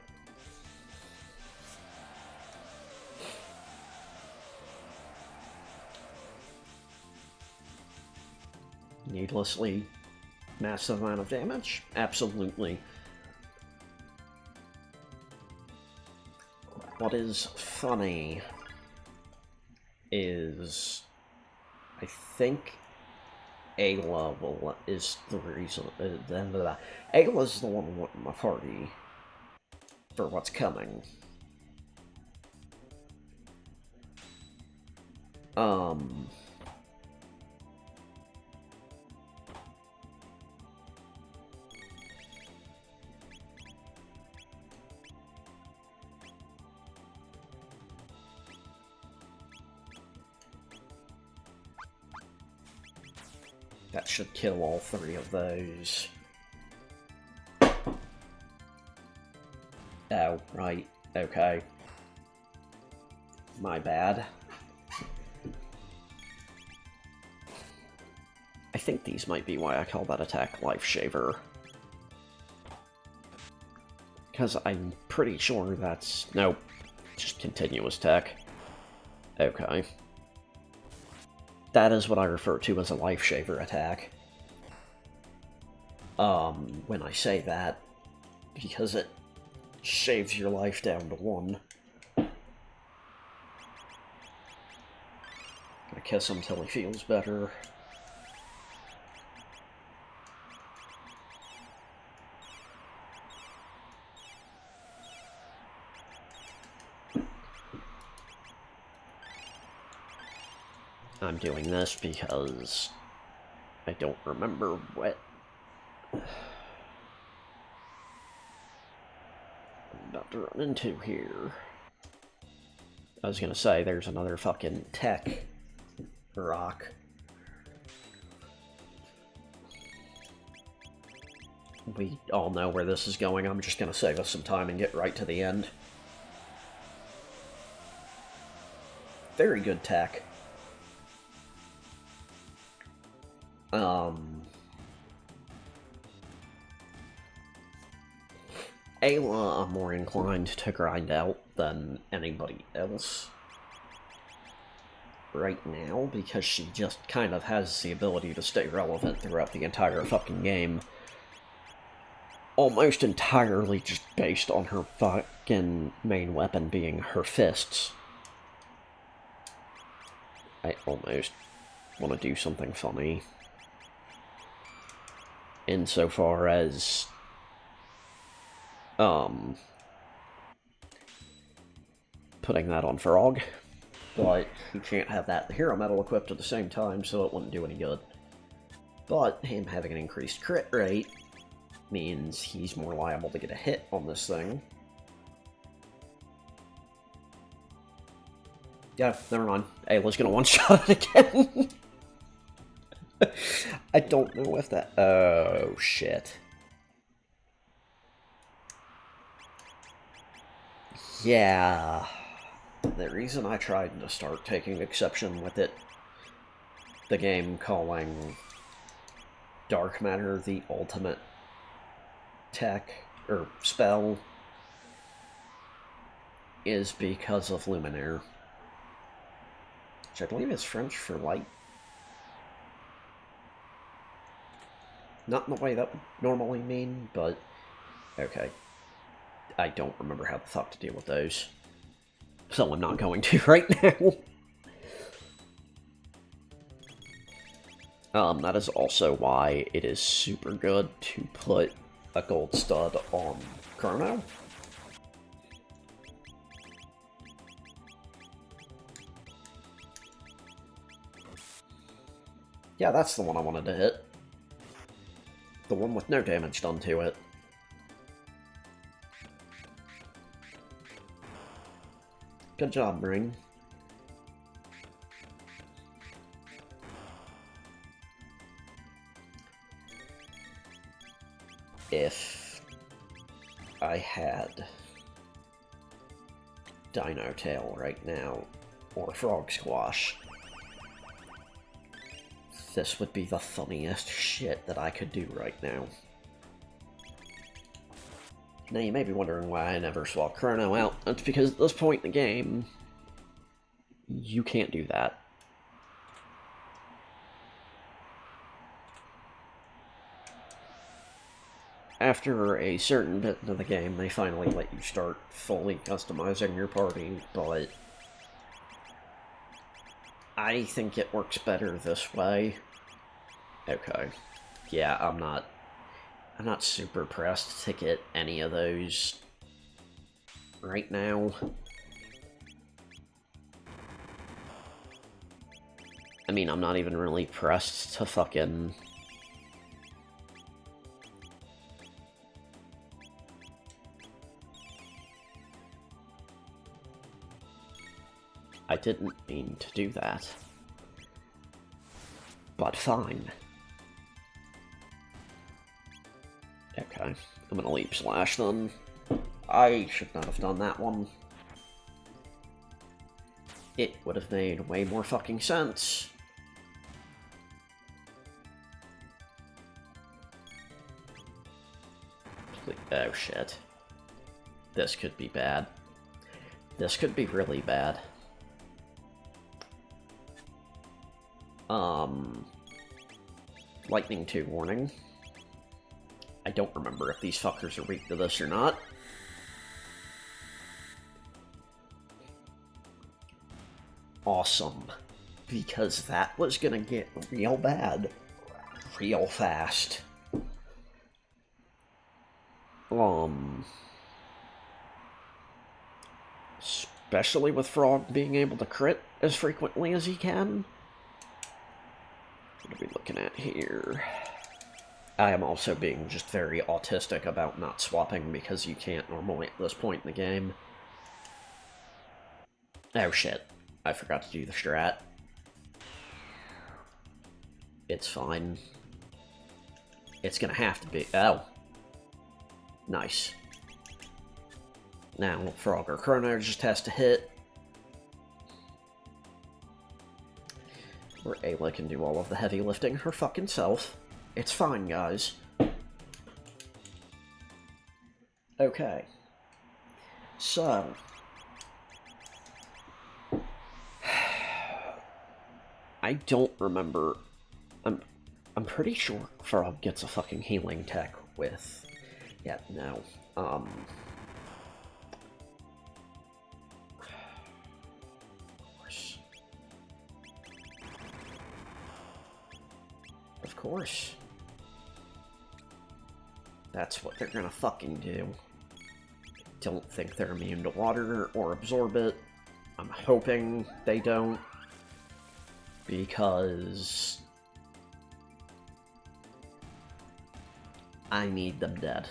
Needlessly massive amount of damage? Absolutely. What is funny is I think Ayla is the reason. Ayla's the one wanting my party for what's coming. That should kill all 3 of those. Oh, right. Okay. My bad. I think these might be why I call that attack Life Shaver. Because I'm pretty sure that's... Nope. Just continuous tech. Okay. That is what I refer to as a Life Shaver attack. when I say that, because it shaves your life down to 1. Gonna kiss him till he feels better. I'm doing this because I don't remember what I'm about to run into here. I was gonna say, there's another fucking tech rock. We all know where this is going. I'm just gonna save us some time and get right to the end. Very good tech. Ayla, I'm more inclined to grind out than anybody else right now, because she just kind of has the ability to stay relevant throughout the entire fucking game. Almost entirely just based on her fucking main weapon being her fists. I almost want to do something funny. Insofar as putting that on Frog, but you can't have that hero metal equipped at the same time, so it wouldn't do any good. But him having an increased crit rate means he's more liable to get a hit on this thing. Yeah, never mind. Ayla's gonna one-shot it again. I don't know if that... Oh, shit. Yeah. The reason I tried to start taking exception with it, the game calling Dark Matter the ultimate tech, or spell, is because of Luminaire. Which I believe is French for light. Not in the way that would normally mean, but okay. I don't remember how the fuck to deal with those. So I'm not going to right now. That is also why it is super good to put a gold stud on Chrono. Yeah, that's the one I wanted to hit. The one with no damage done to it. Good job, Ring. If I had Dino Tail right now, or Frog Squash, this would be the funniest shit that I could do right now. Now, you may be wondering why I never swap Chrono out. That's because at this point in the game, you can't do that. After a certain bit of the game, they finally let you start fully customizing your party, but I think it works better this way. Okay. Yeah, I'm not super pressed to get any of those right now. I mean, I'm not even really pressed to fucking... I didn't mean to do that. But fine. Okay, I'm gonna Leap Slash then. I should not have done that one. It would have made way more fucking sense. Oh shit. This could be bad. This could be really bad. Lightning 2 warning. I don't remember if these fuckers are weak to this or not. Awesome. Because that was gonna get real bad. Real fast. Especially with Frog being able to crit as frequently as he can. What are we looking at here? I am also being just very autistic about not swapping because you can't normally at this point in the game. Oh shit. I forgot to do the strat. It's fine. It's gonna have to be. Oh. Nice. Now, Frog or Chrono just has to hit. Or Ayla can do all of the heavy lifting her fucking self. It's fine, guys. Okay. So. I don't remember. I'm pretty sure Frog gets a fucking healing tech with. Yeah, no. Of course. That's what they're gonna fucking do. Don't think they're immune to water or absorb it. I'm hoping they don't. Because I need them dead.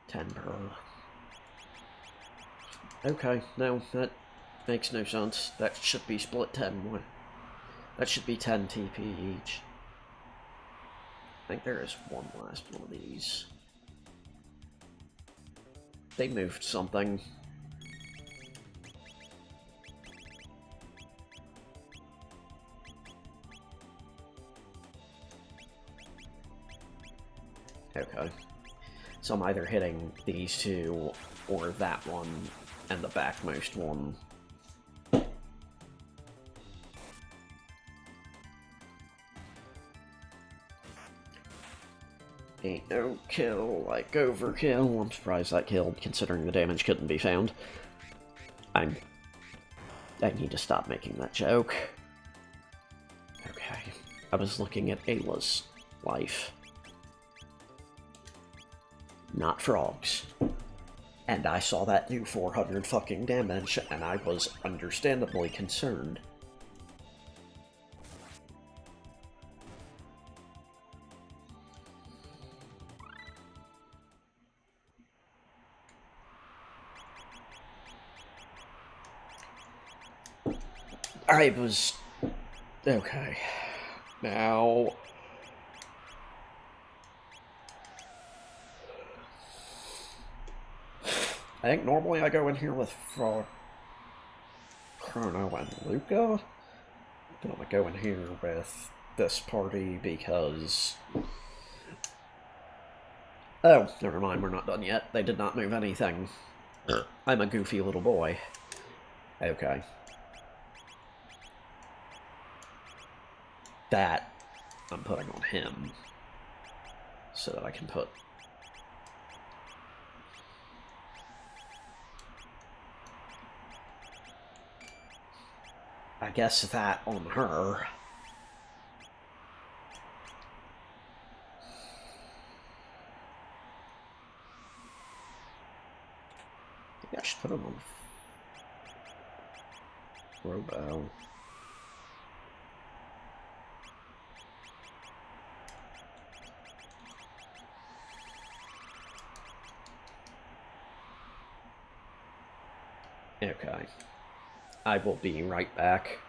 10 per. Okay, no, that makes no sense. That should be split 10. That should be 10 TP each. I think there is one last one of these. They moved something. Okay. So I'm either hitting these two or that one and the backmost one. Ain't no kill like overkill. I'm surprised that killed, considering the damage couldn't be found. I need to stop making that joke. Okay. I was looking at Ayla's life. Not Frog's. And I saw that do 400 fucking damage, and I was understandably concerned. I was... Okay. Now... I think normally I go in here with Frog, Chrono, and Luca. But I'm gonna go in here with this party because... Oh, never mind, we're not done yet. They did not move anything. I'm a goofy little boy. Okay. That I'm putting on him so that I can put... I guess that on her. Maybe I should put him on Robo. Okay. I will be right back.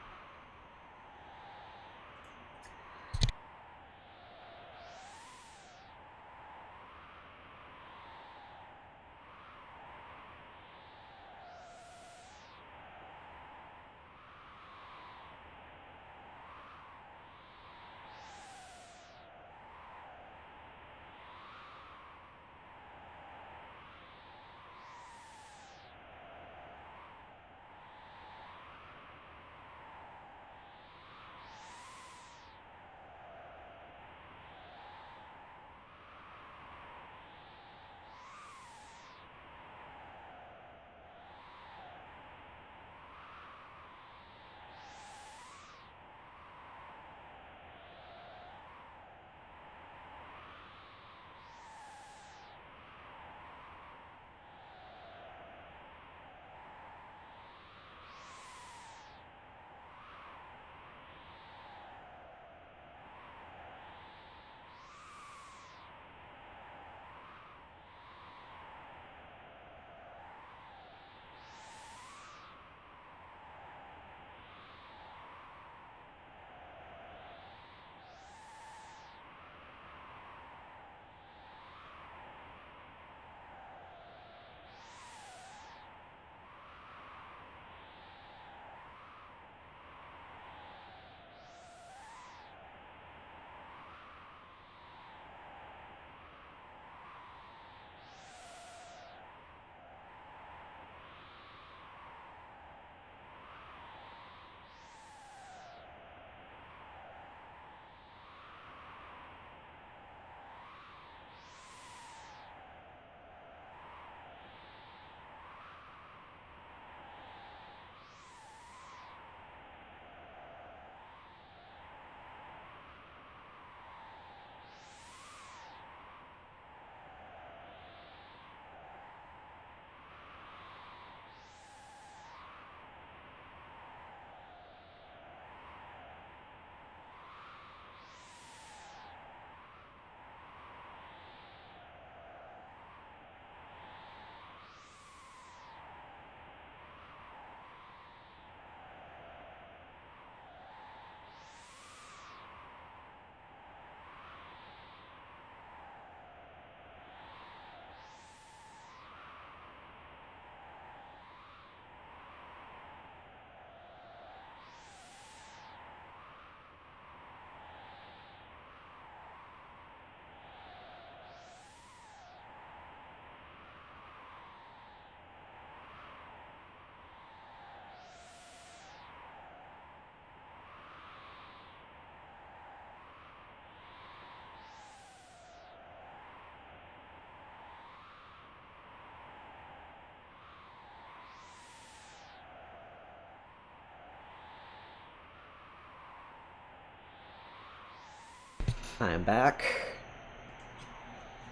I am back.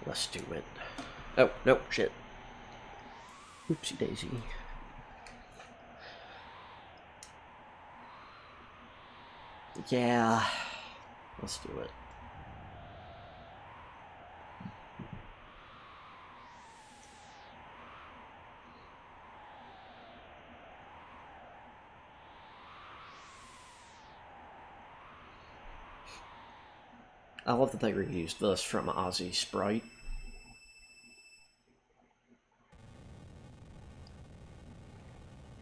Let's do it. Oh, no, shit. Oopsie daisy. Yeah, let's do it. I love that they reused this from Ozzy's sprite.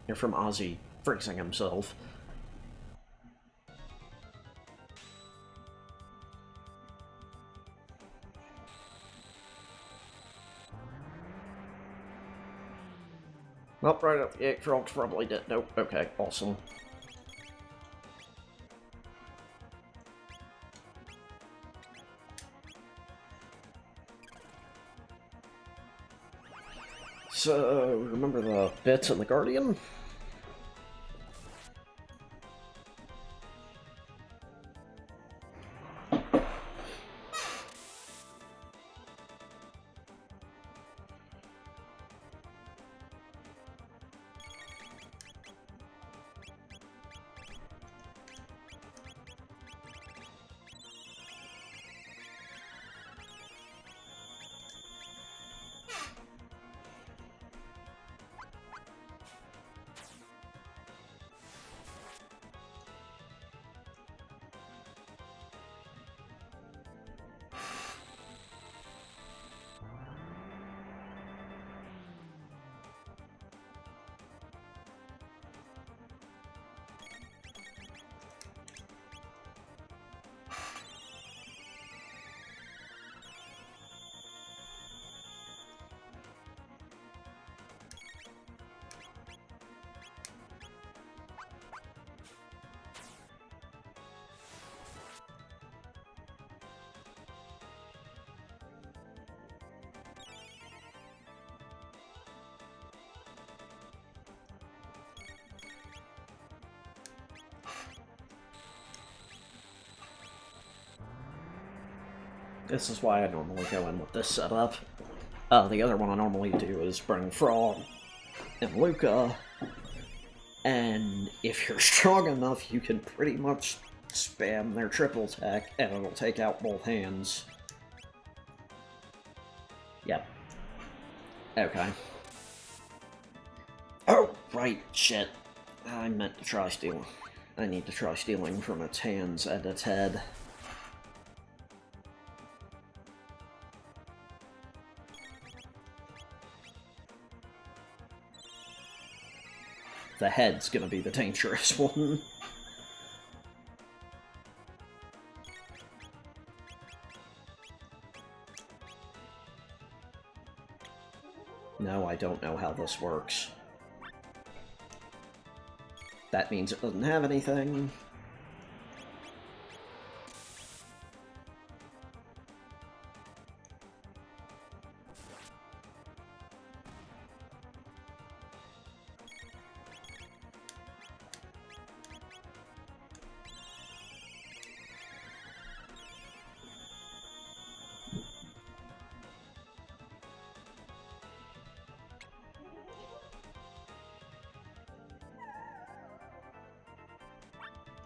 Or from Ozzy freezing himself. Well, right up the gate, Frog's probably dead. Nope, okay, awesome. So, remember the bits in the Guardian? This is why I normally go in with this setup. The other one I normally do is bring Frog and Luca, and if you're strong enough, you can pretty much spam their triple attack, and it'll take out both hands. Yep. Okay. Oh, right, shit. I meant to try stealing. I need to try stealing from its hands and its head. The head's gonna be the dangerous one. No, I don't know how this works. That means it doesn't have anything.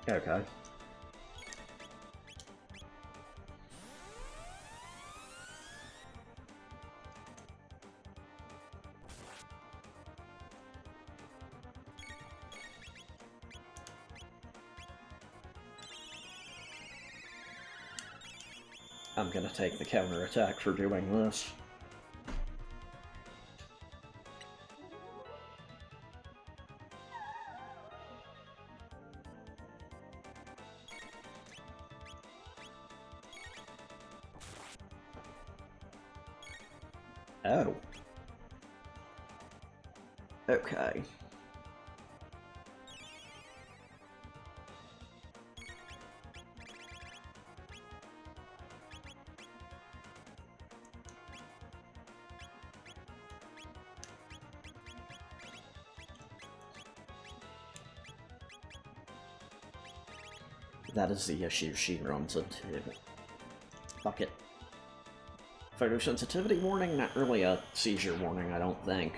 Okay. I'm gonna take the counterattack for doing this. Oh. Okay. That is the issue she runs into. Fuck it. Photosensitivity warning? Not really a seizure warning, I don't think.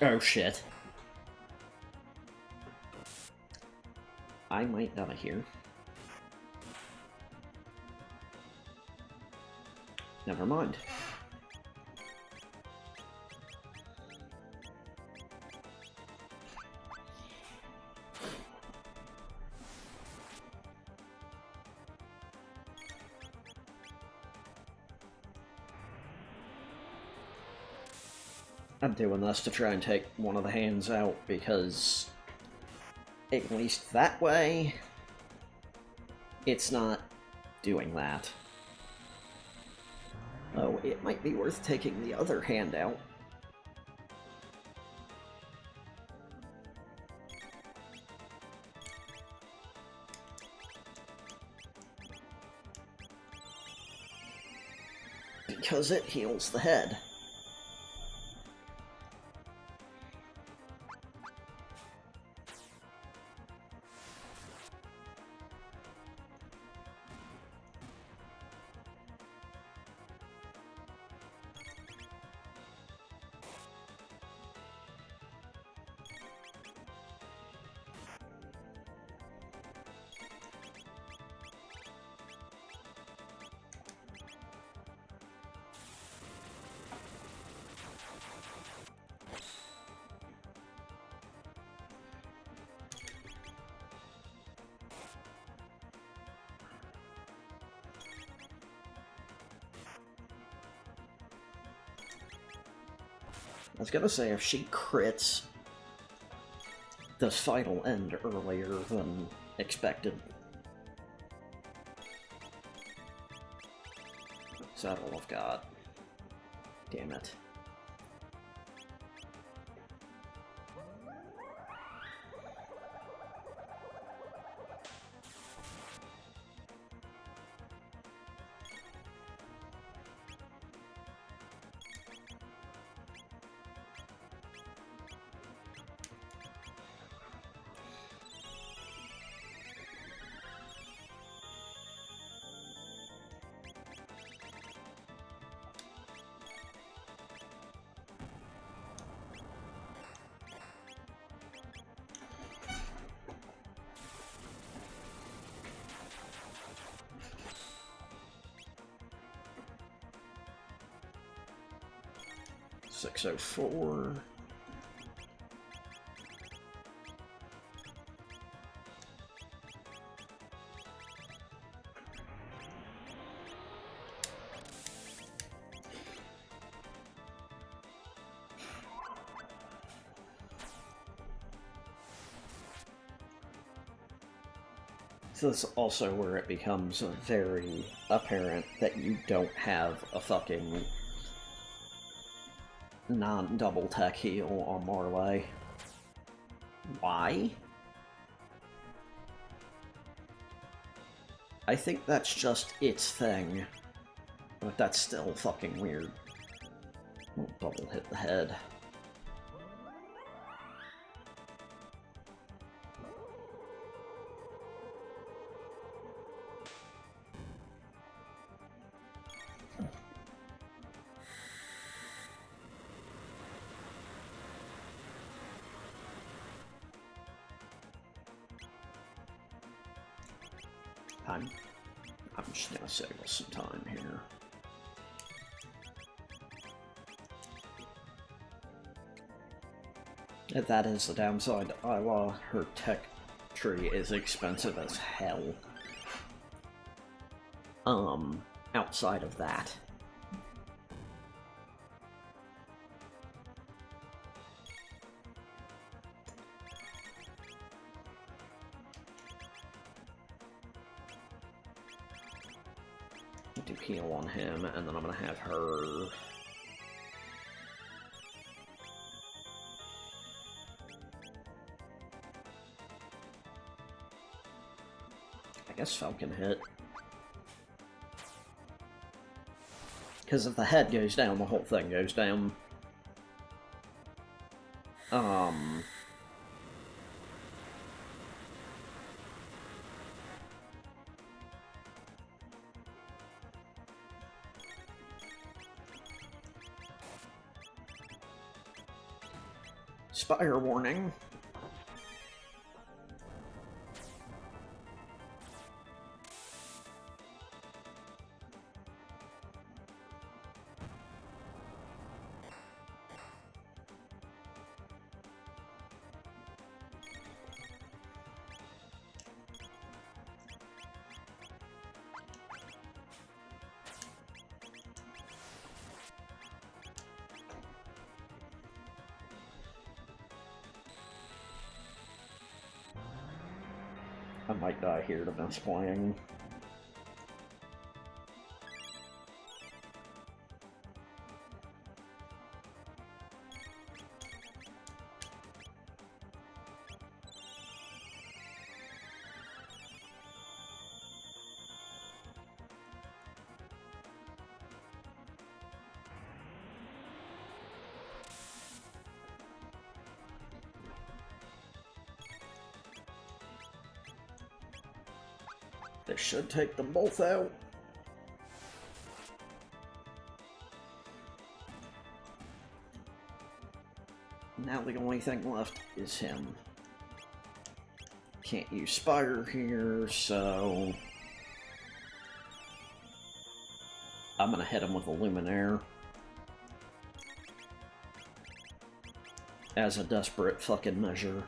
Oh shit. I might die here. Never mind. I'm doing this to try and take one of the hands out because at least that way it's not doing that. Oh, it might be worth taking the other hand out. Because it heals the head. I was gonna say, if she crits, the fight will end earlier than expected. Is that all I've got? Damn it. .604. So this is also where it becomes very apparent that you don't have a fucking non-double tech heal on Marley. Why? I think that's just its thing, but that's still fucking weird. Won't double hit the head. I'm just gonna save us some time here. If that is the downside, Isla, her tech tree is expensive as hell. Outside of that. Do heal on him, and then I'm gonna have her... I guess Falcon hit. Because if the head goes down, the whole thing goes down. Um... Spire warning. I might die here to miss playing. This should take them both out. Now the only thing left is him. Can't use Spire here, so... I'm gonna hit him with a Luminaire. As a desperate fucking measure.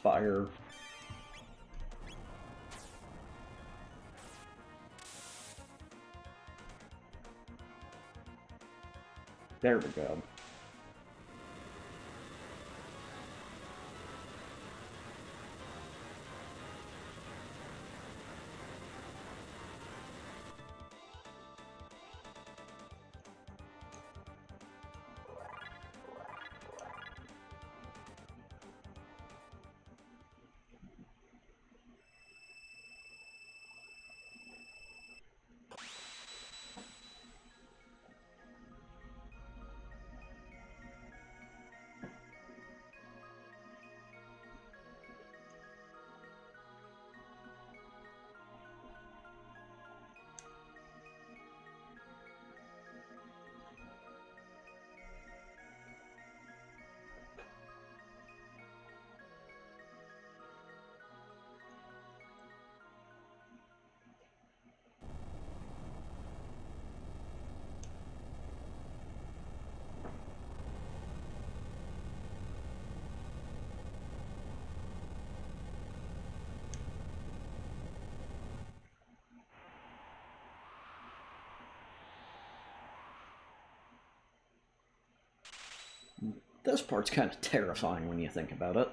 Spire. There we go. This part's kind of terrifying when you think about it.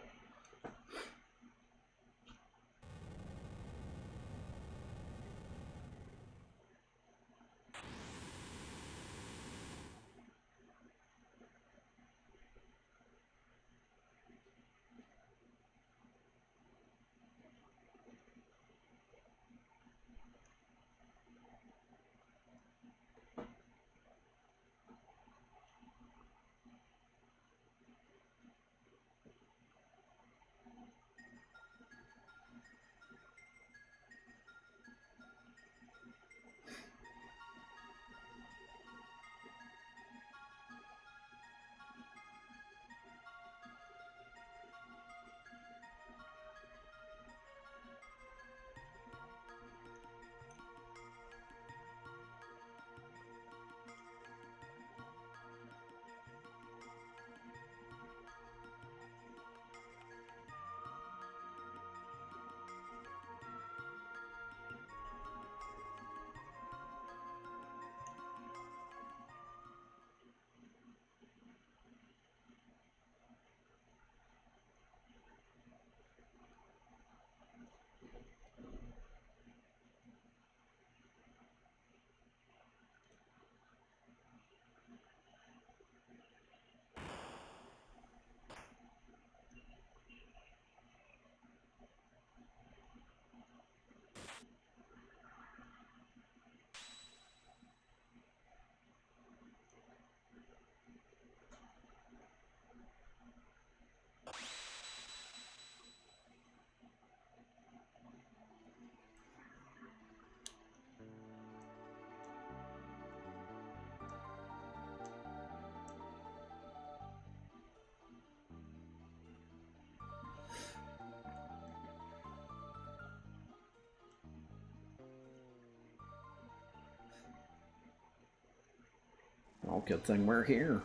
Well, good thing we're here.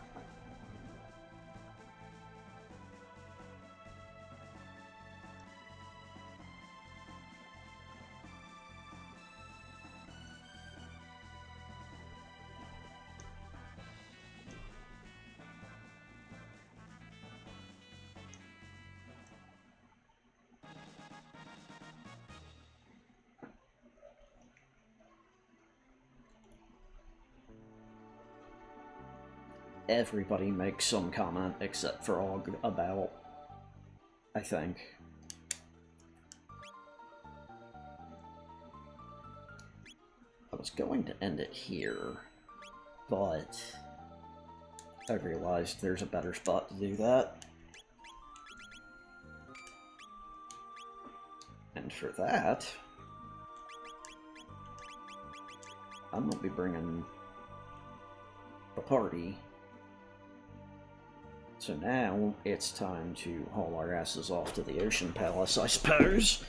Everybody makes some comment except for Og about, I think. I was going to end it here, but I realized there's a better spot to do that. And for that, I'm gonna be bringing the party. So now it's time to haul our asses off to the Ocean Palace, I suppose.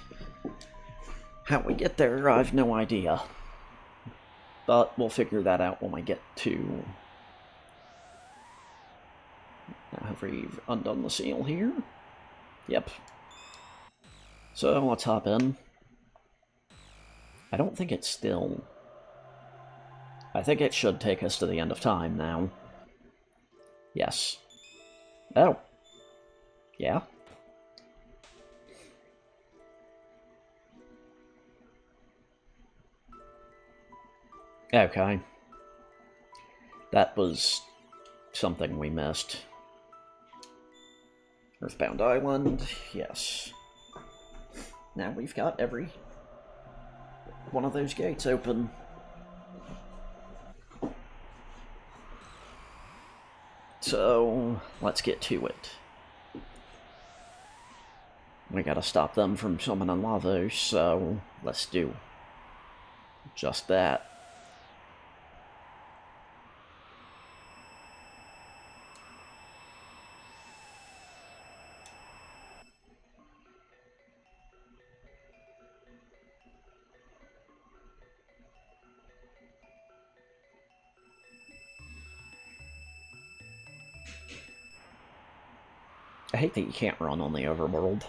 How we get there, I've no idea. But we'll figure that out when we get to... Have we undone the seal here? Yep. So let's hop in. I don't think it's still... I think it should take us to the end of time now. Yes. Oh. Yeah? Okay. That was something we missed. Earthbound Island, yes. Now we've got every one of those gates open. So, let's get to it. We gotta stop them from summoning Lavos, so let's do just that. I hate that you can't run on the overworld.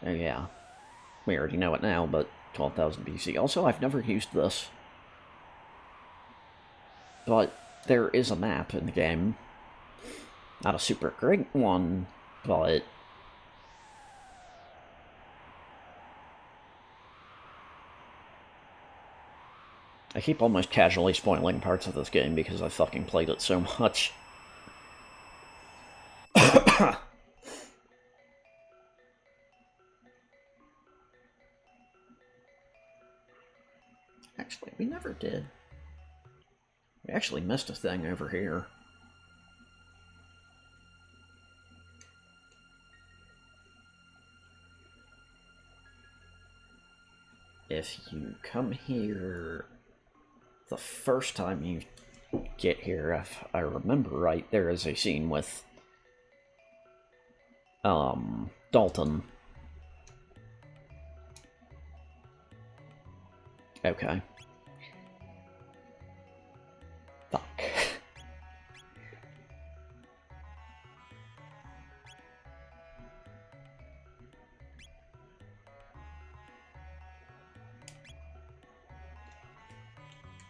Oh yeah, we already know it now, but 12,000 BC. Also, I've never used this. But there is a map in the game. Not a super great one, but... I keep almost casually spoiling parts of this game because I fucking played it so much. Actually, we never did. We actually missed a thing over here. If you come here the first time you get here, if I remember right, there is a scene with Dalton. Okay. Fuck.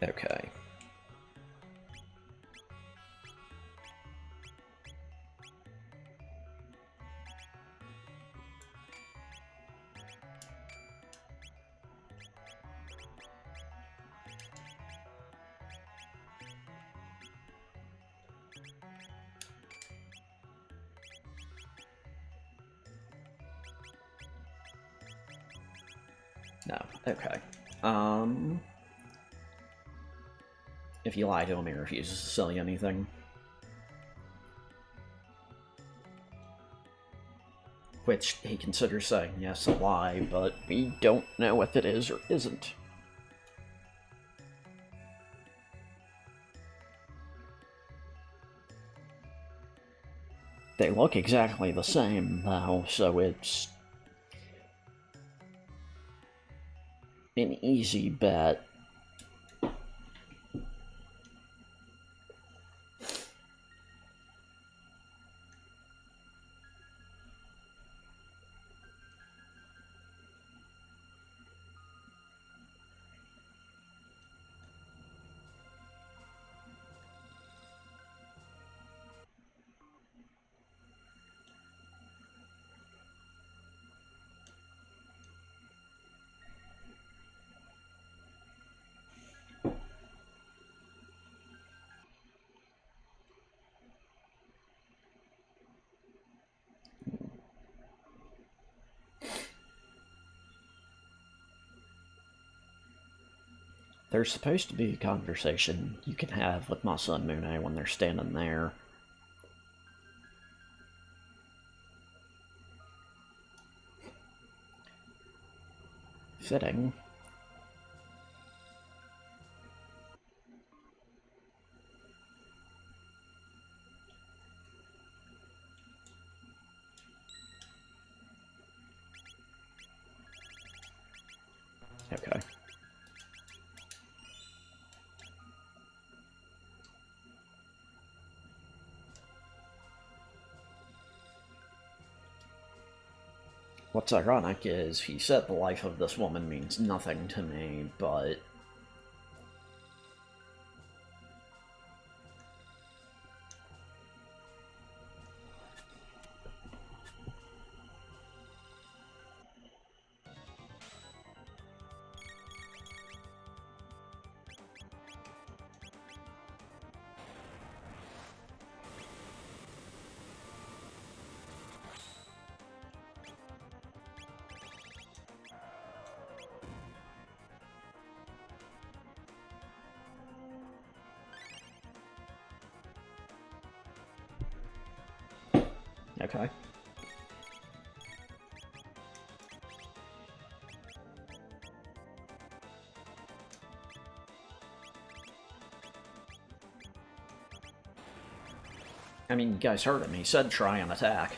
Okay. No, okay. If you lie to him, he refuses to sell you anything. Which he considers saying, yes, a lie, but we don't know if it is or isn't. They look exactly the same, though, so it's an easy bet. There's supposed to be a conversation you can have with Masa and Mune when they're standing there. Fitting. Okay. What's ironic is he said the life of this woman means nothing to me, but... Okay. I mean, you guys heard him. He said try and attack.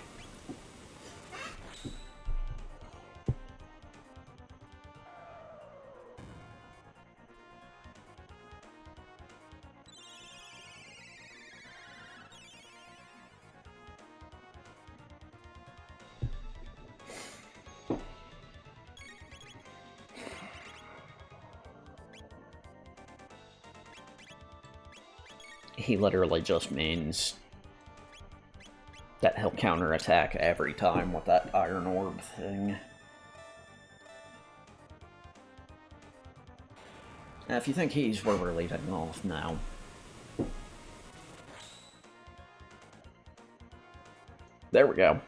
He literally just means that he'll counterattack every time with that Iron Orb thing. If you think he's where we're leading off now. There we go.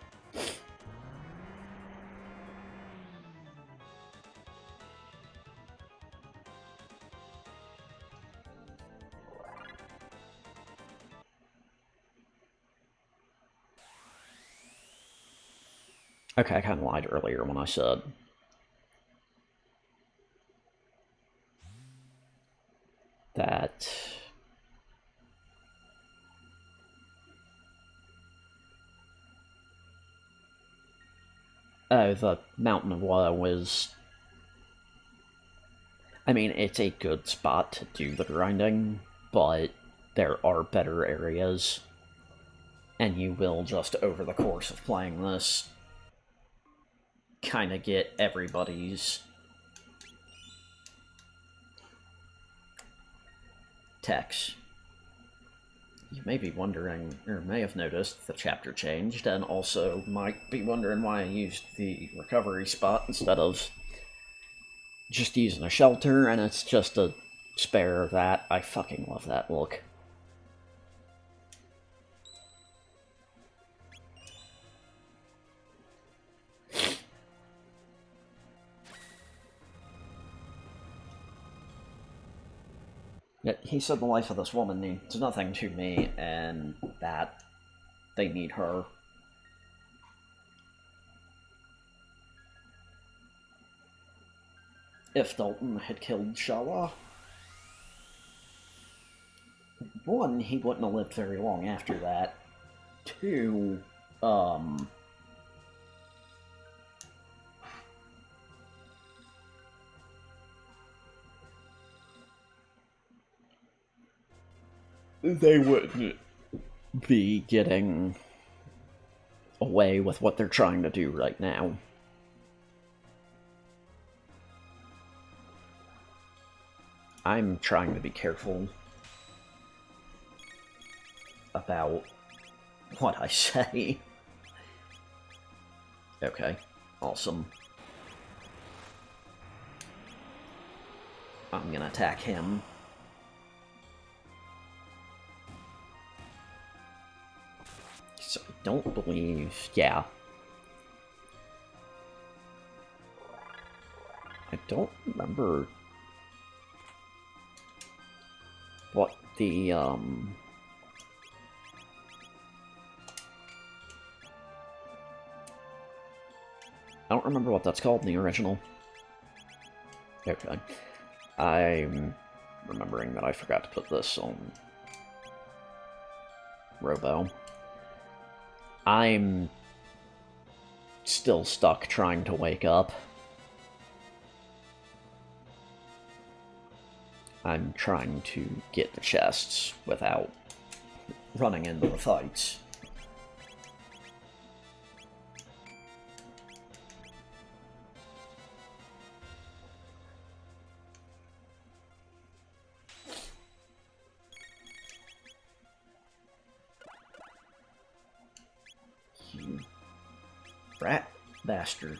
Okay, I kind of lied earlier when I said that the Mountain of Woe is... I mean, it's a good spot to do the grinding, but there are better areas, and you will just, over the course of playing this, kind of get everybody's techs. You may be wondering, or may have noticed, the chapter changed, and also might be wondering why I used the recovery spot instead of just using a shelter, and it's just a spare of that. I fucking love that look. He said the life of this woman means nothing to me, and that they need her. If Dalton had killed Shawa, one, he wouldn't have lived very long after that. Two, they wouldn't be getting away with what they're trying to do right now. I'm trying to be careful about what I say. Okay, awesome. I'm gonna attack him. So I don't believe... yeah. I don't remember The, I don't remember what that's called in the original. Okay. I'm remembering that I forgot to put this on Robo. I'm still stuck trying to wake up. I'm trying to get the chests without running into the fights. You rat bastard.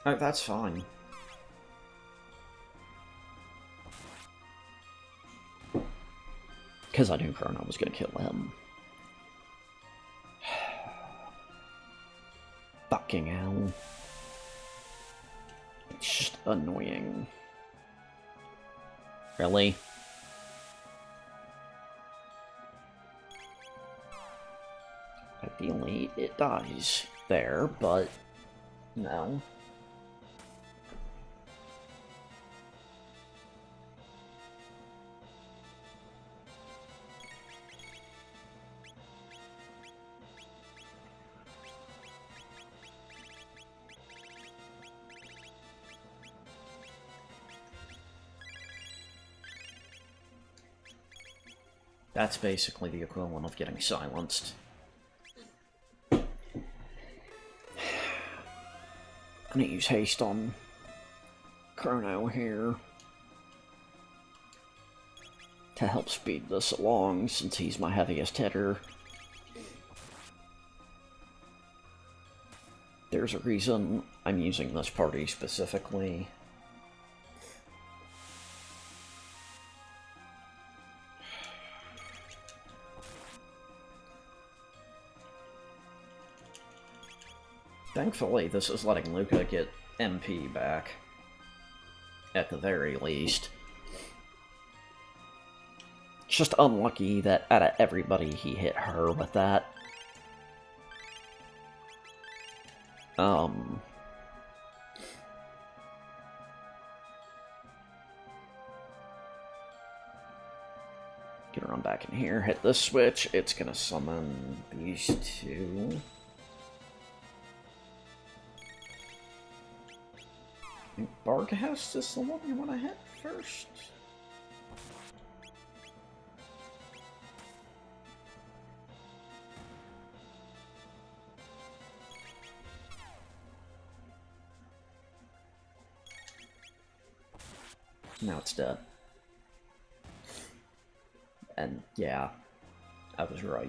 Oh, that's fine. Because I knew Chrono was going to kill him. Fucking hell. It's just annoying. Really? Ideally, it dies there, but no. That's basically the equivalent of getting silenced. I'm gonna use haste on Chrono here to help speed this along, since he's my heaviest hitter. There's a reason I'm using this party specifically. Thankfully, this is letting Luca get MP back, at the very least. It's just unlucky that out of everybody he hit her with that. Gonna run back in here, hit this switch, it's gonna summon these two. I think Barghast is the one you want to hit first. Now it's dead. And yeah, I was right.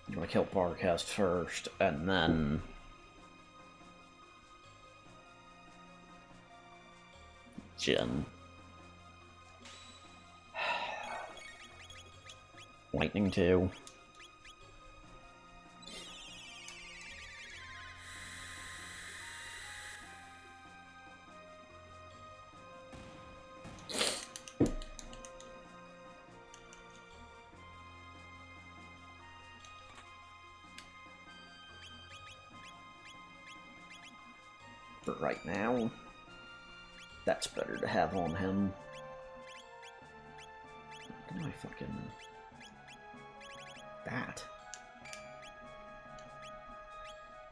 You want to kill Barghast first, and then Jin. Lightning 2. For right now, that's better to have on him. What am I fucking... that?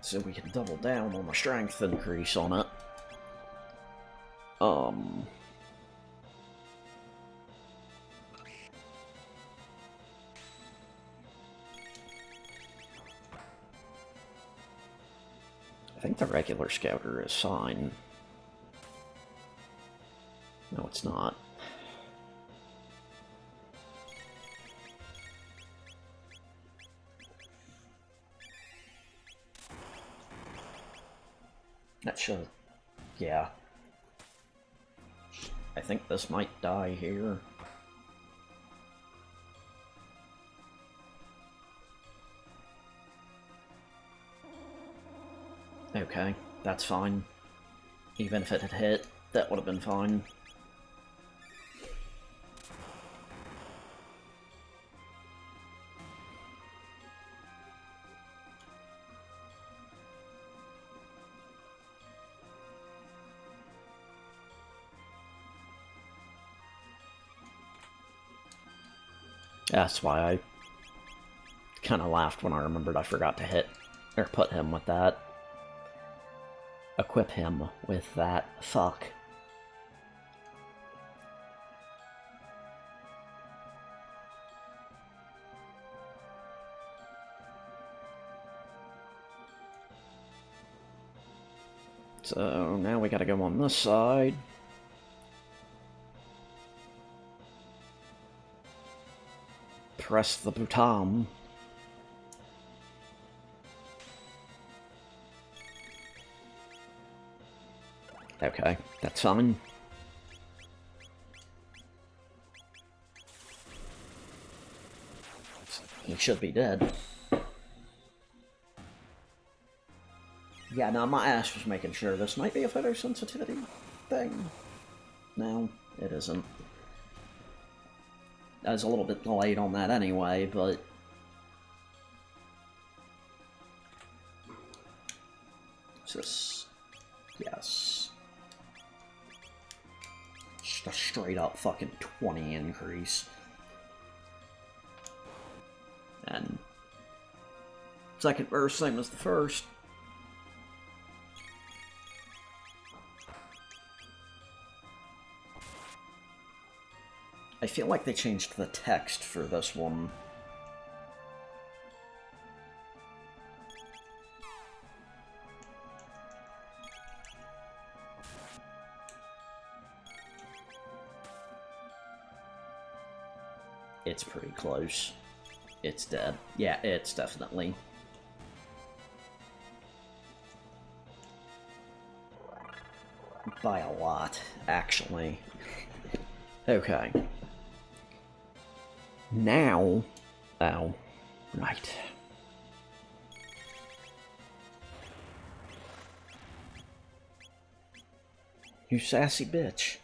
So we can double down on the strength increase on it. I think the regular scouter is fine. No, it's not. That should... yeah. I think this might die here. Okay, that's fine. Even if it had hit, that would have been fine. That's why I kind of laughed when I remembered I forgot to hit, or put him with that. Equip him with that. Fuck. So now we gotta go on this side. Press the button. Okay, that's fine. He should be dead. Yeah, no, my ass was making sure this might be a photosensitivity thing. No, it isn't. I was a little bit delayed on that anyway, but... just... yes. Just a straight up fucking 20 increase. And... second verse, same as the first. I feel like they changed the text for this one. It's pretty close. It's dead. Yeah, it's definitely. By a lot, actually. Okay. Now... oh, right. You sassy bitch.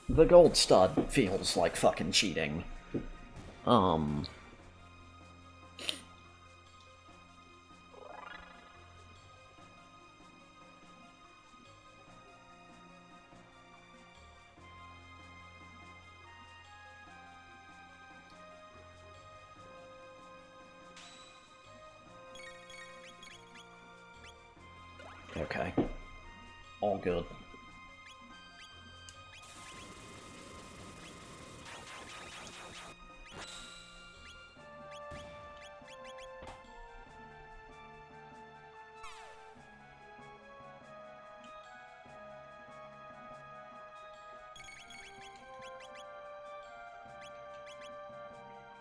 The gold stud feels like fucking cheating. Okay. All good.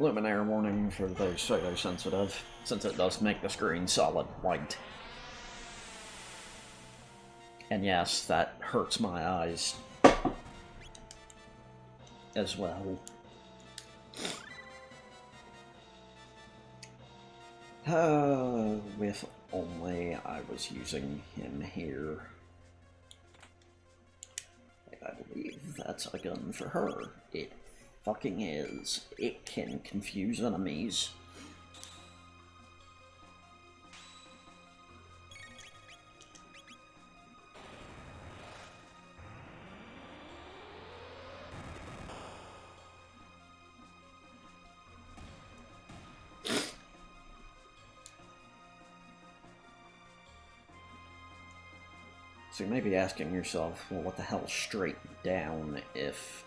Luminaire warning for those photosensitive, since it does make the screen solid white. And yes, that hurts my eyes as well. If only I was using him here. I believe that's a gun for her. It fucking is. It can confuse enemies. So you may be asking yourself, well, what the hell straight down if...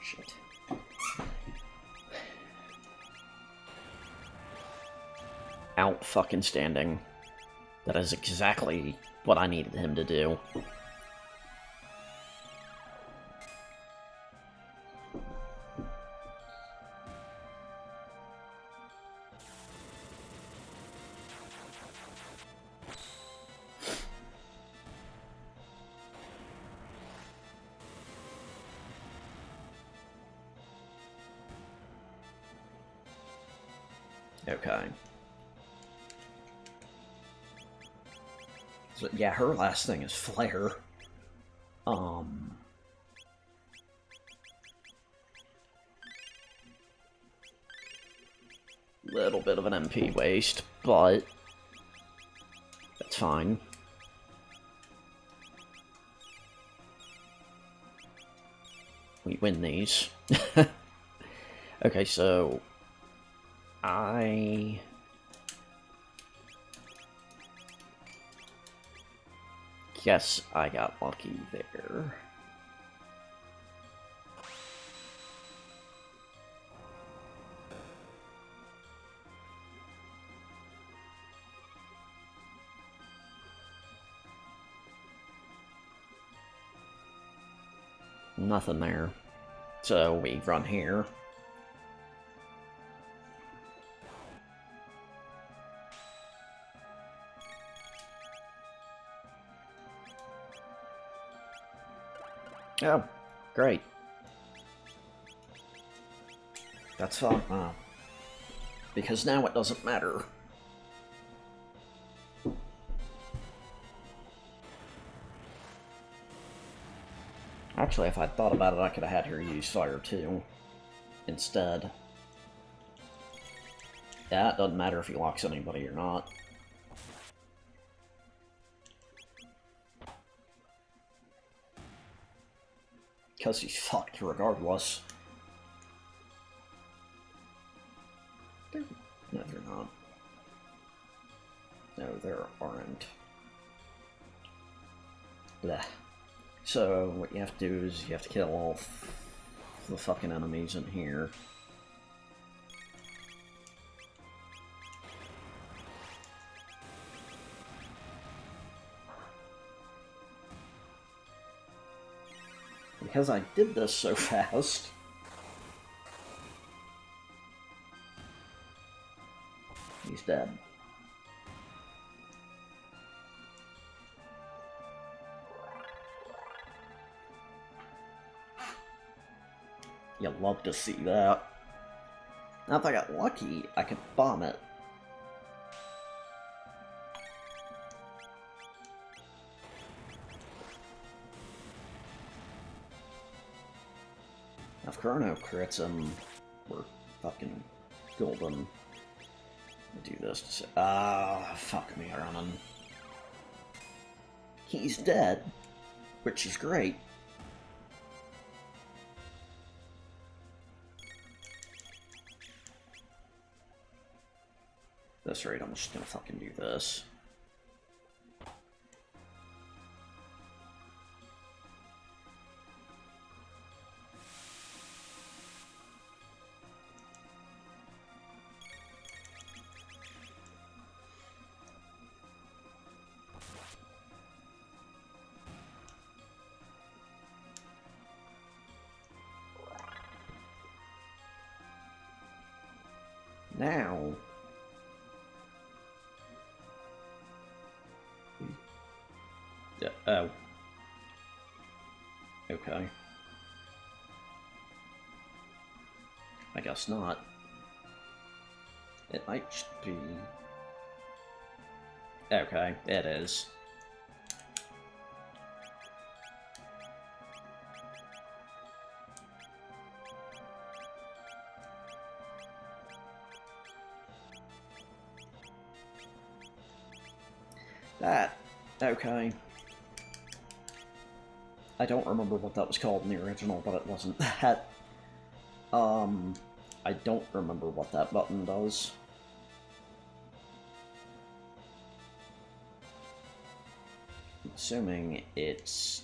shit. out-fucking-standing. That is exactly what I needed him to do. Okay. So, yeah, her last thing is Flare. Little bit of an MP waste, but that's fine. We win these. Okay, so I guess I got lucky there. Nothing there. So we run here. Oh, great. That's fine. Because now it doesn't matter. Actually, if I'd thought about it, I could have had her use Fire too. Instead. Yeah, it doesn't matter if he locks anybody or not. Because he's fucked regardless. No, they're not. No, there aren't. Blech. So, what you have to do is you have to kill all the fucking enemies in here. Because I did this so fast. He's dead. You'd love to see that. Now if I got lucky, I could bomb it. Now if Chrono crits him, we're fucking golden. Do this to say, fuck me running. He's dead, which is great. At this rate, I'm just gonna fucking do this. Now... oh. Okay. I guess not. It might just be... Okay, it is. That... okay. I don't remember what that was called in the original, but it wasn't that. I don't remember what that button does. I'm assuming it's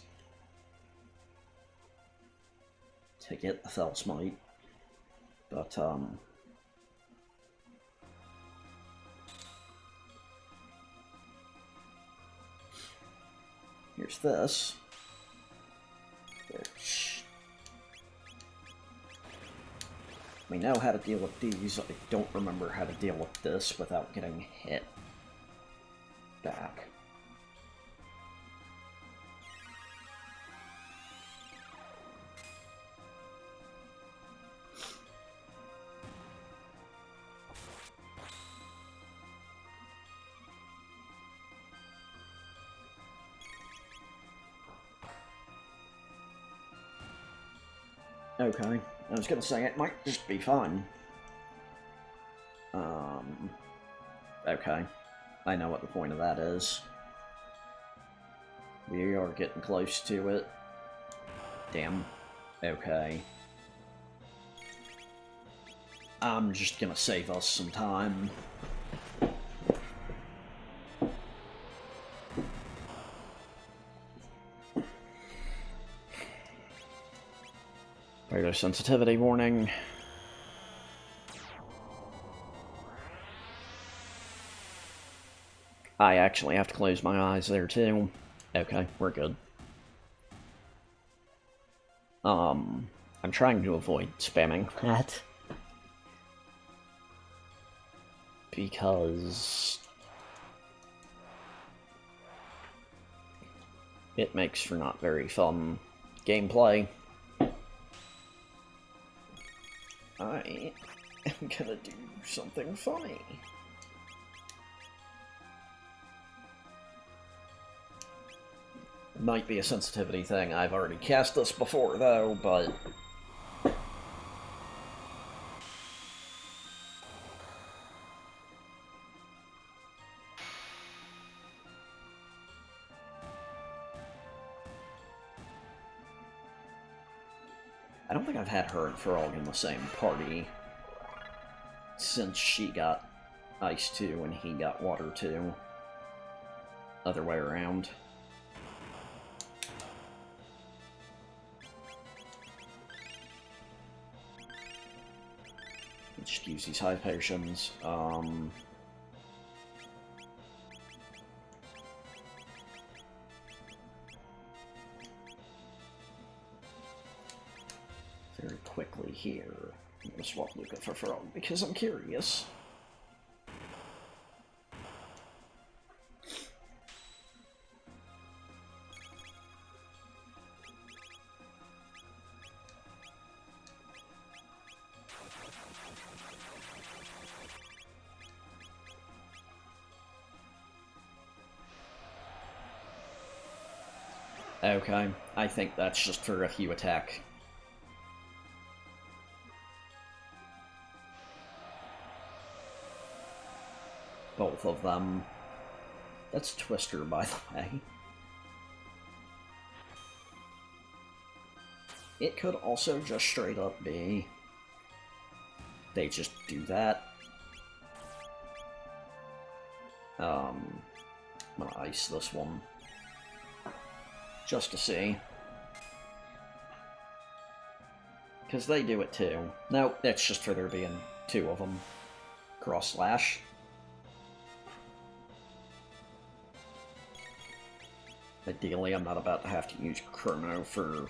to get the Fell Smite, but there's this, which we know how to deal with these. I don't remember how to deal with this without getting hit back. Okay, I was gonna say it might just be fun. Okay, I know what the point of that is. We are getting close to it. Damn. Okay. I'm just gonna save us some time. Regular sensitivity warning. I actually have to close my eyes there too. Okay, we're good. I'm trying to avoid spamming that. Because it makes for not very fun gameplay. I am gonna do something funny. Might be a sensitivity thing. I've already cast this before, though, but I don't think I've had her and Frog in the same party since she got Ice 2 and he got Water 2. Other way around. Just use these high potions. Very quickly here. I'm gonna swap Luca for Frog because I'm curious. Okay, I think that's just for if you attack. Both of them. That's Twister, by the way. It could also just straight up be they just do that. I'm gonna ice this one. Just to see. Because they do it too. No, that's just for there being two of them. Cross slash. Ideally, I'm not about to have to use Chrono for...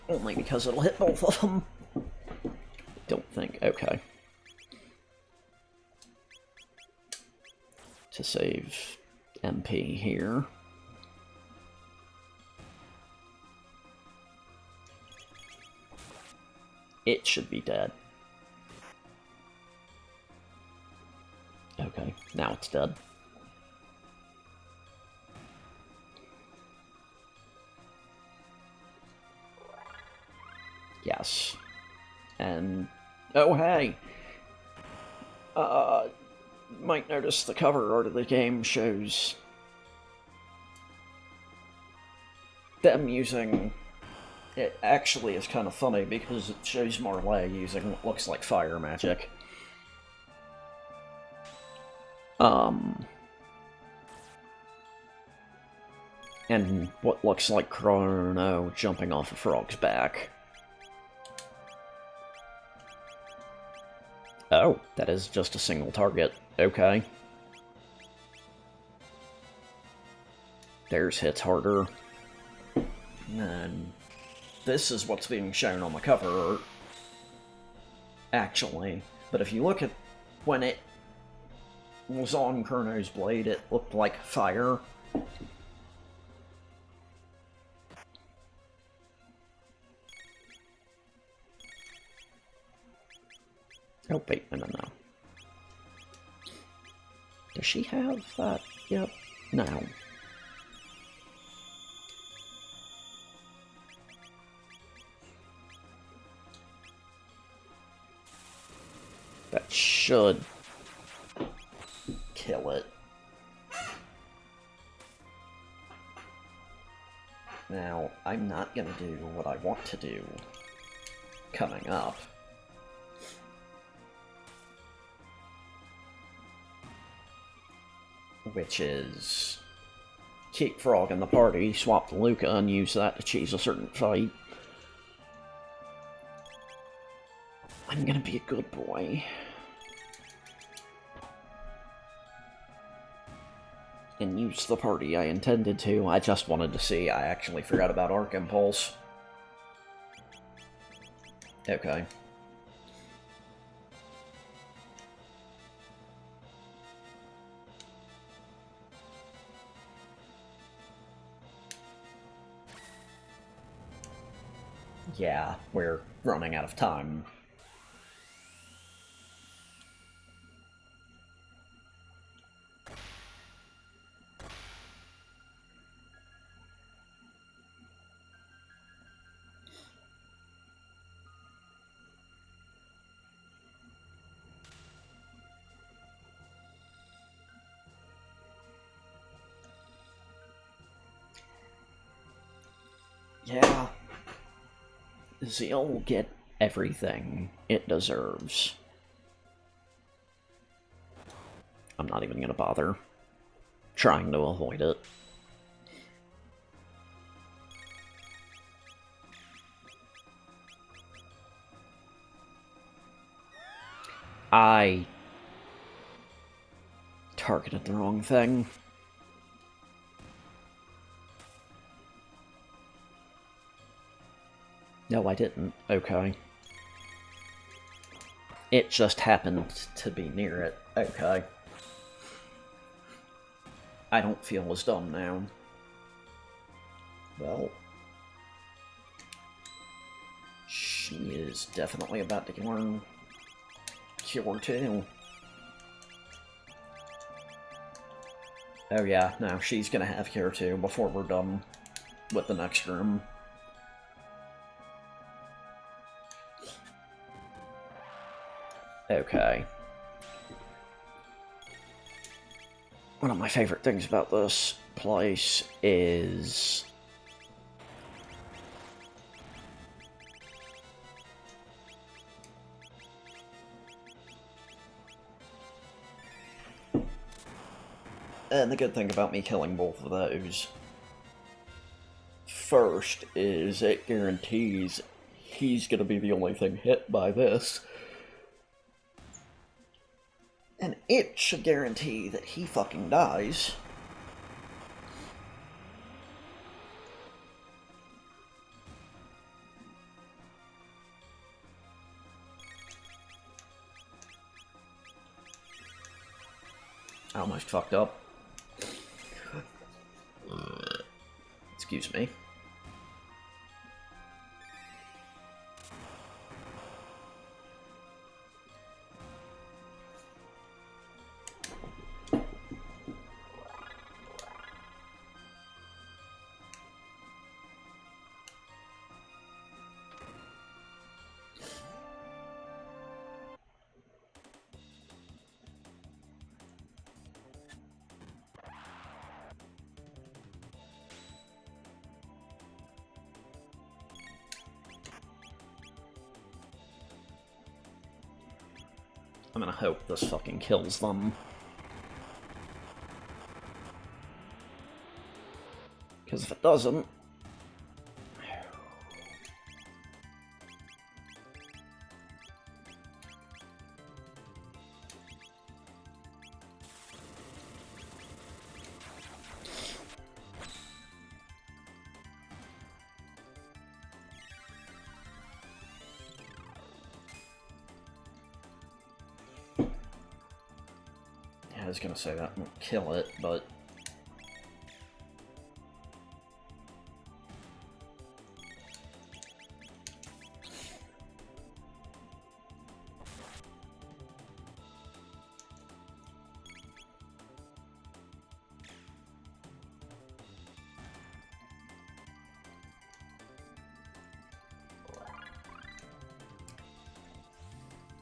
Only because it'll hit both of them. Don't think. Okay. To save MP here. It should be dead. Okay, now it's dead. Yes. And... oh, hey! Might notice the cover art of the game shows them using... It actually is kind of funny because it shows Marley using what looks like fire magic. And what looks like Chrono jumping off a frog's back. Oh, that is just a single target. Okay. Theirs hits harder. And this is what's being shown on the cover art, actually. But if you look at when it was on Chrono's blade, it looked like fire. Oh, wait, no. Does she have that? Yep. No. That should kill it. Now, I'm not gonna do what I want to do coming up. Which is keep Frog in the party, swap to Luca, and use that to cheese a certain fight. I'm gonna be a good boy. And use the party I intended to. I just wanted to see. I actually forgot about Arc Impulse. Okay. Yeah, we're running out of time. Yeah. Zeal will get everything it deserves. I'm not even gonna bother trying to avoid it. I targeted the wrong thing. No, I didn't. Okay. It just happened to be near it. Okay. I don't feel as dumb now. Well. She is definitely about to learn Cure 2. Oh yeah, no, she's gonna have Cure 2 before we're done with the next room. Okay. One of my favorite things about this place is and the good thing about me killing both of those first is it guarantees he's gonna be the only thing hit by this. And it should guarantee that he fucking dies. I almost fucked up. Excuse me. I'm gonna hope this fucking kills them. Because if it doesn't... was gonna say that won't kill it, but...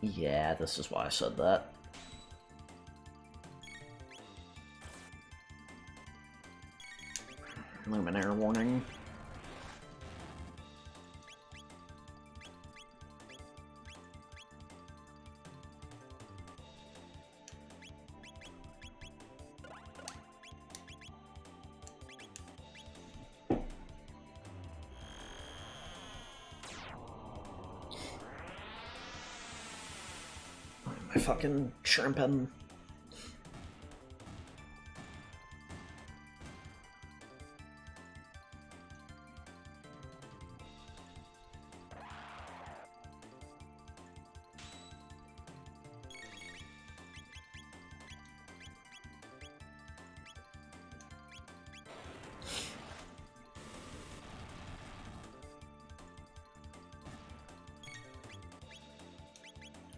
Yeah, this is why I said that. Luminaire warning. Why am I fucking shrimping?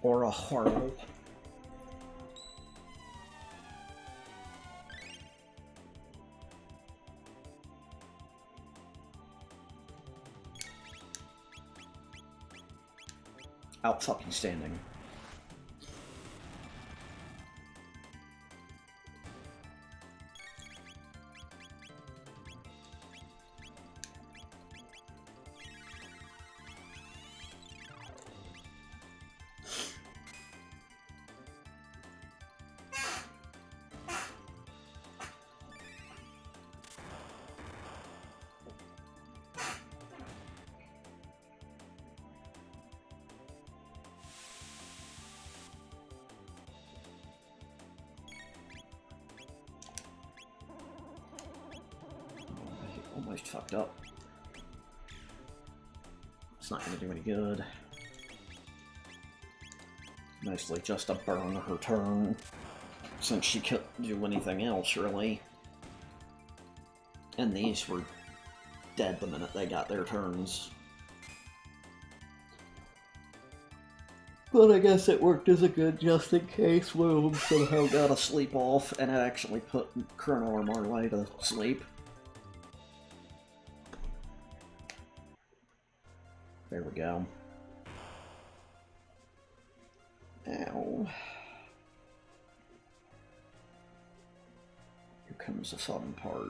Or a horrible. Out fucking standing. Almost fucked up. It's not going to do any good. Mostly just to burn her turn, since she couldn't do anything else, really. And these were dead the minute they got their turns. But I guess it worked as a good just in case William somehow got a sleep off and it actually put Chrono or Marley to sleep. There we go. Ow. Here comes the fun part.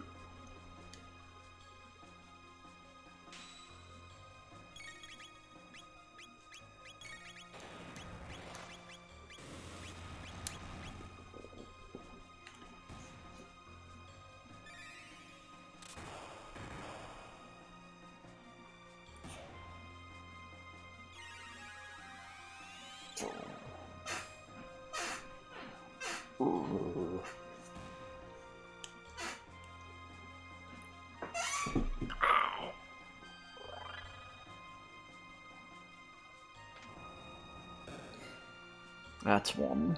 That's one.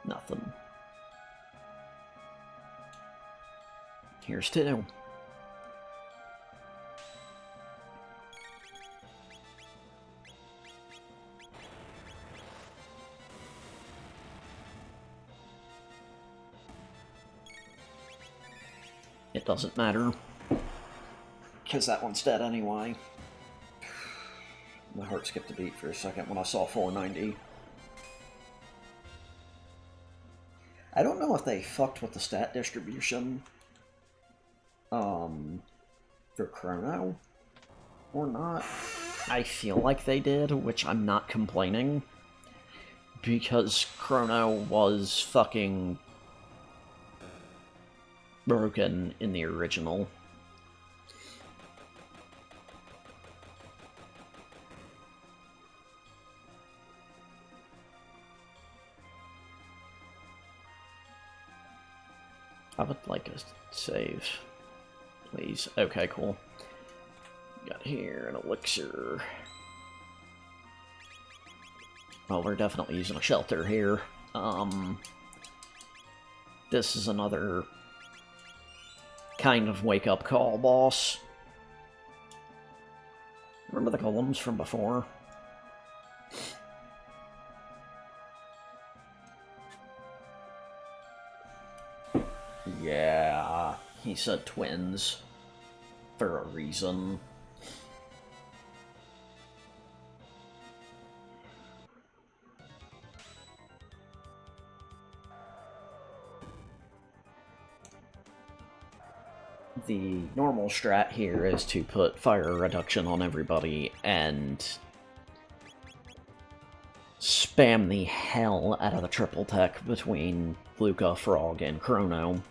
Nothing. Here's two. It doesn't matter, because that one's dead anyway. My heart skipped a beat for a second when I saw 490. I don't know if they fucked with the stat distribution for Chrono or not. I feel like they did, which I'm not complaining, because Chrono was fucking broken in the original. I would like a save, please. Okay, cool. Got here an elixir. Well, we're definitely using a shelter here. This is another kind of wake-up call, boss. Remember the golems from before? Yeah, he said twins. For a reason. The normal strat here is to put fire reduction on everybody and spam the hell out of the triple tech between Luca, Frog, and Chrono.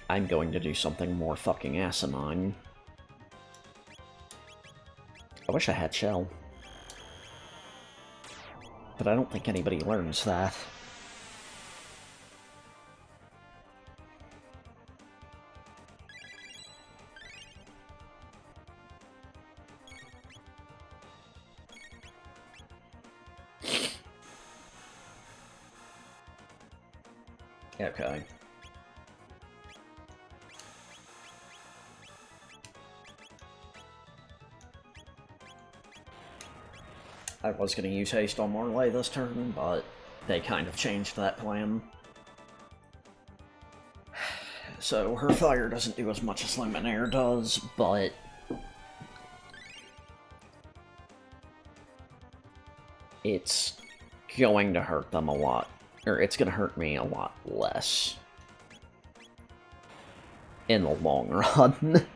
I'm going to do something more fucking asinine. I wish I had Shell. But I don't think anybody learns that. Okay. I was going to use haste on Marley this turn, but they kind of changed that plan. So her fire doesn't do as much as Luminaire does, but it's going to hurt them a lot. Or it's going to hurt me a lot less. In the long run.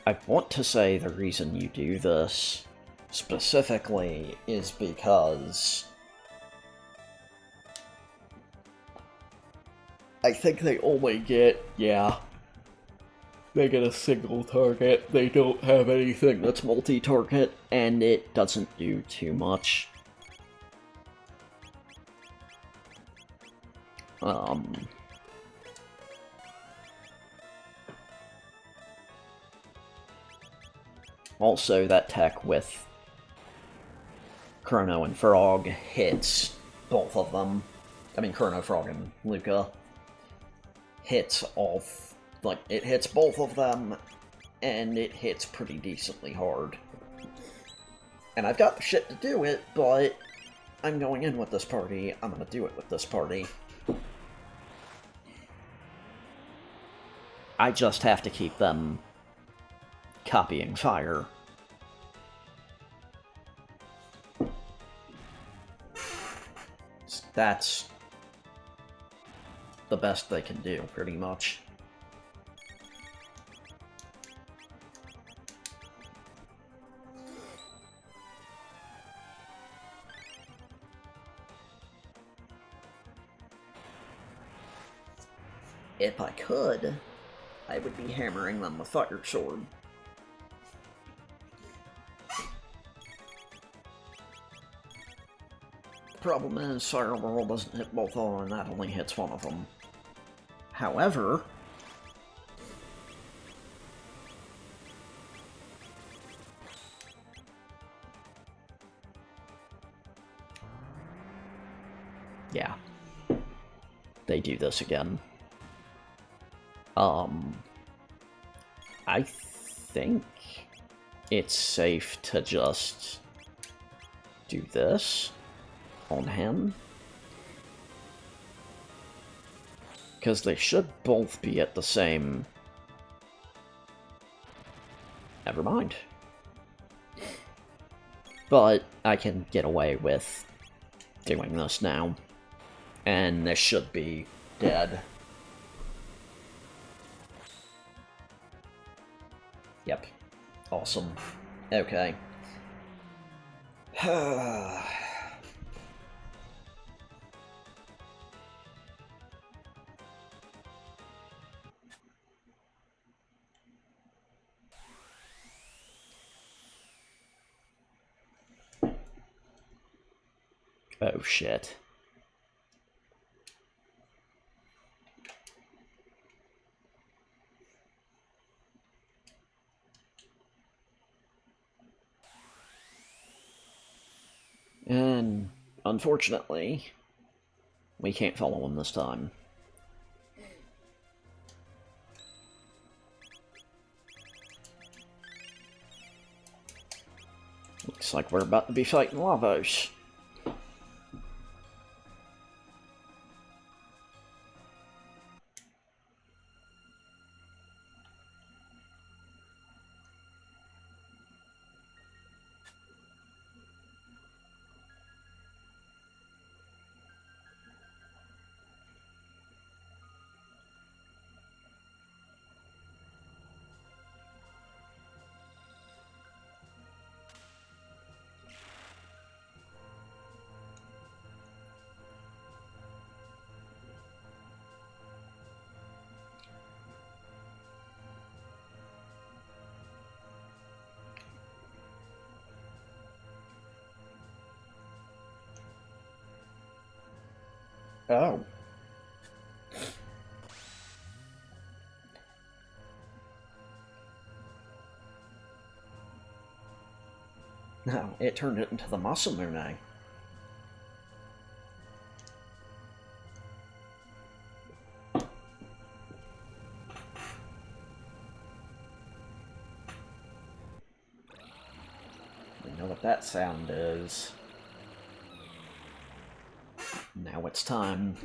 I want to say the reason you do this, specifically, is because I think they only get, they get a single target, they don't have anything that's multi-target, and it doesn't do too much. Also, that tech with Chrono and Frog hits both of them. I mean, Chrono, Frog, and Luca. Hits off, like, it hits both of them, and it hits pretty decently hard. And I've got the shit to do it, but I'm going in with this party. I'm gonna do it with this party. I just have to keep them copying fire. That's the best they can do, pretty much. If I could, I would be hammering them with Fire Sword. The problem is, Fire Whirl doesn't hit both of them, and that only hits one of them. However, yeah, they do this again. I think it's safe to just do this on him. Because they should both be at the same... Never mind. But I can get away with doing this now. And this should be dead. Yep. Awesome. Okay. Oh shit. And unfortunately, we can't follow him this time. Looks like we're about to be fighting Lavos. Oh. No, it turned it into the Masamune. We know what that sound is. Now it's time.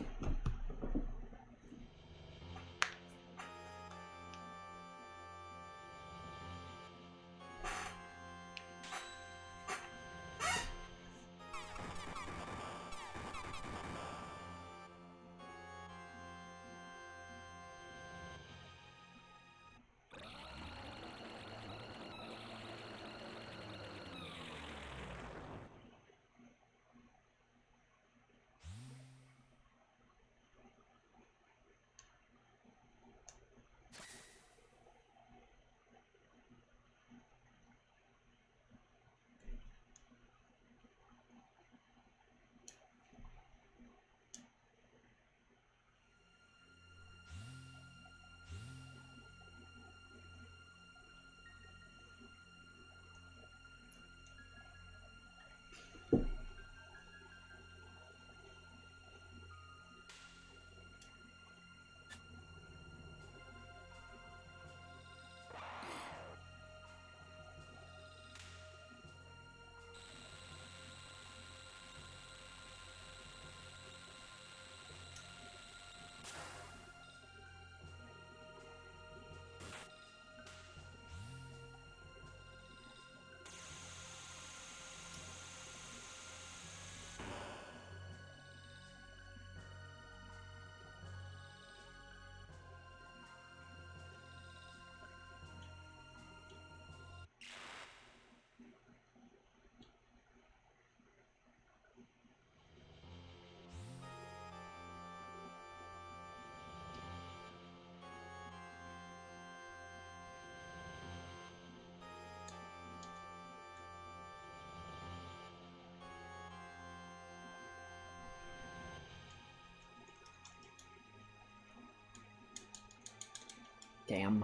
Damn.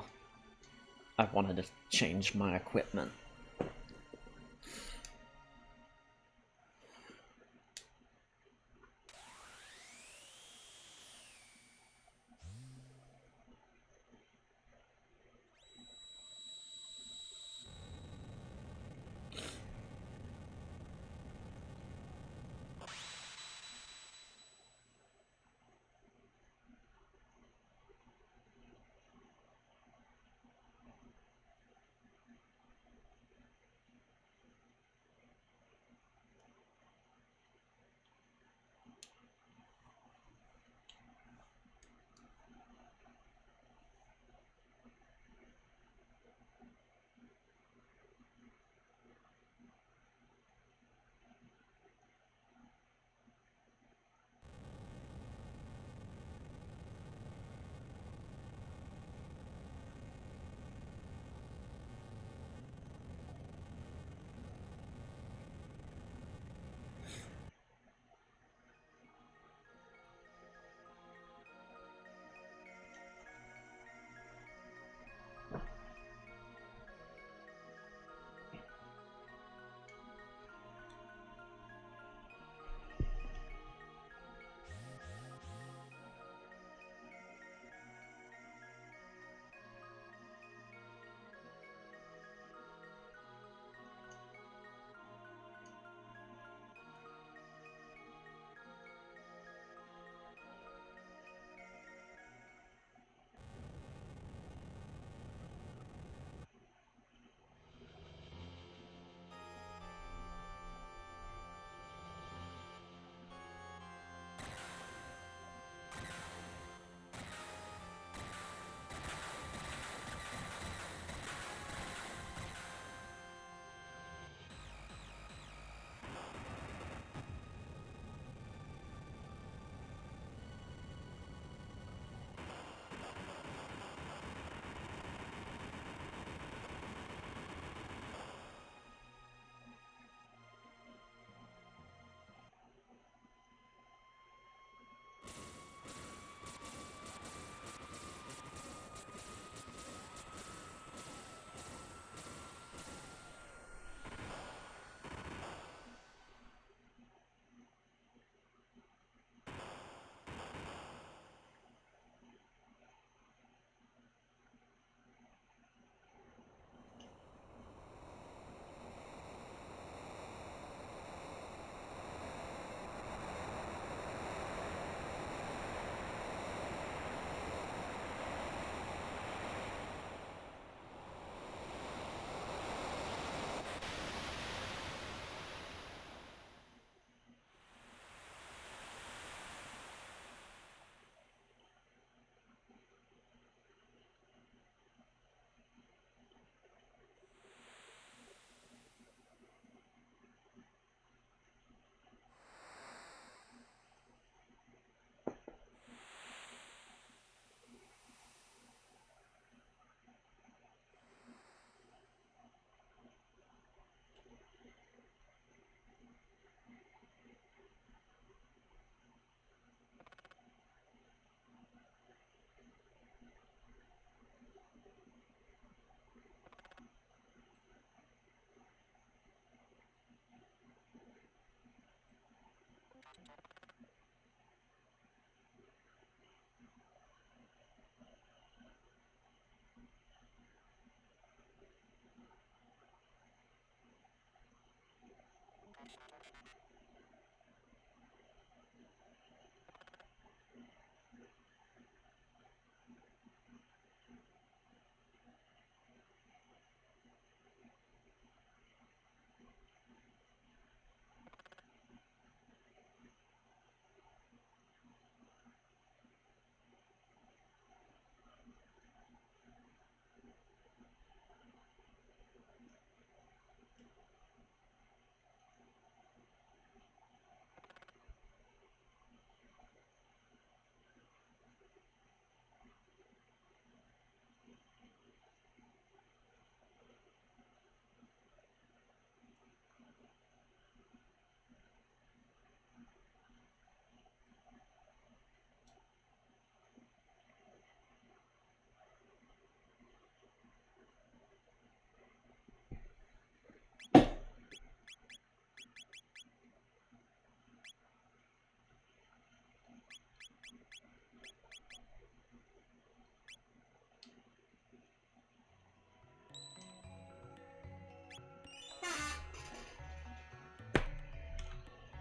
I wanted to change my equipment.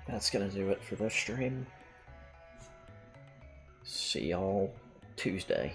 that's gonna do it for this stream. See y'all Tuesday.